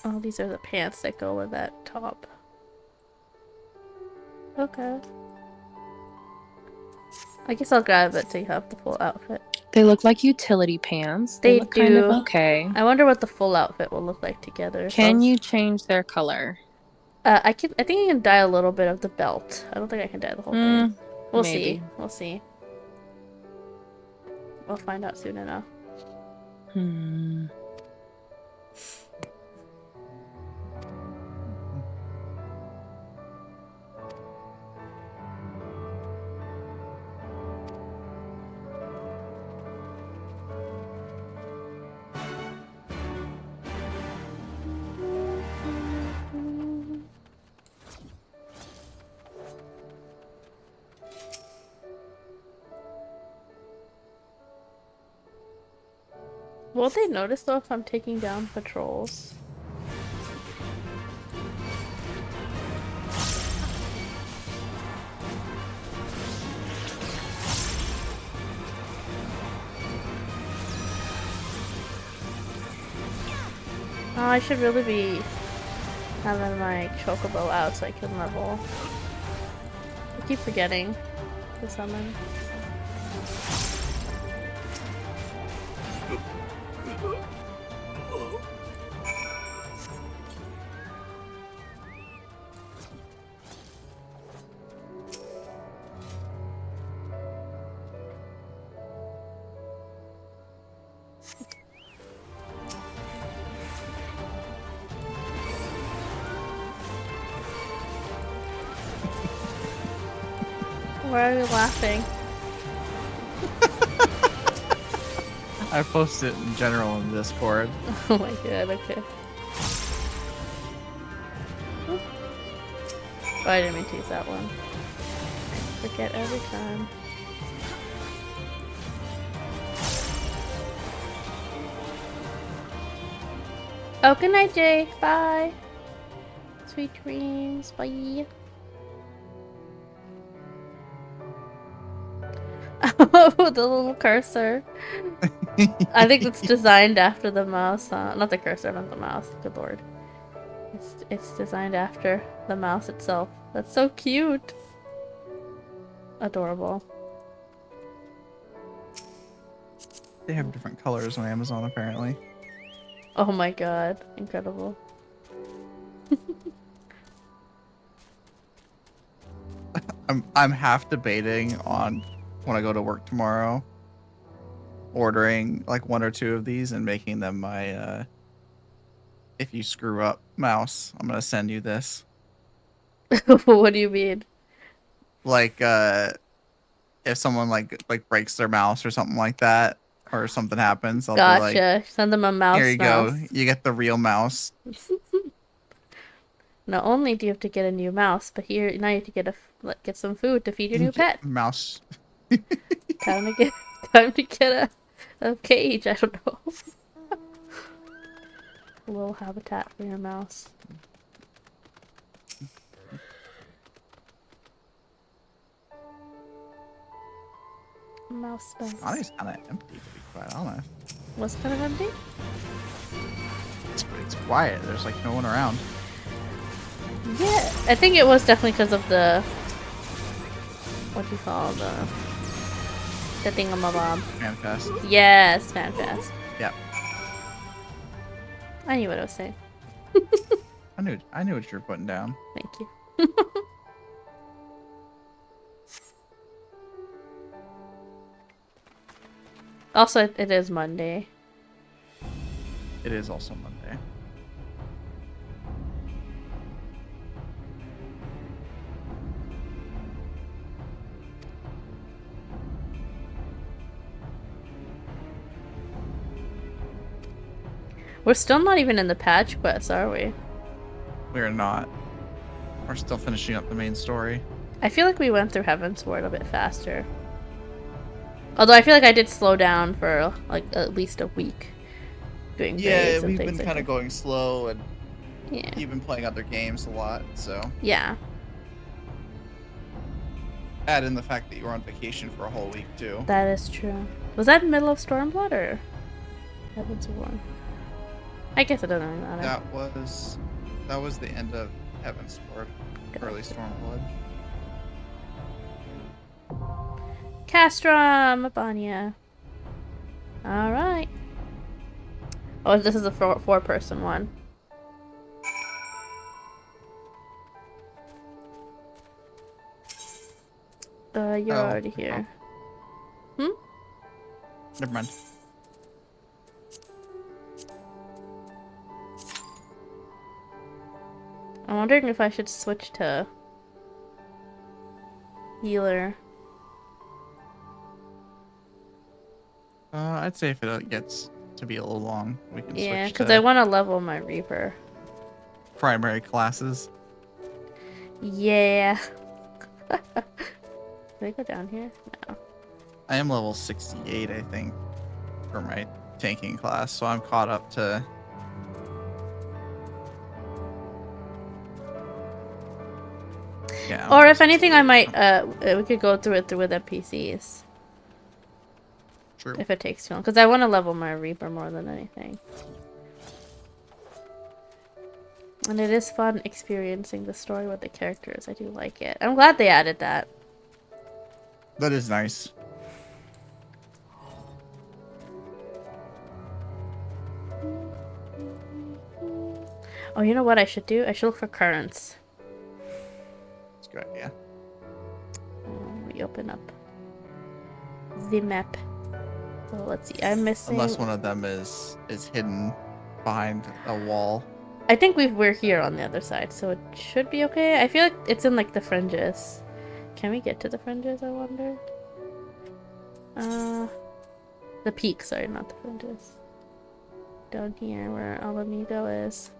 S1: Oh, these are the pants that go with that top. Okay. I guess I'll grab it so you have the full outfit.
S18: They look like utility pants. They look kind of okay.
S1: I wonder what the full outfit will look like together.
S18: Can you change their color?
S1: I think I can dye a little bit of the belt. I don't think I can dye the whole thing. We'll
S18: maybe.
S1: see. We'll see. We'll find out soon enough. Will they notice though if I'm taking down patrols? Oh, I should really be having my chocobo out so I can level. I keep forgetting to summon. Why are you laughing?
S2: I posted it in general in Discord.
S1: Oh my god, okay. Oh, I didn't mean to use that one. I forget every time. Oh, good night, Jay. Bye. Sweet dreams. Bye. Oh, the little cursor. I think it's designed after the mouse. Not the cursor, not the mouse. Good lord. It's designed after the mouse itself. That's so cute. Adorable.
S2: They have different colors on Amazon, apparently.
S1: Oh my god. Incredible.
S2: I'm half debating on when I go to work tomorrow ordering like 1 or 2 of these and making them my if you screw up mouse. I'm gonna send you this.
S1: What do you mean?
S2: Like if someone like breaks their mouse or something like that, or something happens, I'll be like,
S1: Gotcha. Send them a mouse.
S2: here you go. You get the real mouse.
S1: Not only do you have to get a new mouse, but here now you have to get some food to feed your new pet.
S2: Mouse.
S1: Time to get a cage. I don't know. A little habitat for your mouse. Mouse space.
S2: Honestly, it's kind of empty, to be quite honest.
S1: What's kind of empty?
S2: It's quiet. There's like no one around.
S1: Yeah, I think it was definitely because of the what do you call the thingamabob.
S2: Fanfest.
S1: Yes, Fanfest.
S2: Yep.
S1: I knew what I was saying.
S2: I knew what you were putting down.
S1: Thank you. Also, it is Monday.
S2: It is also Monday.
S1: We're still not even in the patch quest, are we?
S2: We're not. We're still finishing up the main story.
S1: I feel like we went through Heavensward a bit faster. Although I feel like I did slow down for like at least a week doing raids and
S2: we've
S1: things
S2: been kind of going slow, and
S1: yeah,
S2: you've been playing other games a lot, so
S1: yeah.
S2: Add in the fact that you were on vacation for a whole week too.
S1: That is true. Was that in the middle of Stormblood or Heavensward? I guess it doesn't really matter.
S2: That was the end of Heavensward, early Stormblood.
S1: Castrum, Abanya. Alright. Oh, this is a four-person one. You're already here.
S2: Never mind.
S1: I'm wondering if I should switch to healer.
S2: I'd say if it gets to be a little long, we can
S1: Yeah,
S2: switch
S1: because
S2: to
S1: I want to level my Reaper.
S2: primary classes.
S1: Yeah. Can I go down here? No.
S2: I am level 68, I think, for my tanking class, so I'm caught up to... Yeah.
S1: Or if anything, I might, we could go through it with NPCs.
S2: True.
S1: If it takes too long. Because I want to level my Reaper more than anything. And it is fun experiencing the story with the characters. I do like it. I'm glad they added that.
S2: That is nice.
S1: Oh, you know what I should do? I should look for currents.
S2: That's a good idea.
S1: We open up the map. So let's see. I'm missing.
S2: Unless one of them is hidden behind a wall.
S1: I think we're here on the other side, so it should be okay. I feel like it's in like the fringes. Can we get to the fringes? I wonder. The peak. Sorry, not the fringes. Down here where Alamigo is.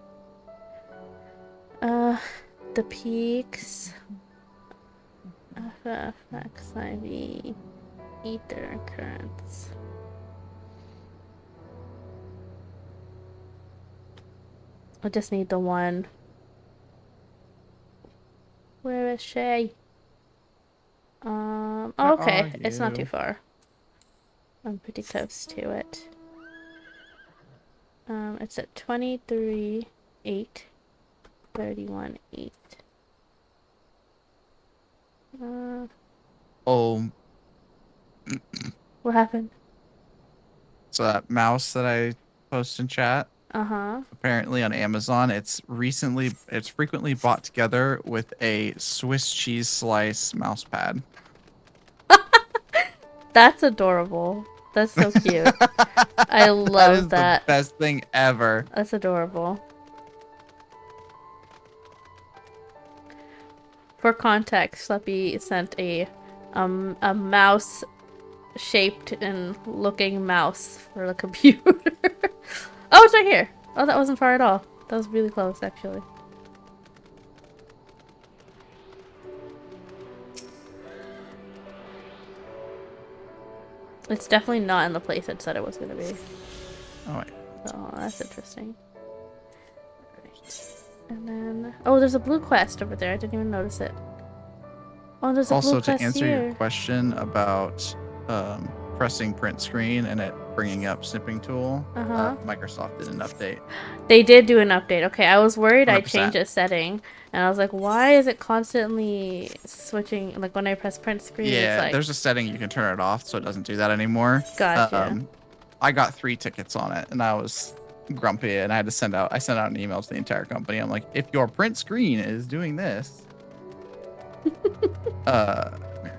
S1: The peaks. FFXIV. Ether currents. I just need the one. Where is she? Oh, okay. It's not too far. I'm pretty close to it. It's at 23.8. 31.8.
S2: Oh.
S1: What happened?
S2: So that mouse that I posted in chat. Apparently on Amazon, it's frequently bought together with a Swiss cheese slice mouse pad.
S1: That's adorable. That's so cute. I love
S2: that. The best thing ever.
S1: That's adorable. For context, Schleppy sent a mouse shaped and looking mouse for the computer. Oh, it's right here. Oh, that wasn't far at all. That was really close, actually. It's definitely not in the place it said it was going to be.
S2: Oh, wait.
S1: Oh, that's interesting. Right. And then... Oh, there's a blue quest over there. I didn't even notice it. Oh, there's a blue quest
S2: Also, to answer
S1: here.
S2: your question about pressing print screen and it bringing up snipping tool, Microsoft did an update.
S1: They did do an update. Okay, I was worried
S2: 100%.
S1: I changed a setting. And I was like, why is it constantly switching? Like, when I press print screen,
S2: Yeah,
S1: it's like...
S2: there's a setting you can turn it off so it doesn't do that anymore.
S1: Gotcha.
S2: I got 3 tickets on it, and I was grumpy, and I sent out an email to the entire company. I'm like, if your print screen is doing this,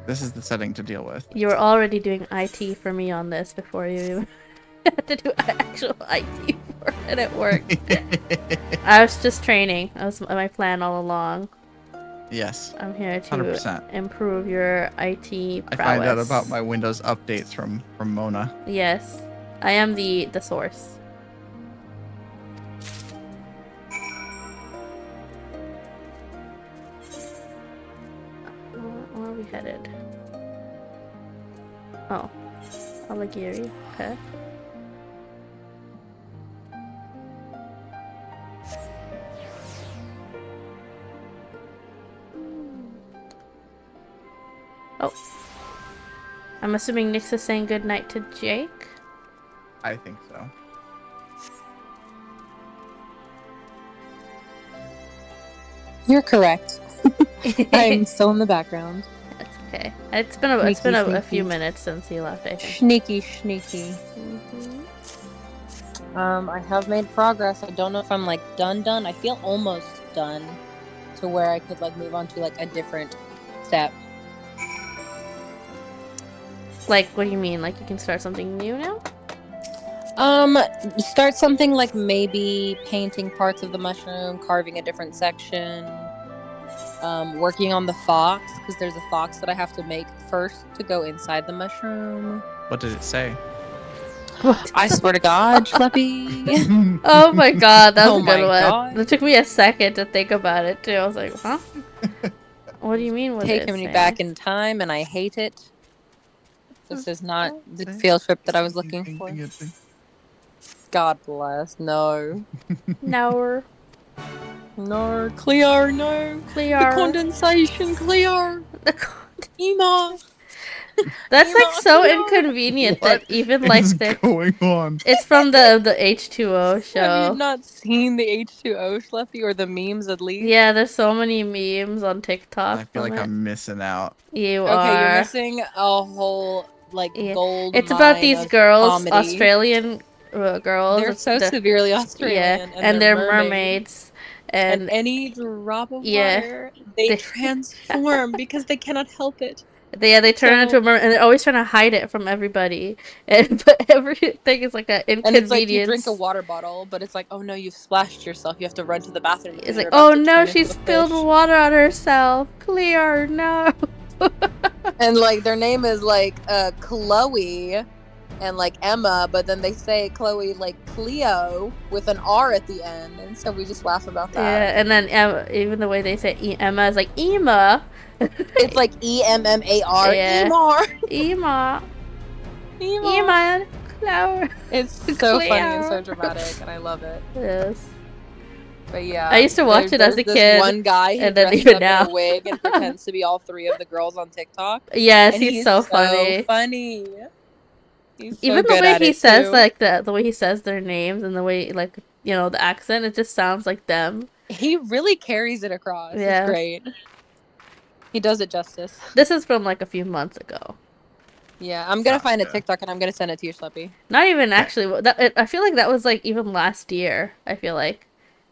S2: this is the setting to deal with.
S1: You were already doing IT for me on this before you even had to do actual IT for it, and it worked. I was just training. That was my plan all along.
S2: Yes.
S1: I'm here to
S2: 100%.
S1: improve your IT prowess.
S2: I find out about my Windows updates from Mona.
S1: Yes. I am the source. Where are we headed? Oh. Aligiri. Okay. Oh. I'm assuming Nyx is saying goodnight to Jake?
S2: I think so.
S3: You're correct. I'm still in the background.
S1: That's okay. It's been a few minutes since he left, I think.
S3: Sneaky.
S1: Mm-hmm.
S3: I have made progress. I don't know if I'm like done. I feel almost done to where I could like move on to like a different step.
S1: Like, what do you mean? Like, you can start something new now?
S3: Start something like maybe painting parts of the mushroom, carving a different section, working on the fox, because there's a fox that I have to make first to go inside the mushroom.
S2: What did it say?
S3: I swear to God, Schleppy.
S1: Oh my God, that was a good one.
S3: God.
S1: It took me a second to think about it, too. I was like, huh? What do you mean with
S3: Taking me back in time, and I hate it. This is not the field trip that I was looking for. God bless. No.
S1: No.
S3: No. Clear. No.
S1: Clear.
S3: The condensation. Clear. Ema.
S1: That's like so inconvenient that even like the
S2: going on.
S1: It's from the H2O show.
S3: Have you not seen the H2O, Schleppy, or the memes at least?
S1: Yeah, there's so many memes on TikTok.
S2: I feel like I'm missing out.
S1: You
S3: are. Okay, you're missing a whole like gold.
S1: It's about these girls,
S3: comedy.
S1: Australian girls.
S3: They're so severely Australian.
S1: Yeah, and they're mermaids. And
S3: any drop of water, they transform because they cannot help it.
S1: They turn into a mermaid, and they're always trying to hide it from everybody. But everything is like an inconvenience.
S3: And it's like you drink a water bottle, but it's like, oh no, you've splashed yourself. You have to run to the bathroom.
S1: It's like, oh no, she spilled water on herself. Clear, no.
S3: And like their name is like Chloe and like Emma, but then they say Chloe like Cleo with an R at the end, and so we just laugh about that.
S1: Yeah, and then even the way they say Emma is like Ema.
S3: It's like EMMAR.
S1: Yeah.
S3: Ema.
S1: Ema. Clower.
S3: It's so funny and so dramatic, and I love it.
S1: Yes.
S3: But yeah,
S1: I used to watch it as a kid.
S3: One guy who
S1: and then
S3: dresses
S1: even
S3: up
S1: now.
S3: in a wig and pretends to be all three of the girls on TikTok.
S1: Yes,
S3: and
S1: he's so funny.
S3: He's so
S1: even the
S3: good
S1: way
S3: at
S1: he
S3: it,
S1: says
S3: too.
S1: like the way he says their names and the way like the accent, it just sounds like them.
S3: He really carries it across.
S1: Yeah.
S3: It's great. He does it justice.
S1: This is from like a few months ago.
S3: Yeah, I'm gonna find a TikTok and I'm gonna send it to you, Schleppy.
S1: Not even actually. I feel like that was like even last year. I feel like.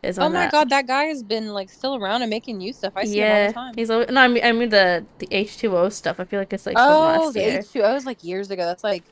S3: Oh my God, that guy has been like still around and making new stuff. I see him all the time.
S1: He's no, I mean the H2O stuff. I feel like it's like from last year.
S3: The H2O is like years ago. That's like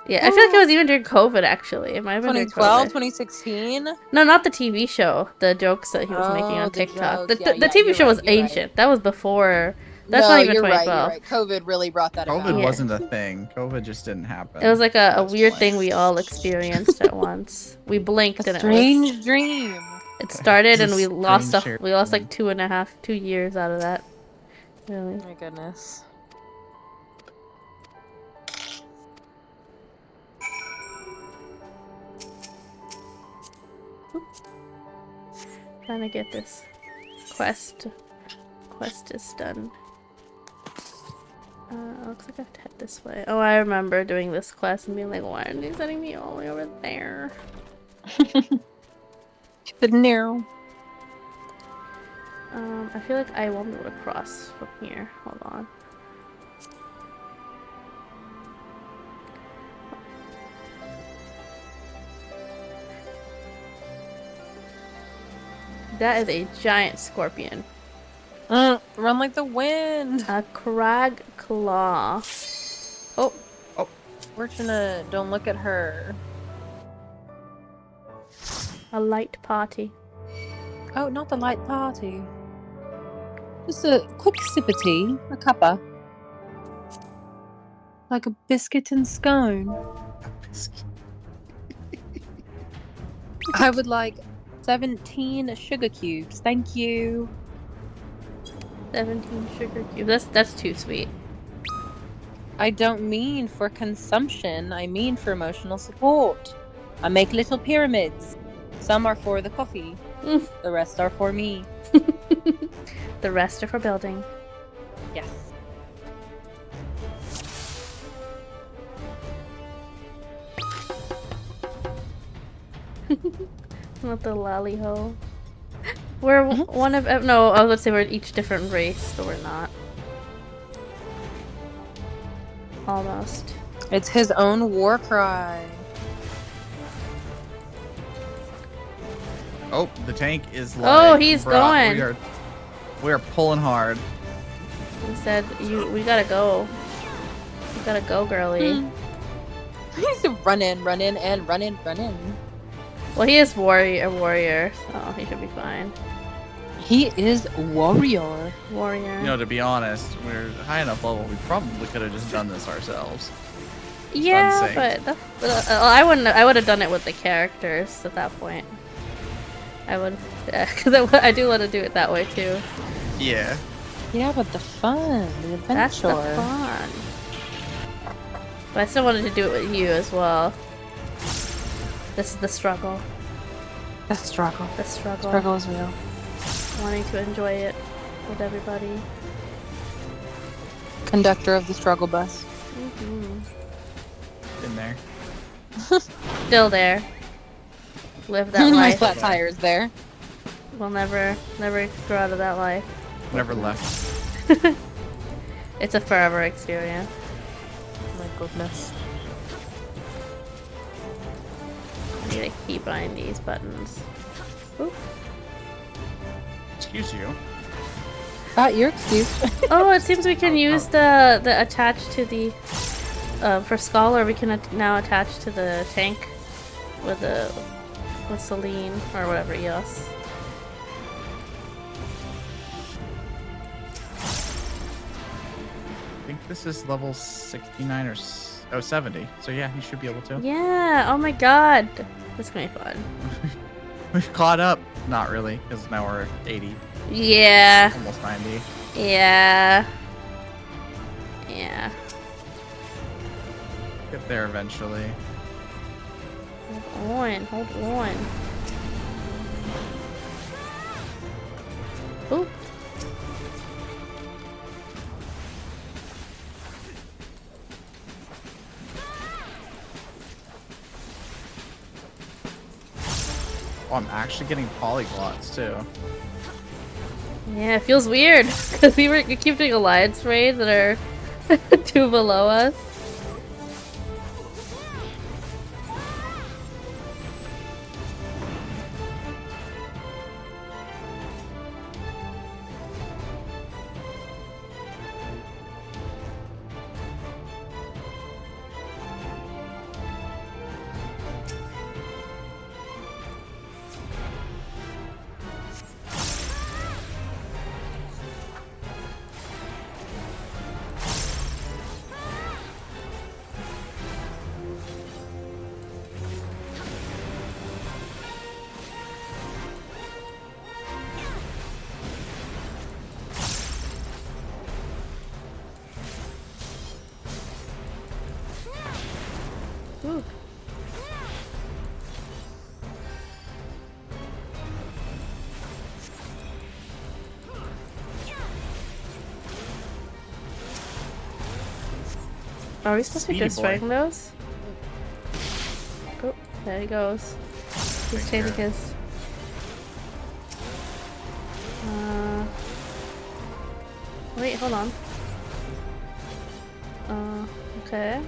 S1: Yeah, I feel like it was even during COVID, actually. It might have been during
S18: 2012,
S1: COVID.
S18: 2016?
S1: No, not the TV show. The jokes that he was making on
S18: Oh, the
S1: TikTok.
S18: jokes.
S1: The
S18: Yeah,
S1: TV
S18: you're
S1: show was
S18: right, you're
S1: ancient.
S18: right.
S1: That was before. That's
S18: No,
S1: not even
S18: you're right,
S1: 2012.
S18: you're right. COVID really brought that about.
S2: COVID wasn't a thing. COVID just didn't happen.
S1: It was like a weird thing we all experienced at once. We blinked and
S18: Strange dream.
S1: it started and
S2: It's a
S1: we lost
S2: strange
S1: we lost like 2 years out of that. Really.
S18: My goodness.
S1: Trying to get this quest. Quest is done. Looks like I have to head this way. Oh, I remember doing this quest and being like, why are they sending me all the way over there?
S18: The narrow.
S1: I feel like I won't be able to cross from here. Hold on. That is a giant scorpion.
S18: Run like the wind.
S1: A crag claw. Oh.
S2: Oh.
S18: Fortunate. Don't look at her.
S1: A light party.
S18: Oh, not the light party. Just a quick sip of tea. A cuppa. Like a biscuit and scone. I would like 17 sugar cubes. Thank you.
S1: 17 sugar cubes. That's too sweet.
S18: I don't mean for consumption. I mean for emotional support. I make little pyramids. Some are for the coffee. The rest are for me.
S1: The rest are for building.
S18: Yes.
S1: Not the lolly hole. We're one of no. I was gonna say we're each different race, but we're not. Almost.
S18: It's his own war cry.
S2: Oh, the tank is like,
S1: Oh, he's
S2: bruh,
S1: going.
S2: We are pulling hard.
S1: He said, we gotta go. We gotta go, girly.
S18: He's a run in, and run in.
S1: Well, he is a warrior, so he should be fine.
S18: He is warrior.
S1: Warrior.
S2: You know, to be honest, we're high enough level. We probably could have just done this ourselves.
S1: Yeah, but I wouldn't. I would have done it with the characters at that point. I would, because I do want to do it that way too.
S2: Yeah.
S18: Yeah, but the fun, the adventure.
S1: That's the fun. But I still wanted to do it with you as well. This is the struggle.
S18: The struggle.
S1: The struggle.
S18: Struggle is real.
S1: Wanting to enjoy it with everybody.
S18: Conductor of the struggle bus.
S2: In there.
S1: Still there. Live that
S18: My
S1: life.
S18: flat tires there.
S1: We'll never grow out of that life.
S2: Never left.
S1: It's a forever experience.
S18: My goodness.
S1: I need to keep buying these buttons. Oop.
S2: Excuse you.
S18: Your excuse.
S1: Oh, it seems we can use the attach to the for Scholar. We can now attach to the tank with Celine or whatever else.
S2: I think this is level 69 or 70. So yeah, you should be able to.
S1: Yeah. Oh my God. This is gonna be fun.
S2: We've caught up. Not really, because now we're at 80.
S1: Yeah.
S2: Almost 90.
S1: Yeah. Yeah.
S2: Get there eventually.
S1: Hold on. Hold on. Oop.
S2: Oh, I'm actually getting polyglots too.
S1: Yeah, it feels weird because we keep doing alliance raids that are 2 below us. Are we supposed to be
S2: Speedy
S1: destroying
S2: boy.
S1: those? Oh, there he goes. He's changing his. Wait, hold on. Okay.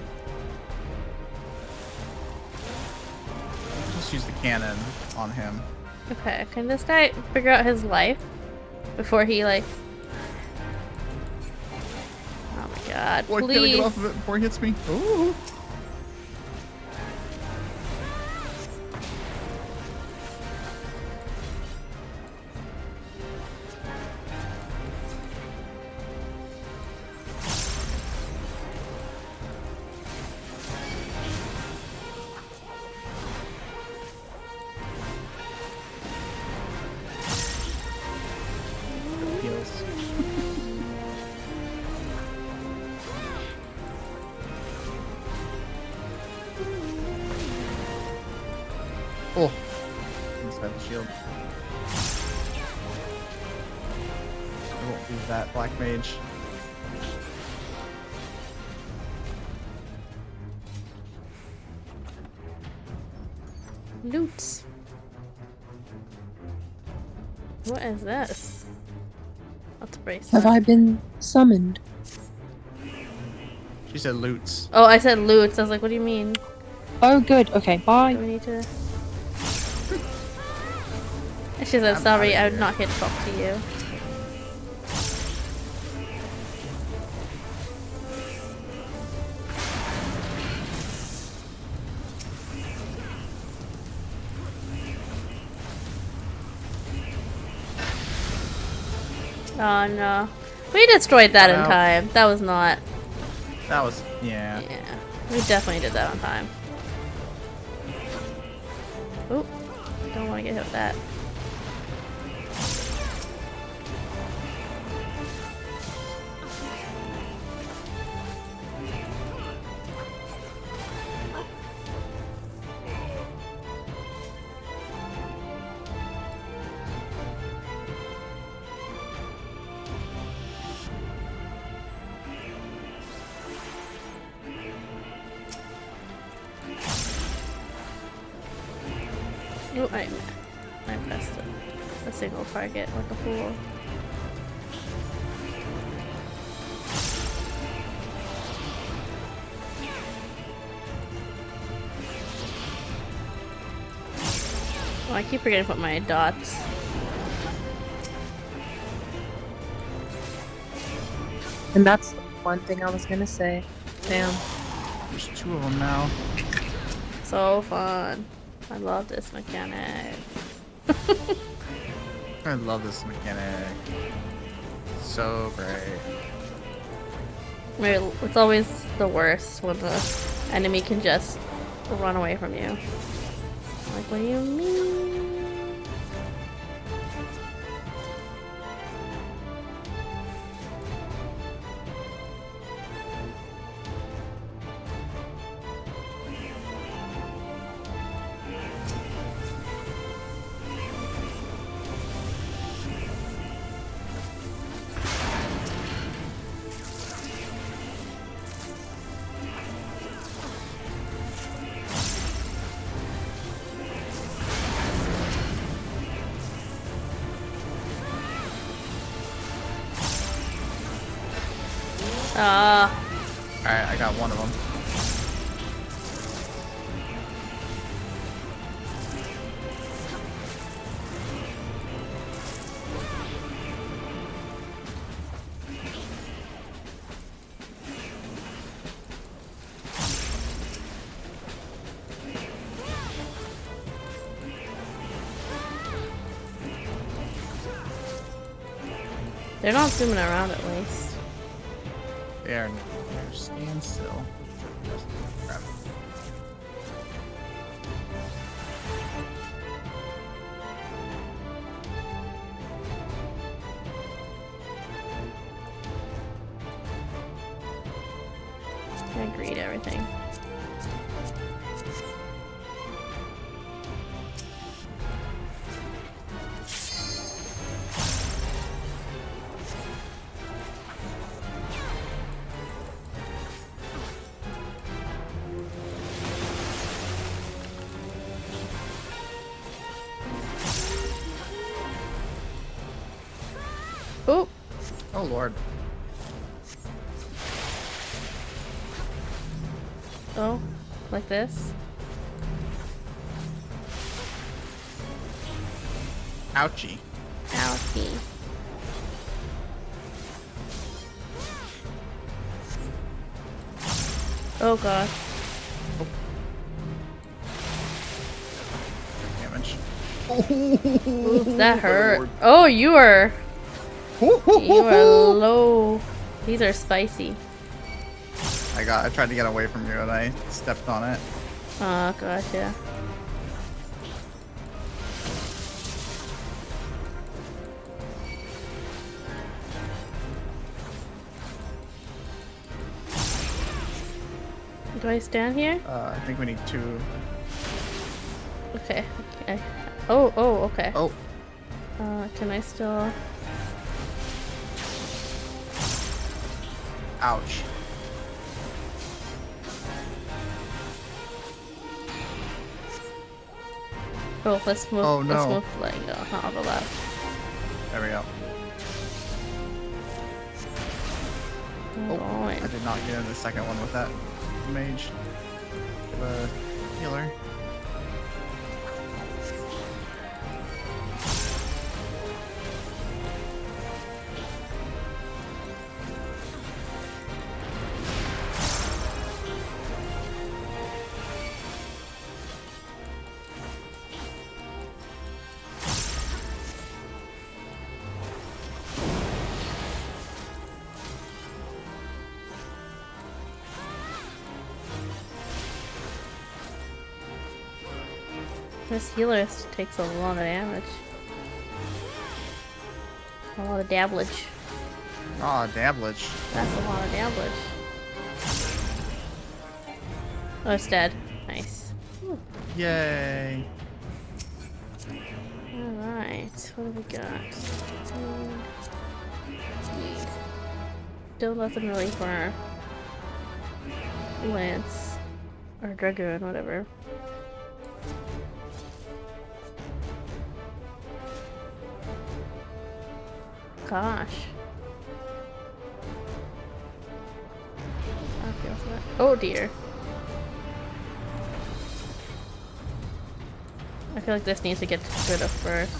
S2: Just use the cannon on him.
S1: Okay, can this guy figure out his life before he like? Oh my god!
S2: Boy, can I
S1: Please.
S2: get off of it before he hits me? Ooh. Oh, inside the shield. I won't use that black mage.
S1: Loot. What is this? Let's brace.
S12: Have I been summoned?
S2: She said loots.
S1: Oh, I said loots. I was like, what do you mean?
S12: Oh, good. Okay, bye.
S1: Do we need to? She said, sorry, I'm not here to talk to you. Oh no. We destroyed that in time. That was not.
S2: That was, yeah.
S1: Yeah. We definitely did that on time. Oop. Don't want to get hit with that. Oh, I pressed a single target like a fool. Oh, I keep forgetting to put my dots.
S12: And that's one thing I was gonna say. Damn.
S2: There's 2 of them now.
S1: So fun. I love this mechanic.
S2: I love this mechanic. So great.
S1: It's always the worst when the enemy can just run away from you. Like, what do you mean?
S2: Alright, I got one of them.
S1: They're not zooming around at least.
S2: They're staying still. Just grab it.
S1: I agree to everything. Oh.
S2: Oh lord.
S1: Oh, like this.
S2: Ouchie.
S1: Ouchie. Oh god.
S2: Damage.
S1: Ooh, that hurt. Oh, you are low. These are spicy.
S2: I tried to get away from you and I stepped on it.
S1: Oh gosh, yeah. Do I stand here?
S2: I think we need 2.
S1: Okay. Okay. Oh, okay.
S2: Oh.
S1: Can I still...
S2: Ouch.
S1: Oh, let's move.
S2: Oh, no.
S1: Let's move like on the left.
S2: There we go. Oh, I did not get in the second one with that mage. The healer.
S1: This healer takes a lot of damage. A lot of dabblage.
S2: Oh, dabblage.
S1: That's a lot of dabblage. Oh, it's dead. Nice.
S2: Yay.
S1: Alright, what do we got? Still nothing really for Lance. Or Dragoon, whatever. Gosh. Oh dear. I feel like this needs to get rid of first.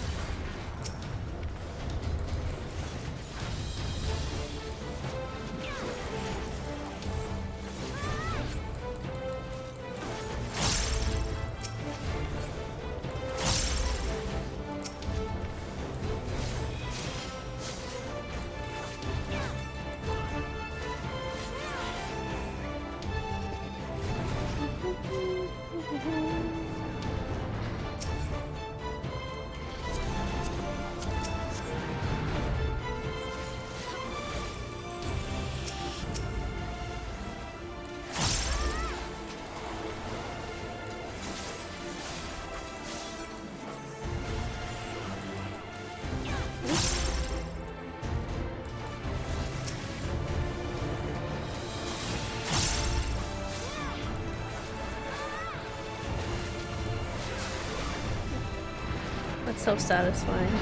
S1: That's so satisfying.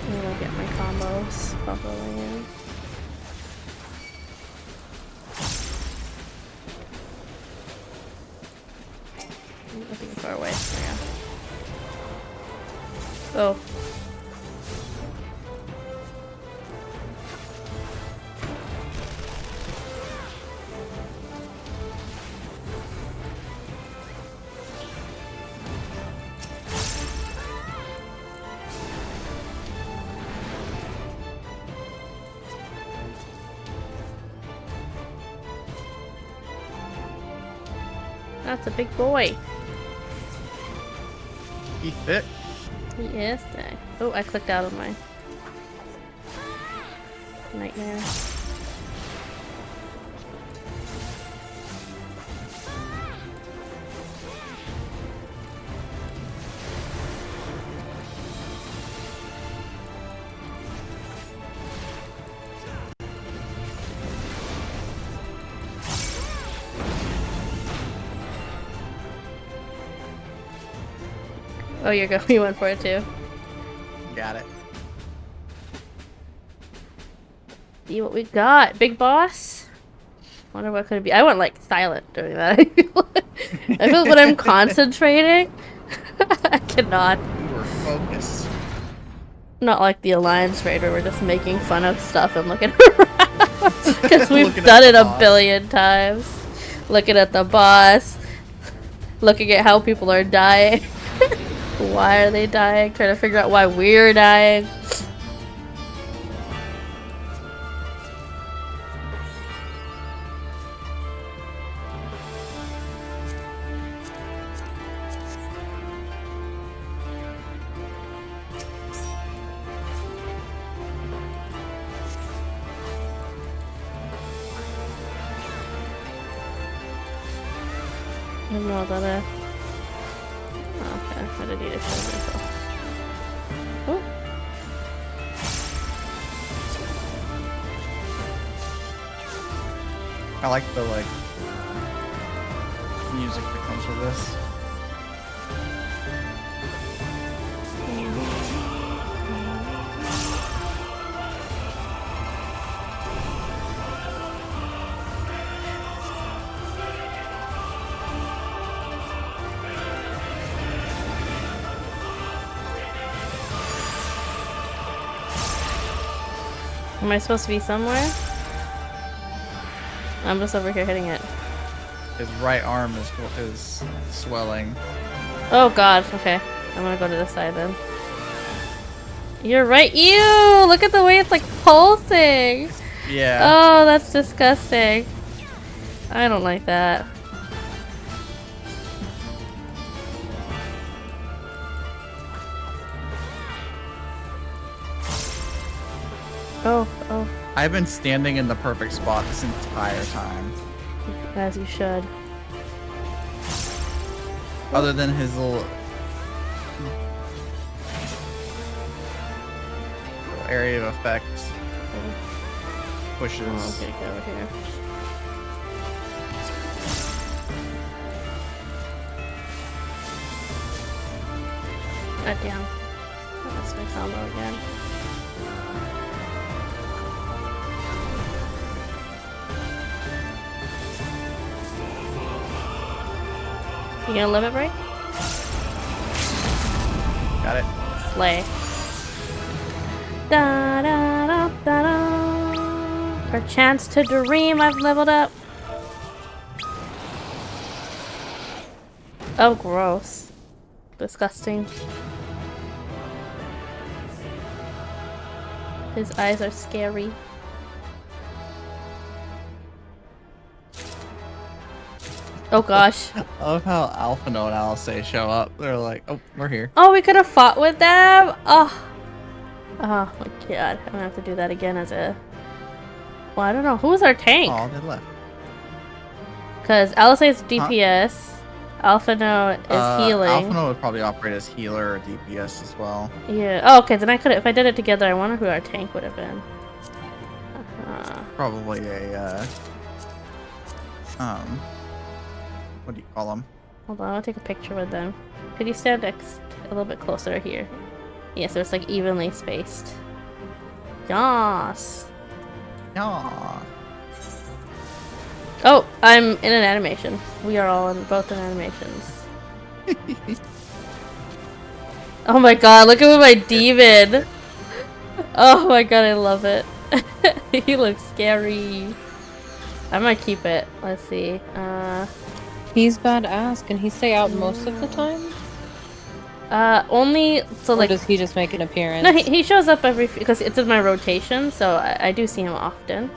S1: I'm gonna get my combos properly in. I'm looking far away. There we go. Oh. That's a big boy.
S2: He thick.
S1: He is thick. Oh, I clicked out of my nightmare. Oh, you're going. You went for it too.
S2: Got it.
S1: See what we got, big boss. Wonder what could it be. I went like silent during that. I feel when I'm concentrating, I cannot.
S2: You were focused.
S1: Not like the Alliance raid where we're just making fun of stuff and looking around. Because we've done it a billion times. Looking at the boss. Looking at how people are dying. Why are they dying? Trying to figure out why we're dying. I don't know what that is. Oh, okay, I didn't need to show myself. Oh.
S2: I like the music that comes with this.
S1: Am I supposed to be somewhere? I'm just over here hitting it.
S2: His right arm is swelling.
S1: Oh god, okay. I'm gonna go to this side then. You're right. Ew! Look at the way it's like pulsing!
S2: Yeah.
S1: Oh, that's disgusting. I don't like that. Oh, oh.
S2: I've been standing in the perfect spot this entire time.
S1: As you should.
S2: Other than his little area of effect pushes.
S1: Oh, okay, go over here. God damn. That's my combo again. You gonna limit break?
S2: Got it.
S1: Slay. Da da da da da. For a chance to dream, I've leveled up. Oh, gross. Disgusting. His eyes are scary. Oh gosh.
S2: I love how Alphino and Alice show up. They're like, oh, we're here.
S1: Oh, we could have fought with them? Oh. Oh my god. I'm gonna have to do that again as a... Well, I don't know. Who's our tank?
S2: Oh, they left.
S1: Because Alice is DPS. Alphino is healing.
S2: Alphino would probably operate as healer or DPS as well.
S1: Yeah. Oh, okay. Then I could, if I did it together, I wonder who our tank would have been.
S2: Probably a what do you call them?
S1: Hold on, I'll take a picture with them. Could you stand next a little bit closer here? Yeah, so it's like evenly spaced. Yas.
S2: Yeah.
S1: Oh, I'm in an animation. We are all in both in animations. Oh my god, look at my demon! Oh my god, I love it. He looks scary. I might keep it. Let's see.
S18: He's badass. Can he stay out most of the time?
S1: Only so
S18: or
S1: like.
S18: Does he just make an appearance?
S1: No, he shows up because it's in my rotation, so I do see him often.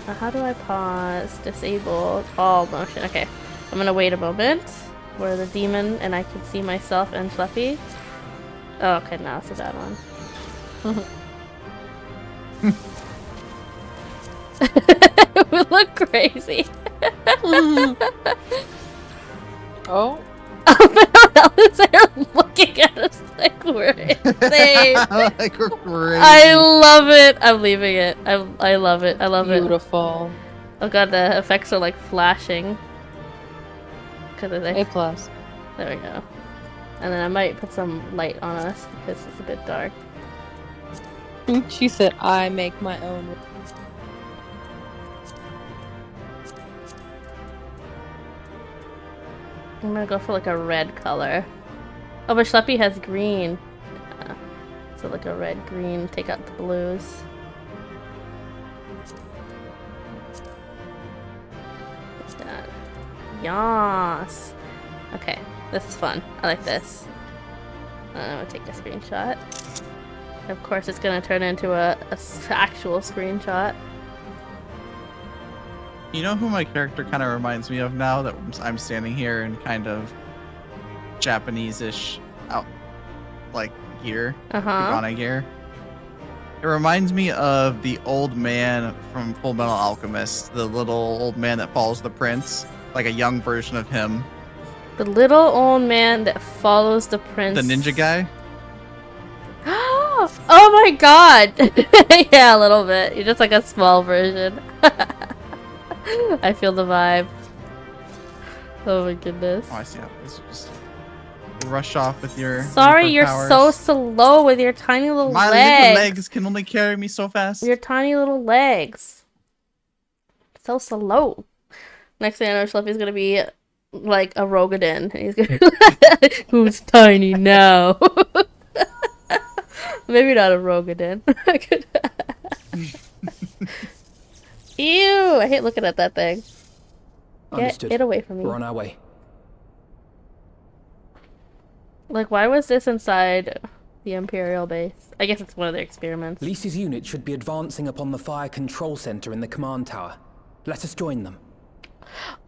S1: How do I pause? Disable all motion. Okay, I'm gonna wait a moment where the demon and I can see myself and Fluffy. Oh, okay, now it's a bad one. We look crazy.
S18: Oh.
S1: Oh my god, they're looking at us like we're insane.
S2: Like we're crazy.
S1: I love it. I'm leaving it. I love it. I love it.
S18: Beautiful.
S1: Oh god, the effects are like flashing.
S18: A+.
S1: There we go. And then I might put some light on us because it's a bit dark.
S18: She said, I make my own.
S1: I'm gonna go for like a red color. Oh, but Schleppy has green. So like a red, green, take out the blues. What's that? Yas. Okay, this is fun. I like this. I'm gonna take a screenshot. Of course, it's gonna turn into a actual screenshot.
S2: You know who my character kind of reminds me of now that I'm standing here in kind of Japanese-ish like gear, Kagane gear? It reminds me of the old man from Full Metal Alchemist, the little old man that follows the prince, like a young version of him.
S1: The little old man that follows the prince.
S2: The ninja guy?
S1: Oh my god! Yeah, a little bit. You're just like a small version. I feel the vibe. Oh my goodness.
S2: Oh, I see how this just rush off with your.
S1: Sorry, you're so slow with your tiny little
S2: My
S1: legs.
S2: little legs can only carry me so fast.
S1: Your tiny little legs. So slow. Next thing I know, Schleppy's gonna be like a Rogadin. He's gonna who's tiny now. Maybe not a Rogadin. Ew! I hate looking at that thing. Get it away from me.
S13: We're on our way.
S1: Like, why was this inside the Imperial base? I guess it's one of their experiments.
S13: Lisa's unit should be advancing upon the fire control center in the command tower. Let us join them.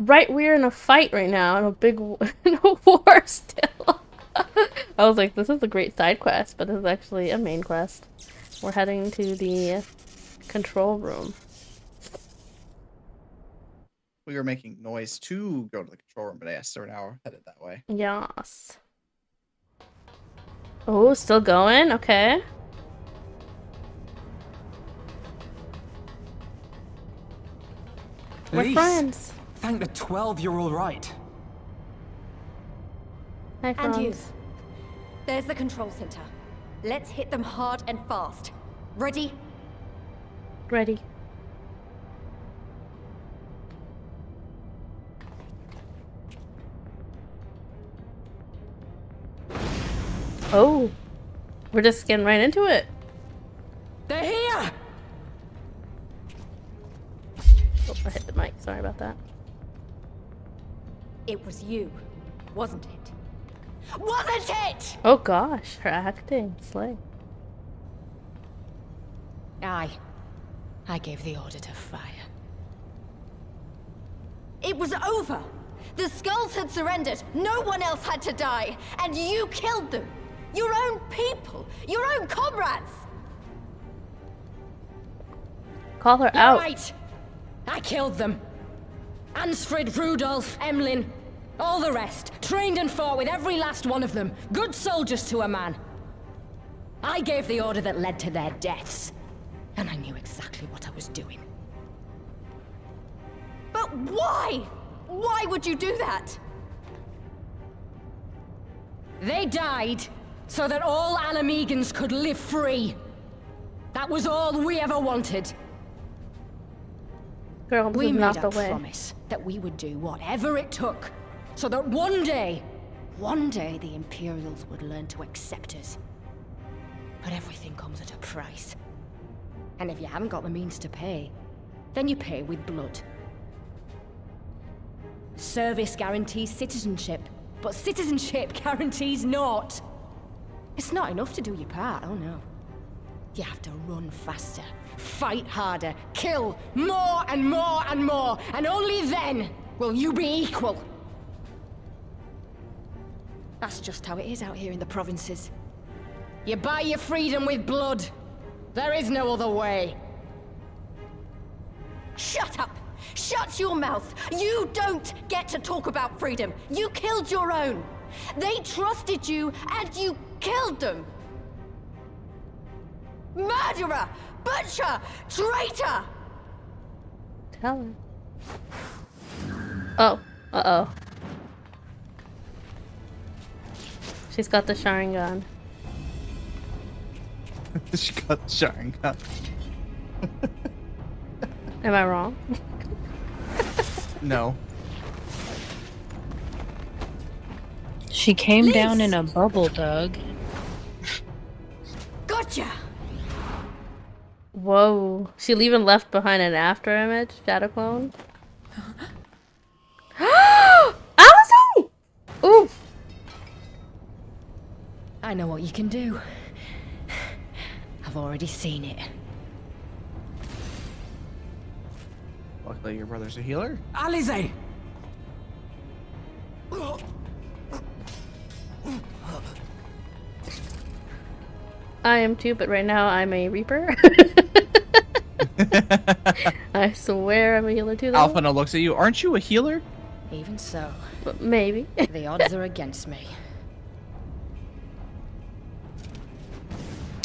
S1: Right, we're in a fight right now, in a big in a war still. I was like, this is a great side quest, but this is actually a main quest. We're heading to the control room.
S2: We were making noise to go to the control room, but I asked her now headed that way.
S1: Yes. Oh, still going? Okay. We're friends.
S13: Thank the 12 you're all right.
S1: Hi, friends.
S19: And you. There's the control center. Let's hit them hard and fast. Ready?
S1: Ready. Oh, we're just getting right into it.
S15: They're here!
S1: Oh, I hit the mic. Sorry about that.
S19: It was you, wasn't it? Wasn't it?
S1: Oh gosh, her acting. Slay.
S15: I gave the order to fire.
S19: It was over! The skulls had surrendered. No one else had to die. And you killed them. Your own people. Your own comrades.
S1: Call her
S15: You're
S1: out.
S15: Right. I killed them. Ansfrid, Rudolph, Emlyn. All the rest. Trained and fought with every last one of them. Good soldiers to a man. I gave the order that led to their deaths. And I knew exactly what I was doing.
S19: But why? Why would you do that?
S15: They died so that all Alamegans could live free. That was all we ever wanted.
S1: Girl, this
S15: We
S1: is
S15: made
S1: not
S15: a
S1: the way.
S15: promise that we would do whatever it took, so that one day the Imperials would learn to accept us. But everything comes at a price. And if you haven't got the means to pay, then you pay with blood. Service guarantees citizenship, but citizenship guarantees naught. It's not enough to do your part, oh no. You have to run faster, fight harder, kill more and more and more, and only then will you be equal. That's just how it is out here in the provinces. You buy your freedom with blood. There is no other way.
S19: Shut up! Shut your mouth! You don't get to talk about freedom. You killed your own. They trusted you, and you killed them. Murderer! Butcher! Traitor!
S1: Tell her. Oh. Uh-oh. She's got the Sharingan.
S2: She got the Sharingan.
S1: Am I wrong?
S2: No.
S18: She came down in a bubble, Doug.
S19: Gotcha!
S1: Whoa. She even left behind an after image? Shadow clone? Allison! Ooh!
S15: I know what you can do. I've already seen it.
S2: Luckily, your brother's a healer.
S13: Alize!
S1: I am too, but right now I'm a Reaper. I swear I'm a healer too, though.
S2: Alphana looks at you. Aren't you a healer?
S15: Even so.
S1: But maybe.
S15: The odds are against me.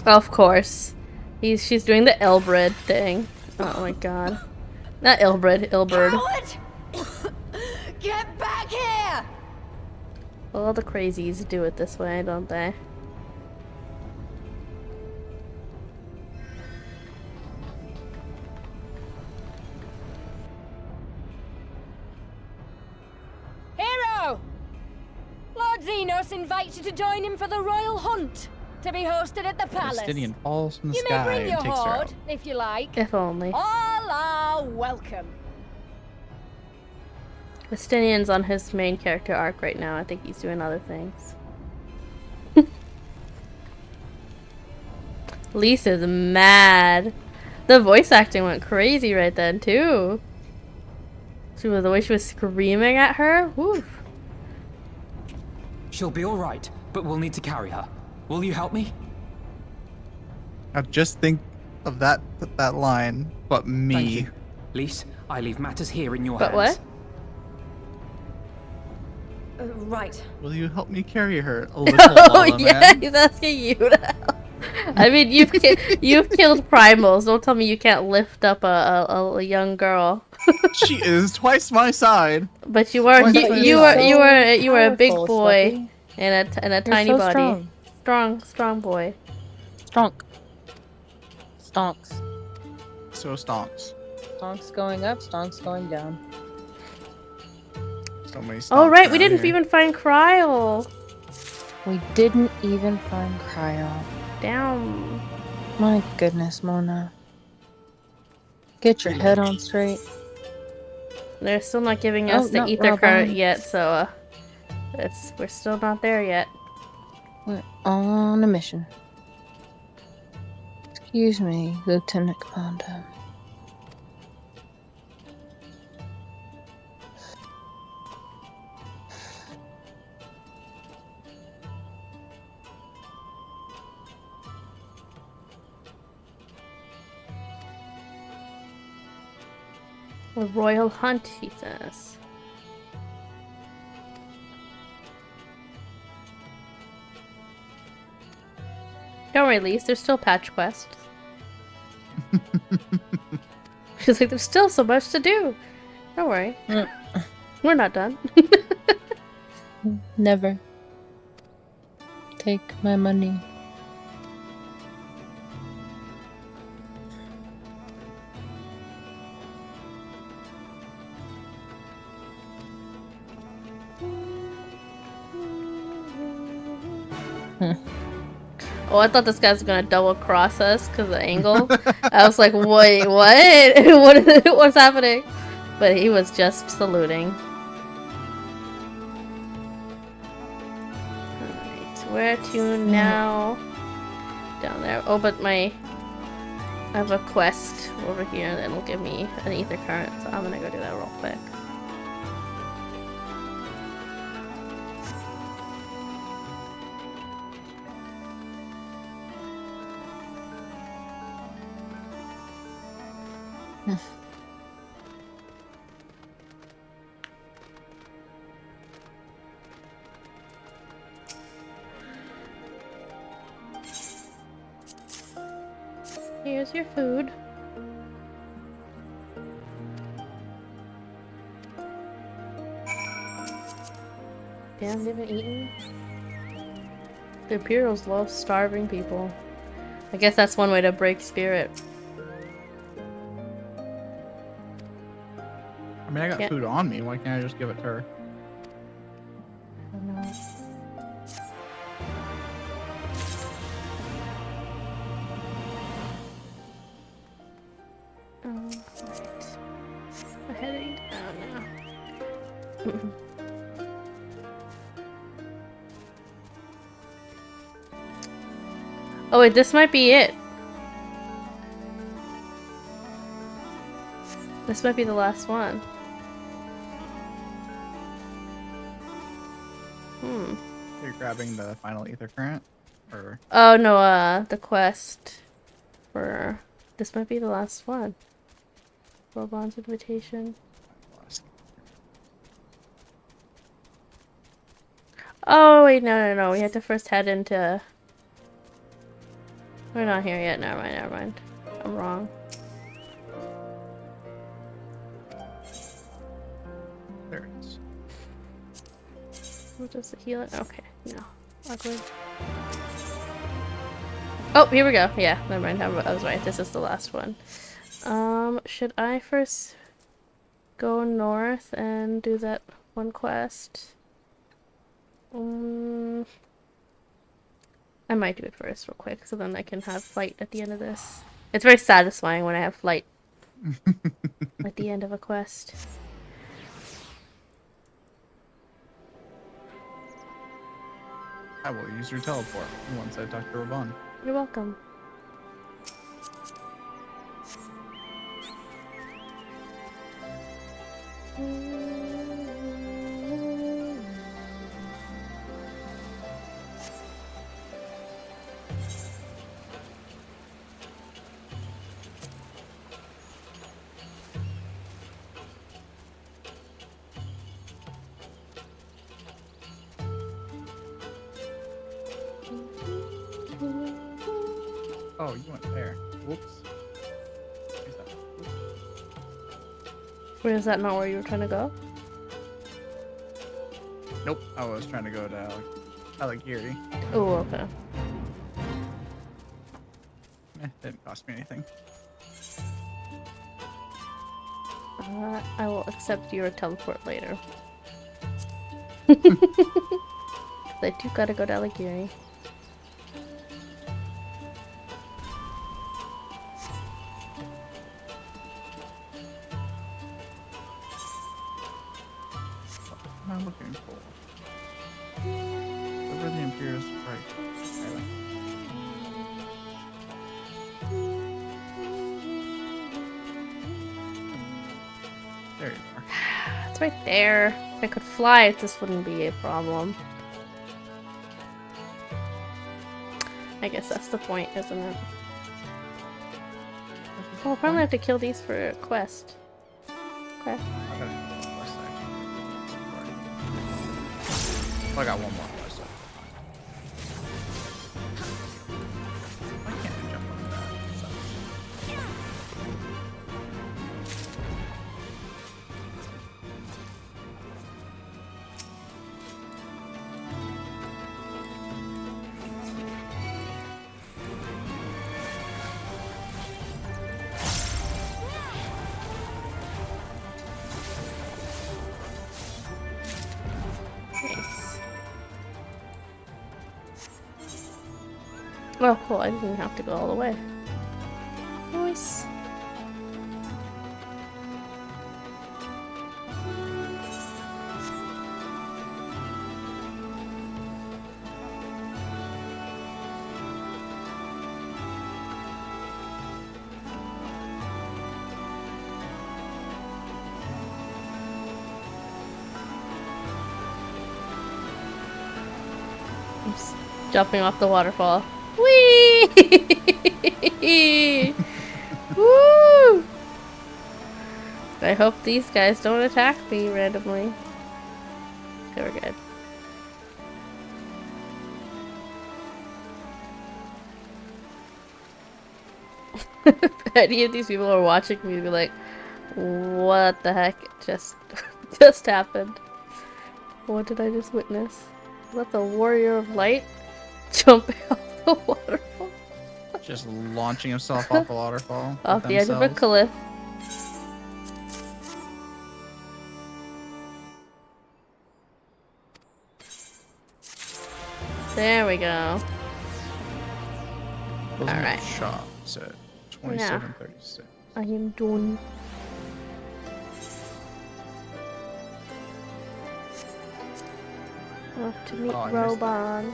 S1: Of course. She's doing the Elbrid thing. Oh my god. Not Elbrid, Ilbird.
S19: Get back here!
S1: All the crazies do it this way, don't they?
S15: Hero! Lord Xenos invites you to join him for the royal hunt, to be hosted at the palace.
S2: Justinian falls from the
S15: You may
S2: sky
S15: bring
S2: and
S15: your
S2: takes her
S15: horde,
S2: out.
S15: if you like.
S1: If only.
S15: All are welcome.
S1: Justinian's on his main character arc right now. I think he's doing other things. Lisa's mad. The voice acting went crazy right then too. The way she was screaming at her. Woof.
S20: She'll be all right, but we'll need to carry her. Will you help me?
S2: Now just think of that line, but me.
S20: Thank you. Lise, I leave matters here in your
S1: But
S20: hands.
S1: what?
S19: Right.
S2: Will you help me carry her a little
S1: Oh
S2: while,
S1: yeah,
S2: man?
S1: he's asking you to help. I mean, you've killed primals. Don't tell me you can't lift up a young girl.
S2: She is twice my side.
S1: But you are you are a big
S18: powerful,
S1: boy and a tiny
S18: so
S1: body.
S18: strong.
S1: Strong boy.
S18: Stonks. Stonks.
S2: So stonks.
S18: Stonks going up, stonks going down.
S2: So many stonks.
S1: Oh right, we
S2: around
S1: didn't
S2: here.
S1: even find Cryle.
S18: We didn't even find Cryo.
S1: Damn.
S18: My goodness, Mona. Get your head on straight.
S1: They're still not giving
S18: Oh,
S1: us the
S18: not
S1: ether
S18: Robin.
S1: card yet, so we're still not there yet.
S18: We're on a mission. Excuse me, Lieutenant Commander.
S1: A royal hunt, he says. Don't worry, Lise, there's still patch quests. She's like, there's still so much to do. Don't worry. We're not done.
S18: Never. Take my money.
S1: Oh, I thought this guy was gonna double cross us because of the angle. I was like, wait, what? What's happening? But he was just saluting. Alright, where to now? Down there. Oh, but I have a quest over here that will give me an ether current, so I'm gonna go do that real quick. Here's your food. Damn, they haven't eaten. The Imperials love starving people. I guess that's one way to break spirit.
S2: I mean, I got food on me. Why can't I just give it to her?
S1: I don't know. Right. I'm heading down now. Oh wait, this might be it. This might be the last one.
S2: You're grabbing the final ether current? Or...
S1: Oh no, the quest for this might be the last one. Robon's invitation. Oh wait, no. We had to first head into. We're not here yet. Never mind. I'm wrong.
S2: There it is.
S1: What does the healer? Okay, no. Awkward. Oh, here we go. Yeah, never mind. I was right. This is the last one. Should I first go north and do that one quest? I might do it first real quick, so then I can have flight at the end of this. It's very satisfying when I have flight at the end of a quest.
S2: I will use your teleport once I talk to Robon.
S1: You're welcome.
S2: Oh, you went there. Whoops.
S1: Wait, is that not where you were trying to go?
S2: Nope, I was trying to go to Alighieri.
S1: Oh, okay.
S2: Didn't cost me anything.
S1: I will accept your teleport later. I do gotta go to Alighieri.
S2: What am I looking for? Over the Imperials, right. There you are.
S1: It's right there. If I could fly, this wouldn't be a problem. I guess that's the point, isn't it? Oh, I'll probably have to kill these for a quest. Okay.
S2: I got one more quest. Why can't I jump on that?
S1: Oh, cool. I didn't have to go all the way. Nice. I'm just jumping off the waterfall. Whee! Woo! I hope these guys don't attack me randomly. Okay, we're good. If any of these people are watching me, be like, what the heck just happened? What did I just witness? Is that the Warrior of Light? Jumping off the waterfall.
S2: Just launching himself off a waterfall.
S1: Off the edge of a cliff. There we go. Alright.
S2: Shots at 27:36.
S1: I am done. Off to meet Robon.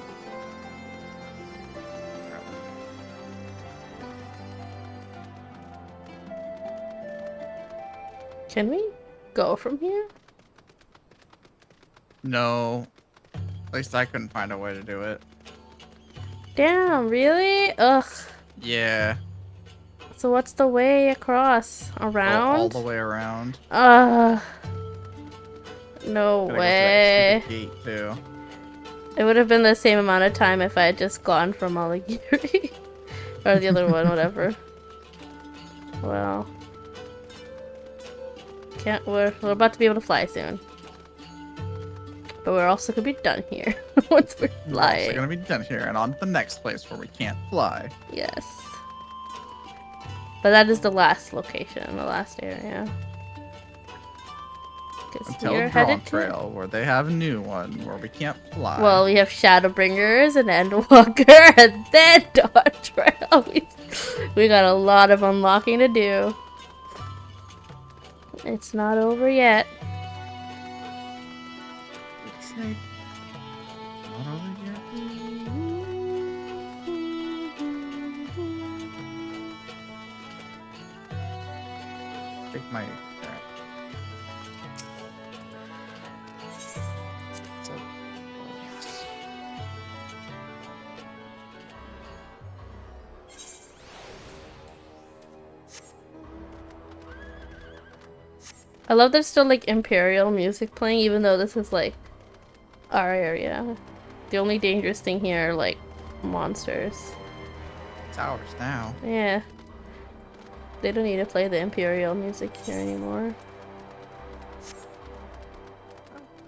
S1: Can we go from here?
S2: No. At least I couldn't find a way to do it.
S1: Damn, really? Ugh.
S2: Yeah.
S1: So what's the way across? Around?
S2: All the way around.
S1: No
S2: Gotta
S1: way.
S2: Go to that stupid gate too.
S1: It would have been the same amount of time if I had just gone from Alighieri. Or the other one, whatever. Well. We're about to be able to fly soon. But we're also gonna be done here once we're flying.
S2: We're also gonna be done here and on to the next place where we can't fly.
S1: Yes. But that is the last location, the last area.
S2: Until Drawn Trail, where they have a new one where we can't fly.
S1: Well, we have Shadowbringers and Endwalker and then Dawn Trail. We got a lot of unlocking to do. It's not over yet.
S2: It's not over yet. Take my.
S1: I love there's still like Imperial music playing, even though this is like our area. The only dangerous thing here are like monsters.
S2: It's ours now.
S1: Yeah. They don't need to play the Imperial music here anymore.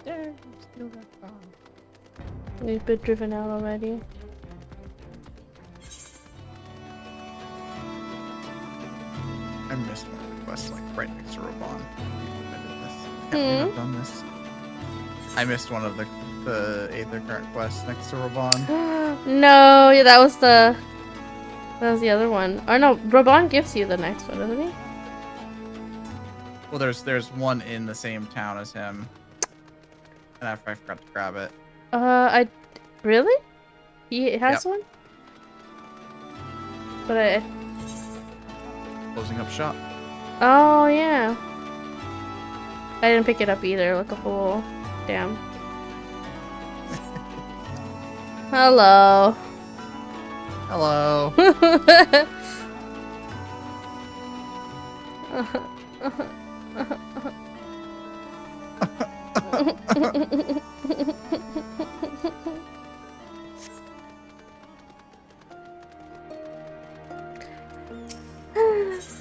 S2: There, still got fun.
S1: We've been driven out already.
S2: I missed one of the quests like right next to Robon. I have done this. I missed one of the Aether Current quests next to Robon.
S1: No, yeah, that was the other one. Or no, Robon gives you the next one, doesn't he?
S2: Well, there's one in the same town as him, and I forgot to grab it.
S1: Really? He has one? But
S2: Closing up shop.
S1: Oh, yeah. I didn't pick it up either, like a fool. Damn. Hello.
S2: Hello.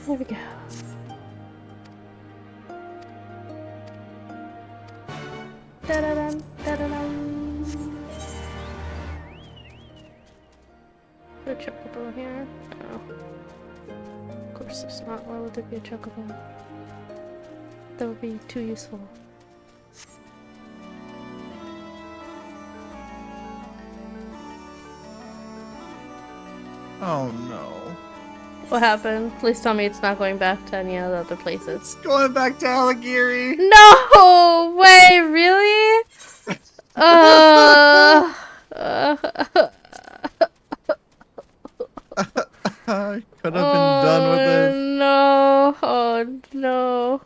S1: There we go. Da-da-dum, da-da-dum. Is there a chocobo here? Oh. Of course there's not. Why would there be a chocobo? That would be too useful.
S2: Oh no.
S1: What happened? Please tell me it's not going back to any of the other places.
S2: It's going back to Alighieri.
S1: No way, really?
S2: I could have been done with it.
S1: No. Oh no.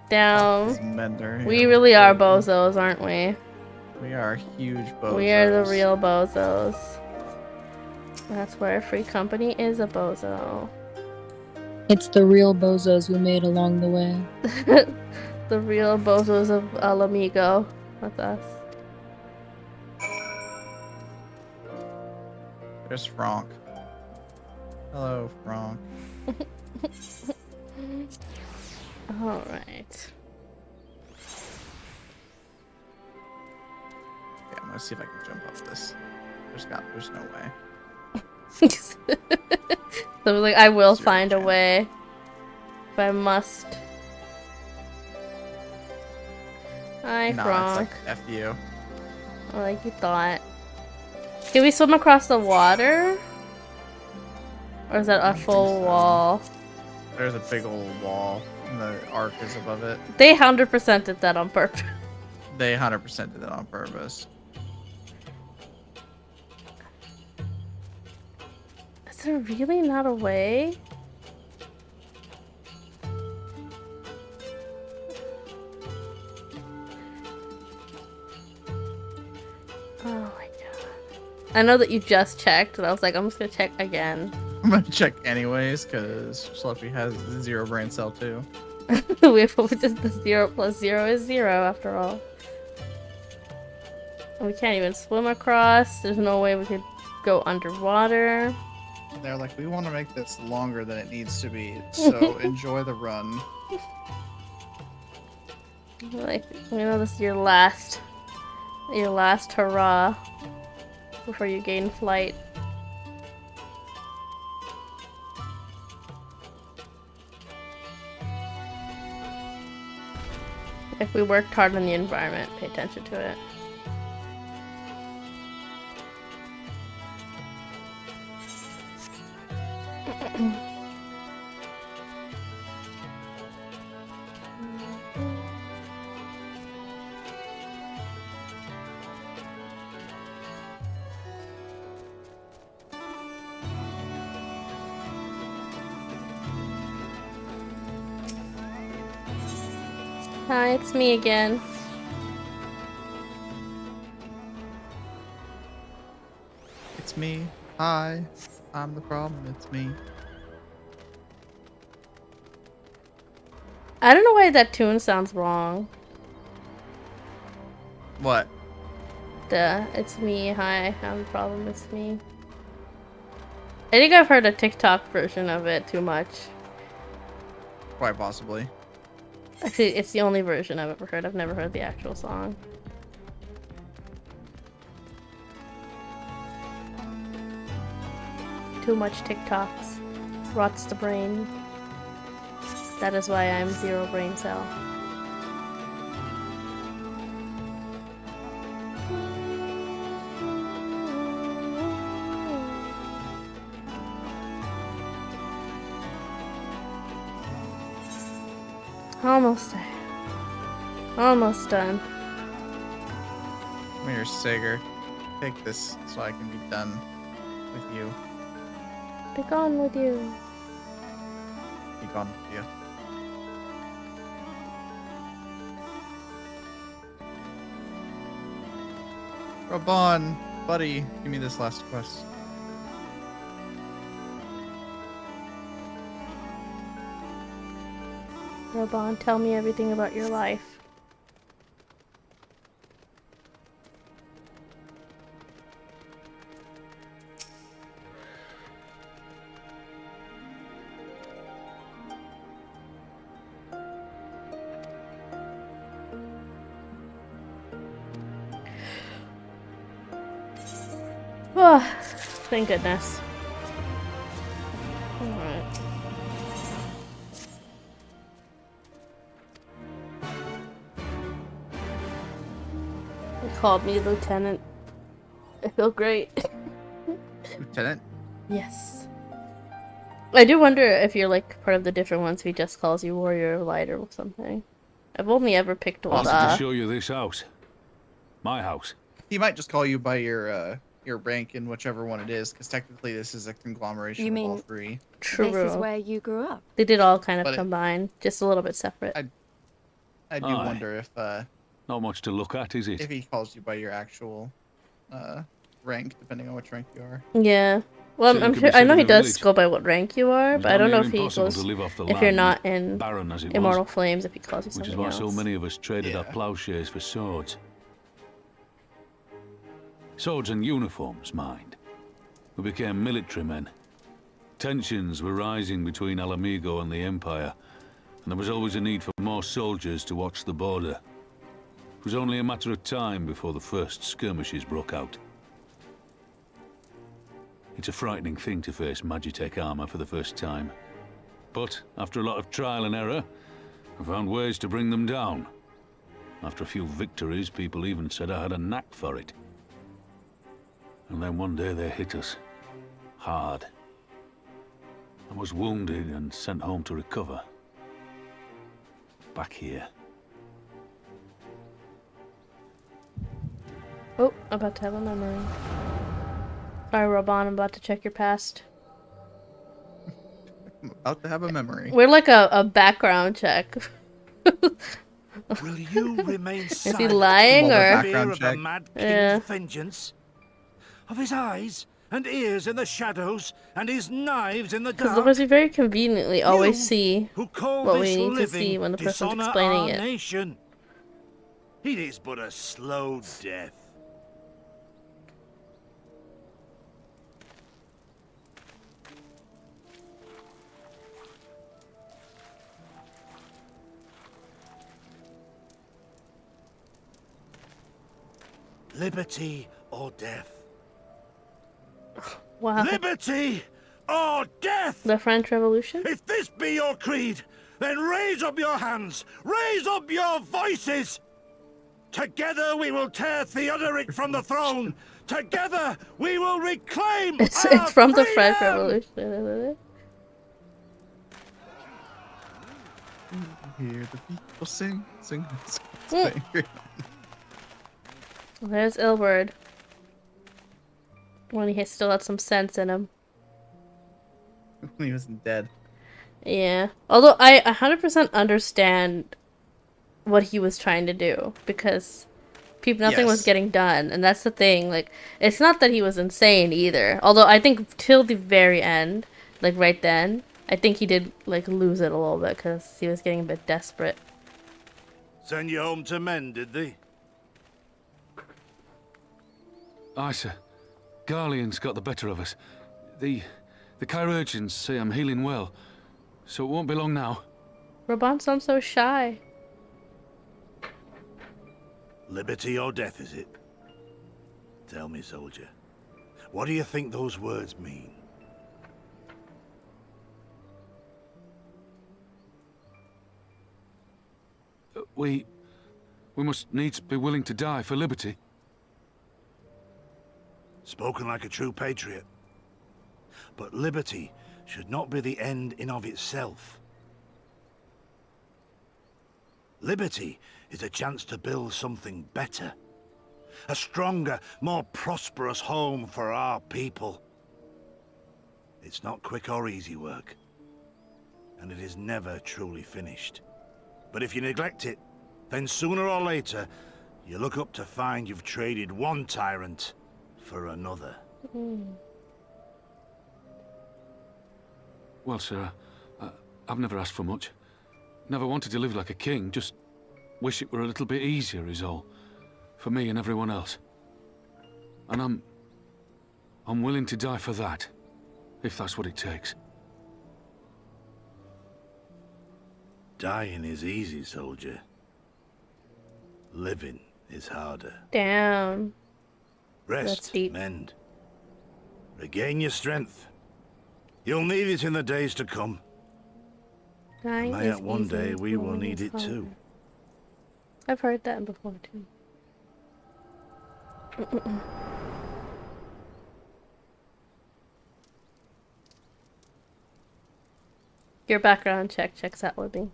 S1: Down. We really are bozos, aren't we?
S2: We are huge bozos.
S1: We are the real bozos. That's why Free Company is a bozo.
S3: It's the real bozos we made along the way.
S1: The real bozos of Alamigo. That's us.
S2: There's Frank. Hello, Frank.
S1: Alright.
S2: Yeah, I'm gonna see if I can jump off this. There's no way.
S1: So I was like, I will find a way. If I must. Hi, Frank.
S2: It's like F you.
S1: Like you thought. Can we swim across the water? Or is that a full wall?
S2: There's a big old wall, and the arc is above it.
S1: They 100% did that on purpose.
S2: They 100% did that on purpose.
S1: Is there really not a way? Oh my god. I know that you just checked, and I was like, I'm just gonna check again.
S2: I'm gonna check anyways, because Schleppy has 0 brain cell too.
S1: We just the 0 plus 0 is 0 after all. And we can't even swim across. There's no way we could go underwater.
S2: They're like, we want to make this longer than it needs to be, so enjoy the run.
S1: Like, you know, this is your last hurrah before you gain flight. If we worked hard on the environment, pay attention to it. Hi, it's me again.
S2: It's me. Hi. I'm the problem. It's me.
S1: I don't know why that tune sounds wrong.
S2: What?
S1: It's me. Hi, I'm the problem. It's me. I think I've heard a TikTok version of it too much.
S2: Quite possibly.
S1: Actually, it's the only version I've ever heard. I've never heard the actual song. Too much TikToks. Rots the brain. That is why I'm 0 brain cell. Almost there. Almost done.
S2: Come here, Sager. Take this so I can be done with you.
S1: Be gone with you.
S2: Be gone with you. Raban, buddy, give me this last quest.
S1: Robon, tell me everything about your life. Oh, thank goodness. Alright. They called me Lieutenant. I feel great.
S2: Lieutenant?
S1: Yes. I do wonder if you're like part of the different ones who just calls you Warrior of Light or something. I've only ever picked one.
S14: To show you this house. My house.
S2: He might just call you by your rank in whichever one it is, because technically this is a conglomeration of all three.
S1: True.
S6: This is where you grew up.
S1: They did all kind of combine, just a little bit separate.
S2: I do wonder if
S14: not much to look at, is it?
S2: If he calls you by your actual rank, depending on which rank you are.
S1: Yeah. Well, I'm sure. I know he does go by what rank you are, but I don't know if he goes if you're not in Immortal Flames, if he calls you something else.
S14: Which is why so many of us traded our plowshares for swords. Swords and uniforms, mind. We became military men. Tensions were rising between Alamigo and the Empire, and there was always a need for more soldiers to watch the border. It was only a matter of time before the first skirmishes broke out. It's a frightening thing to face Magitech armor for the first time. But after a lot of trial and error, I found ways to bring them down. After a few victories, people even said I had a knack for it. And then one day they hit us. Hard. I was wounded and sent home to recover. Back here.
S1: Oh, I'm about to have a memory. Alright, Robon, I'm about to check your past.
S2: I'm about to have a memory.
S1: We're like a background check.
S17: Will you remain
S1: Is he
S17: silent
S1: lying
S17: for
S1: or?
S17: fear of the mad king's vengeance? Of his eyes and ears in the shadows and his knives in the
S1: Because
S17: dark?
S1: otherwise we very conveniently always see
S17: who call
S1: what
S17: this
S1: we need to
S17: living
S1: see when the person's
S17: dishonor
S1: explaining
S17: our
S1: it.
S17: nation. It is but a slow death. Liberty or death?
S1: Wow.
S17: Liberty or death?
S1: The French Revolution?
S17: If this be your creed, then raise up your hands, raise up your voices. Together we will tear Theodoric from the throne. Together we will reclaim
S1: It's
S17: our
S1: from the
S17: freedom!
S1: French Revolution, isn't it?
S2: Hear the people sing.
S1: There's Ilbert. When he still had some sense in him.
S2: When he wasn't dead.
S1: Yeah. Although I 100% understand what he was trying to do. Because nothing was getting done. And that's the thing. Like, it's not that he was insane either. Although I think till the very end, like right then, I think he did like lose it a little bit. Because he was getting a bit desperate.
S17: Send you home to men, did they?
S14: Aye, sir. Garlean's got the better of us. The chirurgeons say I'm healing well, so it won't be long now.
S1: Robon sounds so shy.
S17: Liberty or death, is it? Tell me, soldier. What do you think those words mean?
S14: We must needs be willing to die for liberty.
S17: Spoken like a true patriot. But liberty should not be the end in of itself. Liberty is a chance to build something better. A stronger, more prosperous home for our people. It's not quick or easy work. And it is never truly finished. But if you neglect it, then sooner or later, you look up to find you've traded one tyrant for another.
S14: Well, sir, I've never asked for much. Never wanted to live like a king, just wish it were a little bit easier is all. For me and everyone else. And I'm willing to die for that, if that's what it takes.
S17: Dying is easy, soldier. Living is harder.
S1: Damn.
S17: Rest,
S1: That's deep.
S17: mend. Regain your strength. You'll need it in the days to come.
S1: Dying
S17: May
S1: is
S17: at one
S1: easy,
S17: day we will
S1: living
S17: need
S1: is
S17: it too.
S1: harder. I've heard that before too. Your background check checks out with me.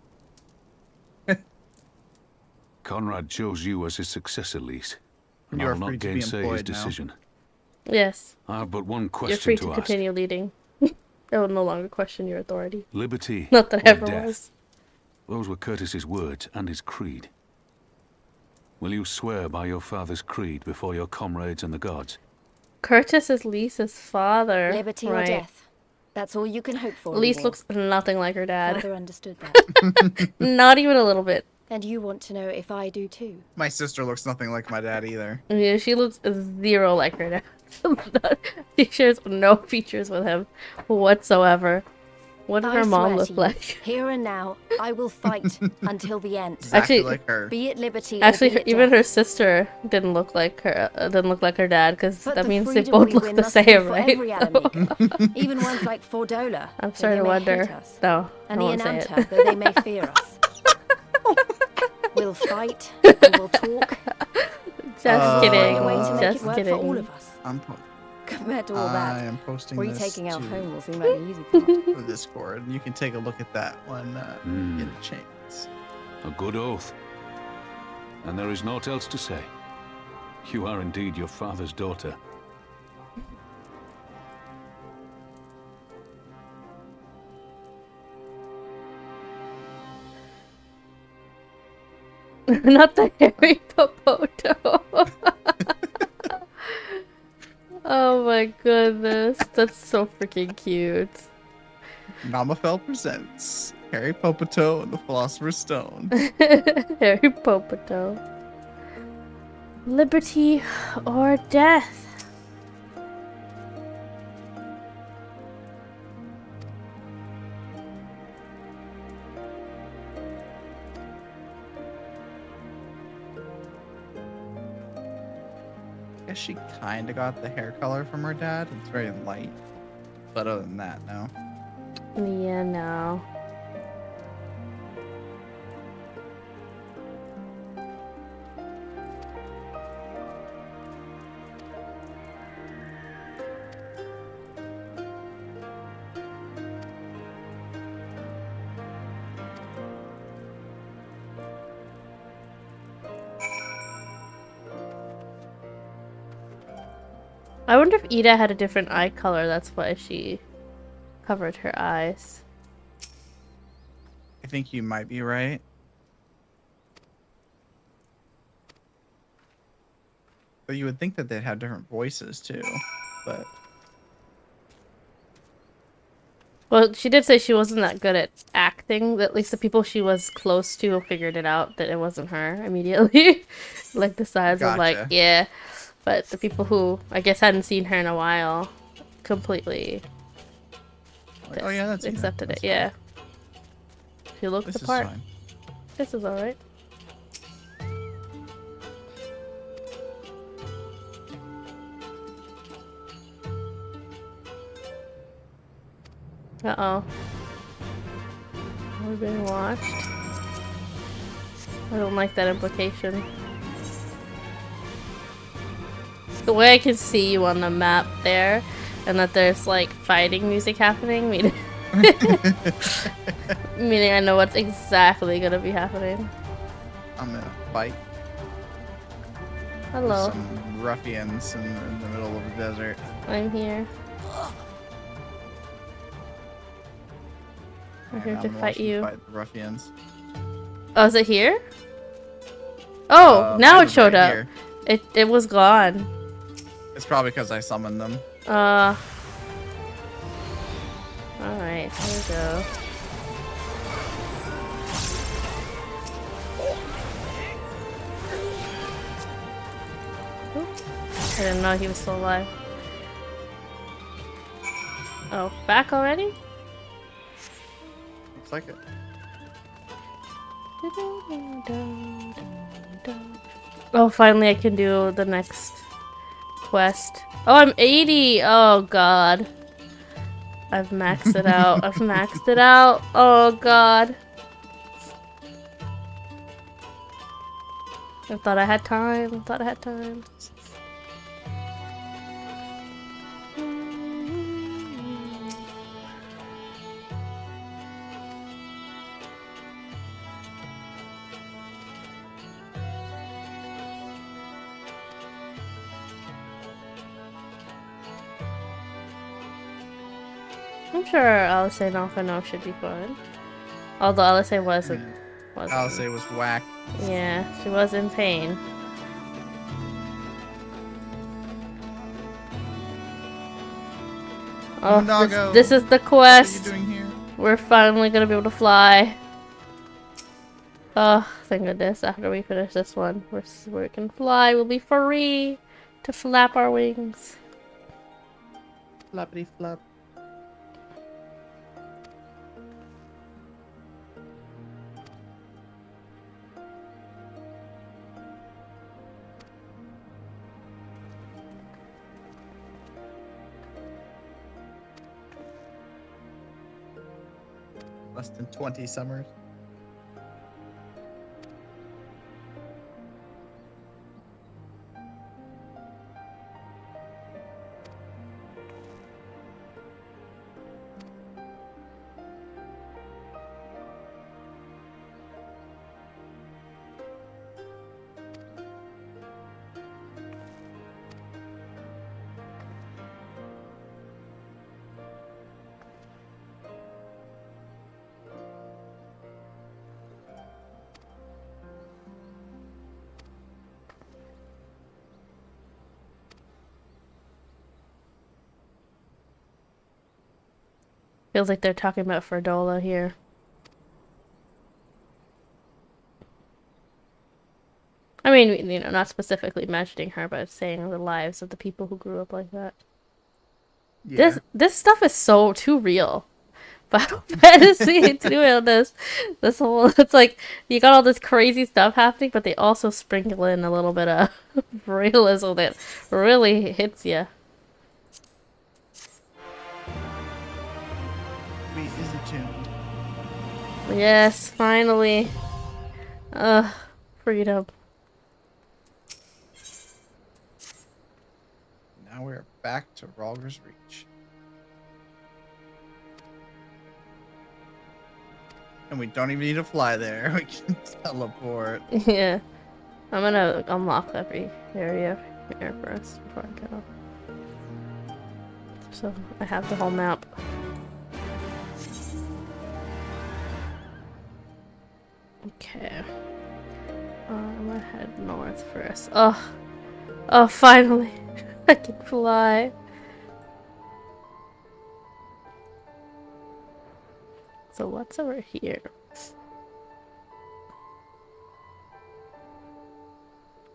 S14: Conrad chose you as his successor, Lise. And
S2: You
S14: I
S2: are
S14: will not
S2: free to be
S14: gainsay his
S2: employed now.
S14: decision.
S1: Yes.
S14: I have but one question
S1: You're free to
S14: ask.
S1: continue leading. I will no longer question your authority.
S14: Liberty
S1: Not that
S14: or
S1: I ever
S14: death?
S1: was.
S14: Those were Curtis's words and his creed. Will you swear by your father's creed before your comrades and the gods?
S1: Curtis is Lisa's father.
S6: Liberty or
S1: right.
S6: death. That's all you can hope for.
S1: Lise
S6: War.
S1: looks nothing like her dad.
S6: Father understood that.
S1: Not even a little bit.
S6: And you want to know if I do too.
S2: My sister looks nothing like my dad either.
S1: Yeah, she looks zero like her dad. She shares no features with him whatsoever. What did
S6: I
S1: her mom
S6: swear
S1: look
S6: to you,
S1: like?
S6: Here and now, I will fight until the end.
S1: Exactly
S2: like her.
S6: Be it liberty or
S1: Actually,
S6: be it
S1: even
S6: death.
S1: her sister didn't look like her. Didn't look like her dad, because
S6: But
S1: that
S6: the
S1: means they
S6: freedom
S1: both
S6: we
S1: look
S6: win
S1: the
S6: must be
S1: same,
S6: for
S1: right?
S6: every Alamigo. Even ones like Fordola.
S1: I'm
S6: though
S1: starting
S6: they
S1: to
S6: may
S1: wonder.
S6: hate us.
S1: No,
S6: And
S1: I
S6: the
S1: won't say it.
S6: Enanta, though they may fear us. We'll fight and we'll talk.
S1: Just
S6: and we'll
S1: kidding.
S6: find a way to make
S1: Just
S6: it work
S1: kidding.
S6: for all of us. Compared to all
S2: I
S6: that,
S2: am posting
S6: retaking
S2: this
S6: our
S2: to
S6: home will seem like the easy part.
S2: the Discord. You can take a look at that when you get a chance.
S14: A good oath. And there is naught else to say. You are indeed your father's daughter.
S1: Not the hairy Popoto. Oh my goodness, that's so freaking cute.
S2: Namafel presents Harry Popoto and the Philosopher's Stone.
S1: Harry Popoto. Liberty or death?
S2: I guess she kind of got the hair color from her dad. It's very light. But other than that, no.
S1: Yeah, no. I wonder if Ida had a different eye color, that's why she covered her eyes.
S2: I think you might be right. But you would think that they'd have different voices too. But
S1: Well, she did say she wasn't that good at acting. At least the people she was close to figured it out that it wasn't her immediately. Like the sides of like,
S2: Gotcha.
S1: yeah. But the people who I guess hadn't seen her in a while completely
S2: like, oh yeah, that's Ina.
S1: accepted
S2: That's
S1: it. Yeah. She looked
S2: This
S1: the
S2: is
S1: part.
S2: fine.
S1: This is alright. Uh-oh. We're being watched. I don't like that implication. The way I can see you on the map there, and that there's like fighting music happening, meaning I know what's exactly gonna be happening.
S2: I'm gonna fight.
S1: Hello.
S2: with some ruffians in the middle of the desert.
S1: I'm here. I'm
S2: And
S1: here
S2: I'm
S1: to
S2: gonna
S1: fight
S2: watch
S1: you.
S2: Fight the ruffians.
S1: Oh, is it here? Oh, now it
S2: might have
S1: showed
S2: right
S1: up.
S2: here.
S1: It was gone.
S2: It's probably because I summoned them.
S1: Alright, here we go. I didn't know he was still alive. Oh, back already?
S2: Looks like it.
S1: Oh, finally I can do the next quest. Oh, I'm 80! Oh, God. I've maxed it out. I've maxed it out. Oh, God. I thought I had time. I thought I had time. I'm sure Alice Alphano should be fun. Although Alice wasn't.
S2: Alice was whack.
S1: Yeah, she was in pain. Oh, this is the quest.
S2: What are you doing here?
S1: We're finally gonna be able to fly. Oh, thank goodness! After we finish this one, we can fly. We'll be free to flap our wings.
S2: Flappity flap. Less than 20 summers.
S1: Feels like they're talking about Ferdola here. I mean, you know, not specifically mentioning her, but saying the lives of the people who grew up like that.
S2: Yeah.
S1: This stuff is so too real. Final Fantasy 2 and this whole, it's like you got all this crazy stuff happening, but they also sprinkle in a little bit of realism that really hits you.
S2: Wait, is it tuned?
S1: Yes, finally. Freedom.
S2: Now we're back to Ralger's Reach. And we don't even need to fly there. We can teleport.
S1: Yeah. I'm gonna unlock every area here first before I go. So I have the whole map. Okay. I'm gonna head north first. Oh, finally. I can fly. So what's over here?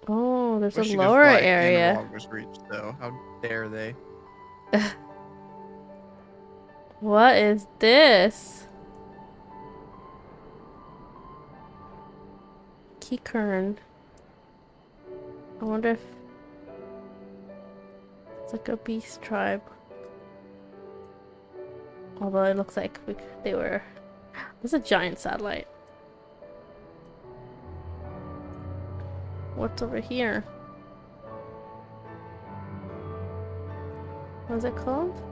S1: Oh, there's
S2: Wish
S1: a
S2: you could
S1: lower
S2: fly
S1: area.
S2: in Ralger's Reach, though. How dare they?
S1: What is this? Keycurn. I wonder if it's like a beast tribe. Although it looks like they were. There's a giant satellite. What's over here? What's it called?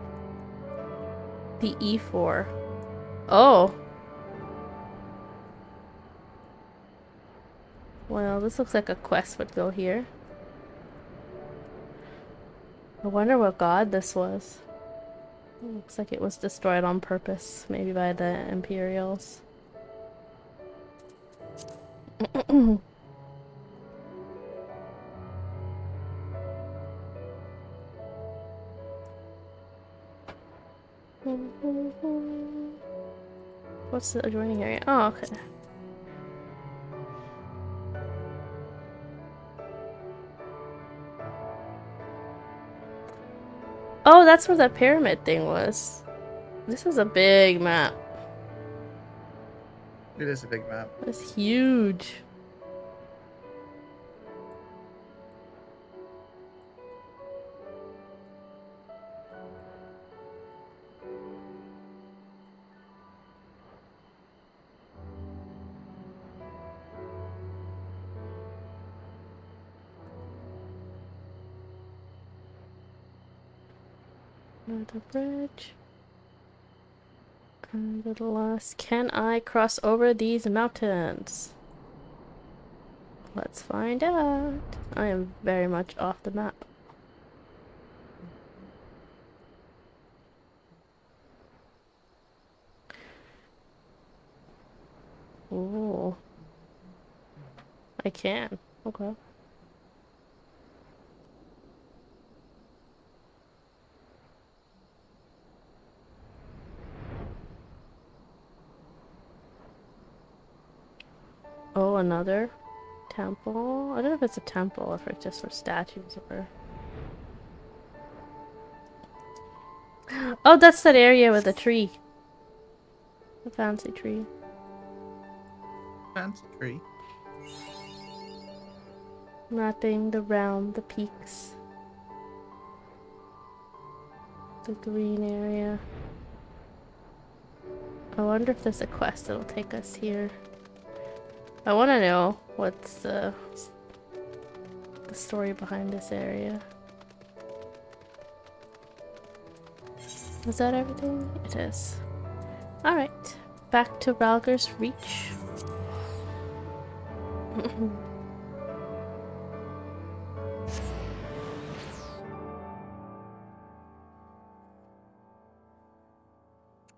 S1: The E4. Oh. Well, this looks like a quest would go here. I wonder what god this was. It looks like it was destroyed on purpose, maybe by the Imperials. What's the adjoining area? Oh, okay. Oh, that's where that pyramid thing was. This is a big map.
S2: It is a big map.
S1: It's huge. Another bridge. And the last. Can I cross over these mountains? Let's find out. I am very much off the map. Ooh. I can. Okay. Oh, another temple? I don't know if it's a temple or if it's just for statues or... Oh, that's that area with the tree. The fancy tree.
S2: Fancy tree.
S1: Mapping the round, the peaks. The green area. I wonder if there's a quest that'll take us here. I want to know what's the story behind this area. Is that everything? It is. Alright, back to Ralger's Reach.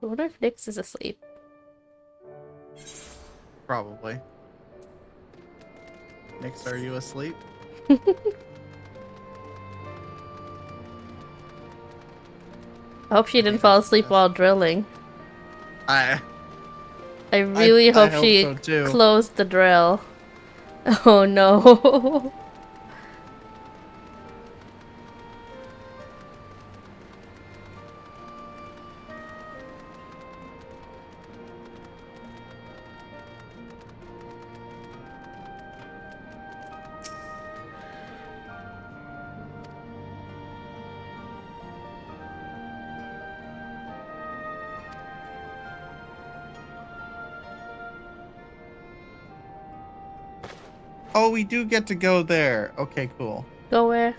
S1: I wonder if Nyx is asleep.
S2: Probably. Nyx, are you asleep?
S1: I hope she didn't fall asleep while drilling.
S2: I
S1: really hope she
S2: so
S1: closed the drill. Oh no.
S2: Oh, we do get to go there. Okay, cool.
S1: Go where?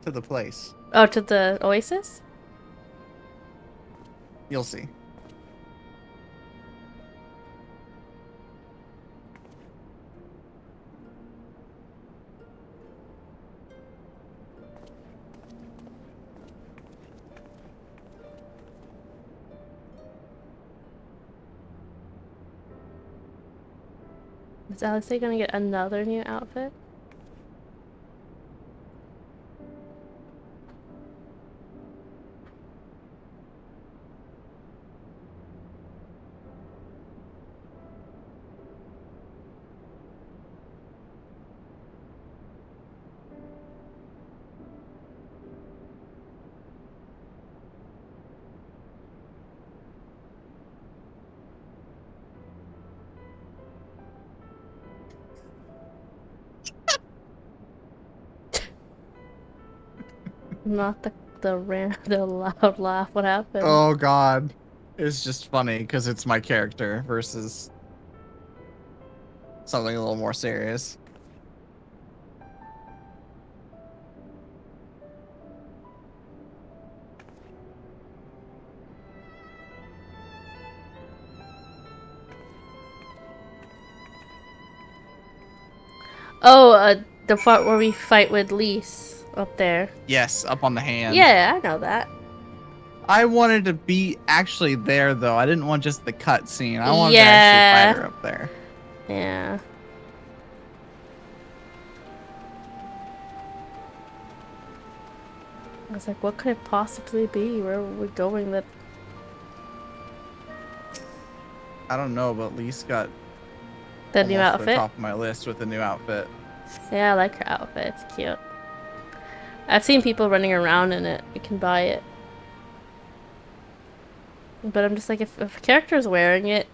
S2: To the place.
S1: Oh, to the oasis?
S2: You'll see.
S1: Is Alexei gonna get another new outfit? Not the loud laugh. What happened?
S2: Oh god. It's just funny because it's my character versus something a little more serious.
S1: Oh, the part where we fight with Lise up there.
S2: Yes, up on the hand.
S1: Yeah, I know that.
S2: I wanted to be actually there though. I didn't want just the cutscene. I wanted to actually fight her up there.
S1: Yeah. I was like, what could it possibly be? Where are we going? That
S2: I don't know, but Lise got
S1: the new
S2: almost to the
S1: outfit.
S2: top of my list with the new outfit.
S1: Yeah, I like her outfit. It's cute. I've seen people running around in it. You can buy it. But I'm just like, if a character's wearing it,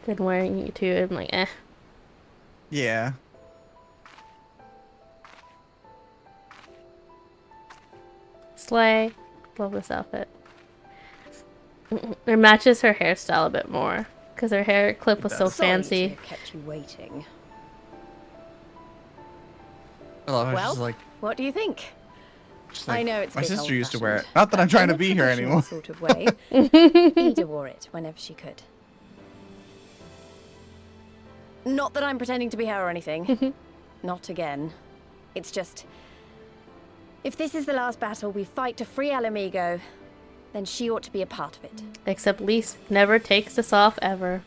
S1: then wearing it too, I'm like, eh.
S2: Yeah.
S1: Slay. Love this outfit. It matches her hairstyle a bit more. Because her hair clip was so fancy.
S6: Sorry to have kept you waiting.
S2: Well,
S6: Well, what do you think?
S2: like,
S6: I know it's a
S2: my
S6: bit
S2: sister used to wear it.
S6: old-fashioned,
S2: Not that I'm
S6: but
S2: trying
S6: in
S2: to
S6: a
S2: be here
S6: traditional
S2: anymore.
S6: Sort of way. Ida wore it whenever she could. Not that I'm pretending to be her or anything. Not again. It's just, if this is the last battle we fight to free Alamigo, then she ought to be a part of it.
S1: Except Lise never takes this off ever.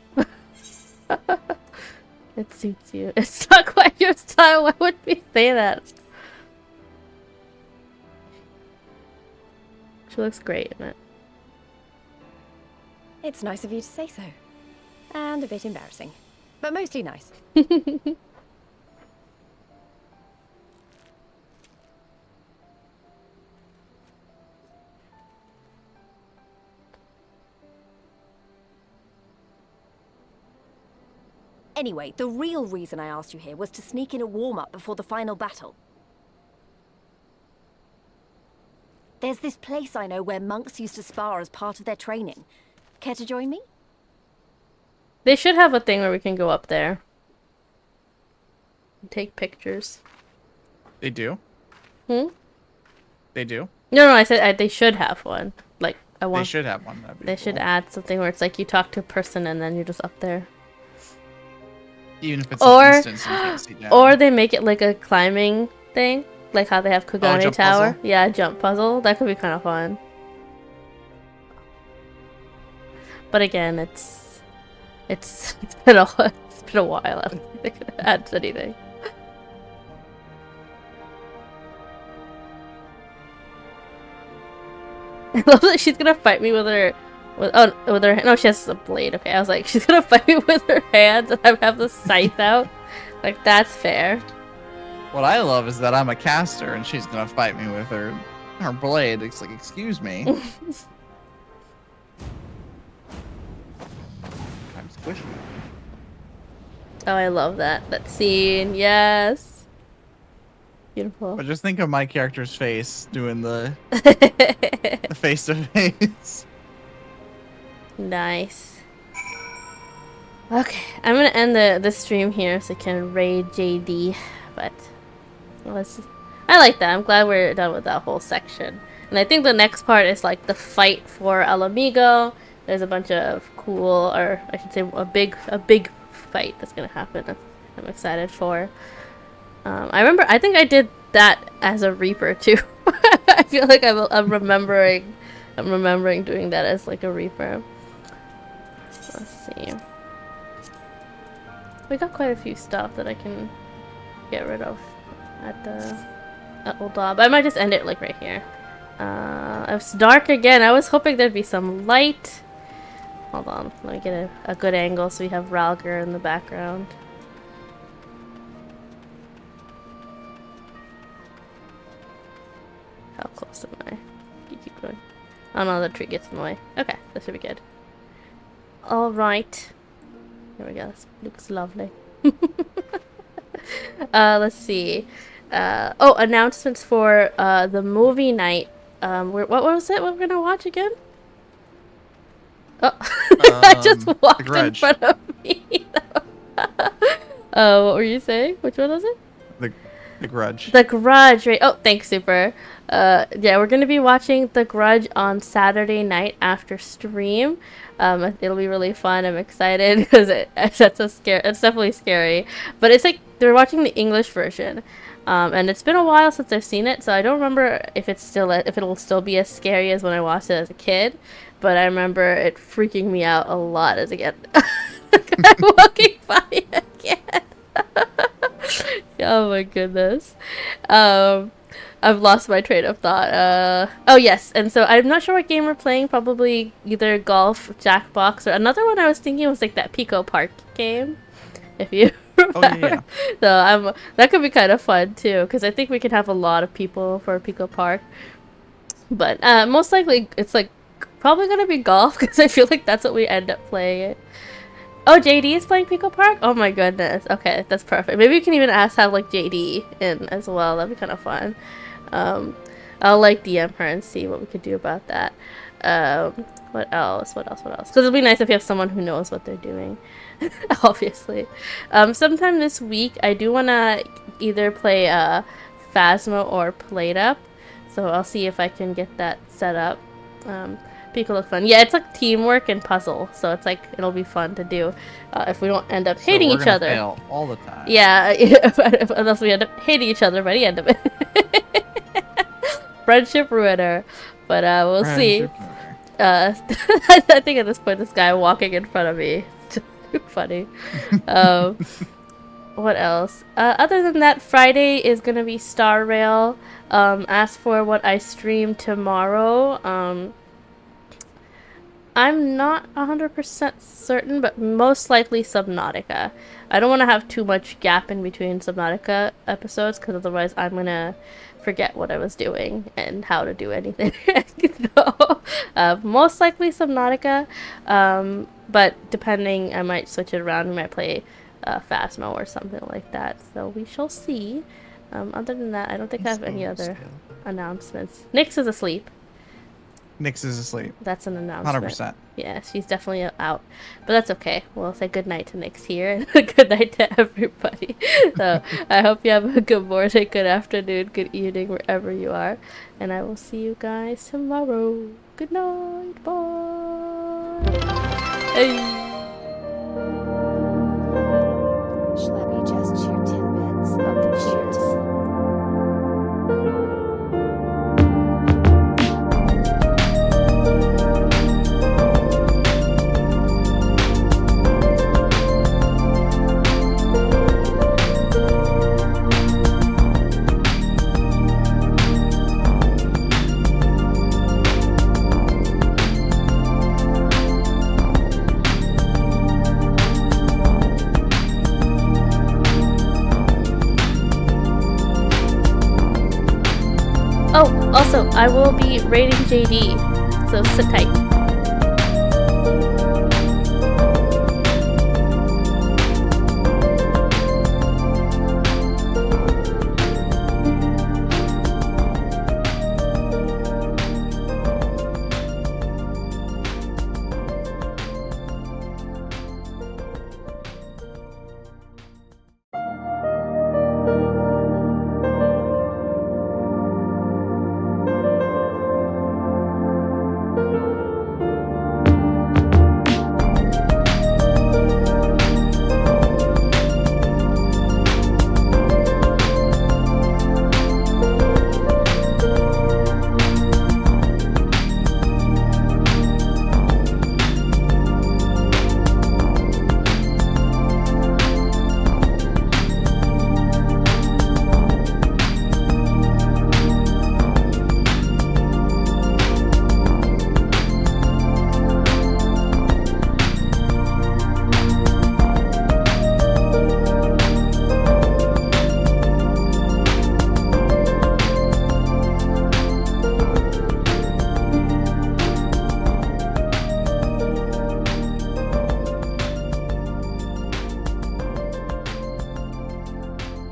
S1: It suits you. It's not quite your style. Why would we say that? She looks great in it.
S6: It's nice of you to say so. And a bit embarrassing. But mostly nice. Anyway, the real reason I asked you here was to sneak in a warm-up before the final battle. There's this place I know where monks used to spar as part of their training. Care to join me?
S1: They should have a thing where we can go up there. Take pictures.
S2: They do?
S1: Hmm?
S2: They do?
S1: No, I said they should have one. Like, I want...
S2: They should have one.
S1: They should add something where it's like you talk to a person and then you're just up there.
S2: Even if it's an instance you can't see down.
S1: Or they make it like a climbing thing. Like how they have Kugane Tower.
S2: Puzzle?
S1: Yeah, jump puzzle. That could be kind of fun. But again, it's been a while. I don't think they could add anything. I love that she's gonna fight me with her. With her. No, she has a blade. Okay, I was like, she's gonna fight me with her hands, and I have the scythe out. Like, that's fair.
S2: What I love is that I'm a caster, and she's gonna fight me with her blade. It's like, excuse me. I'm squishy.
S1: Oh, I love that scene. Yes. Beautiful.
S2: But just think of my character's face doing the face to face.
S1: Nice. Okay, I'm gonna end the stream here so I can raid JD, but I like that. I'm glad we're done with that whole section. And I think the next part is like the fight for Alamigo. There's a bunch of cool, or I should say a big fight that's gonna happen. I'm excited for. I think I did that as a Reaper too. I feel like I'm remembering doing that as like a Reaper. Let's see. We got quite a few stuff that I can get rid of at Old Dob. I might just end it like right here. It's dark again. I was hoping there'd be some light. Hold on, let me get a good angle so we have Ralger in the background. How close am I? You keep going. Oh no, the tree gets in the way. Okay, this should be good. Alright. Here we go. This looks lovely. Let's see. Announcements for the movie night. What was it? What we're gonna watch again? Oh, I just walked in front of me. What were you saying? Which one was it?
S2: The Grudge.
S1: The Grudge, right? Oh, thanks, Super. Yeah, we're gonna be watching The Grudge on Saturday night after stream. It'll be really fun. I'm excited because it's definitely scary, but it's like they're watching the English version. And it's been a while since I've seen it, so I don't remember if it'll still be as scary as when I watched it as a kid. But I remember it freaking me out a lot as a kid. I'm walking by it again. Oh my goodness. I've lost my train of thought. Oh yes, and so I'm not sure what game we're playing. Probably either golf, Jackbox, or another one I was thinking was like that Pico Park game. If you remember. So that could be kind of fun too, because I think we could have a lot of people for Pico Park. But most likely it's like probably gonna be golf because I feel like that's what we end up playing. Oh, JD is playing Pico Park? Oh my goodness. Okay, that's perfect. Maybe we can even have like JD in as well. That'd be kind of fun. I'll like DM her and see what we could do about that. What else? Because it'd be nice if you have someone who knows what they're doing. Obviously. Sometime this week, I do want to either play Phasma or Plate Up. So I'll see if I can get that set up. Pico look fun. Yeah, it's like teamwork and puzzle, so it's like it'll be fun to do if we don't end up hating each other.
S2: Fail all the time.
S1: Yeah, unless we end up hating each other by the end of it. Friendship ruiner, but we'll see. I think at this point, this guy walking in front of me, it's just too funny. What else? Other than that, Friday is gonna be Star Rail. As for what I stream tomorrow, I'm not 100% certain, but most likely Subnautica. I don't want to have too much gap in between Subnautica episodes, because otherwise I'm going to forget what I was doing and how to do anything. So, most likely Subnautica, but depending, I might switch it around. We might play Phasma or something like that, so we shall see. Other than that, I don't think I have any other announcements. Nyx is asleep.
S2: Nyx is asleep.
S1: That's an announcement.
S2: 100%.
S1: Yeah, she's definitely out. But that's okay. We'll say goodnight to Nyx here and good night to everybody. So I hope you have a good morning, good afternoon, good evening, wherever you are. And I will see you guys tomorrow. Good night. Bye. Hey.
S6: Schlebby just cheered 10 bits.
S1: Cheers. Oh, also, I will be raiding JD, so sit tight.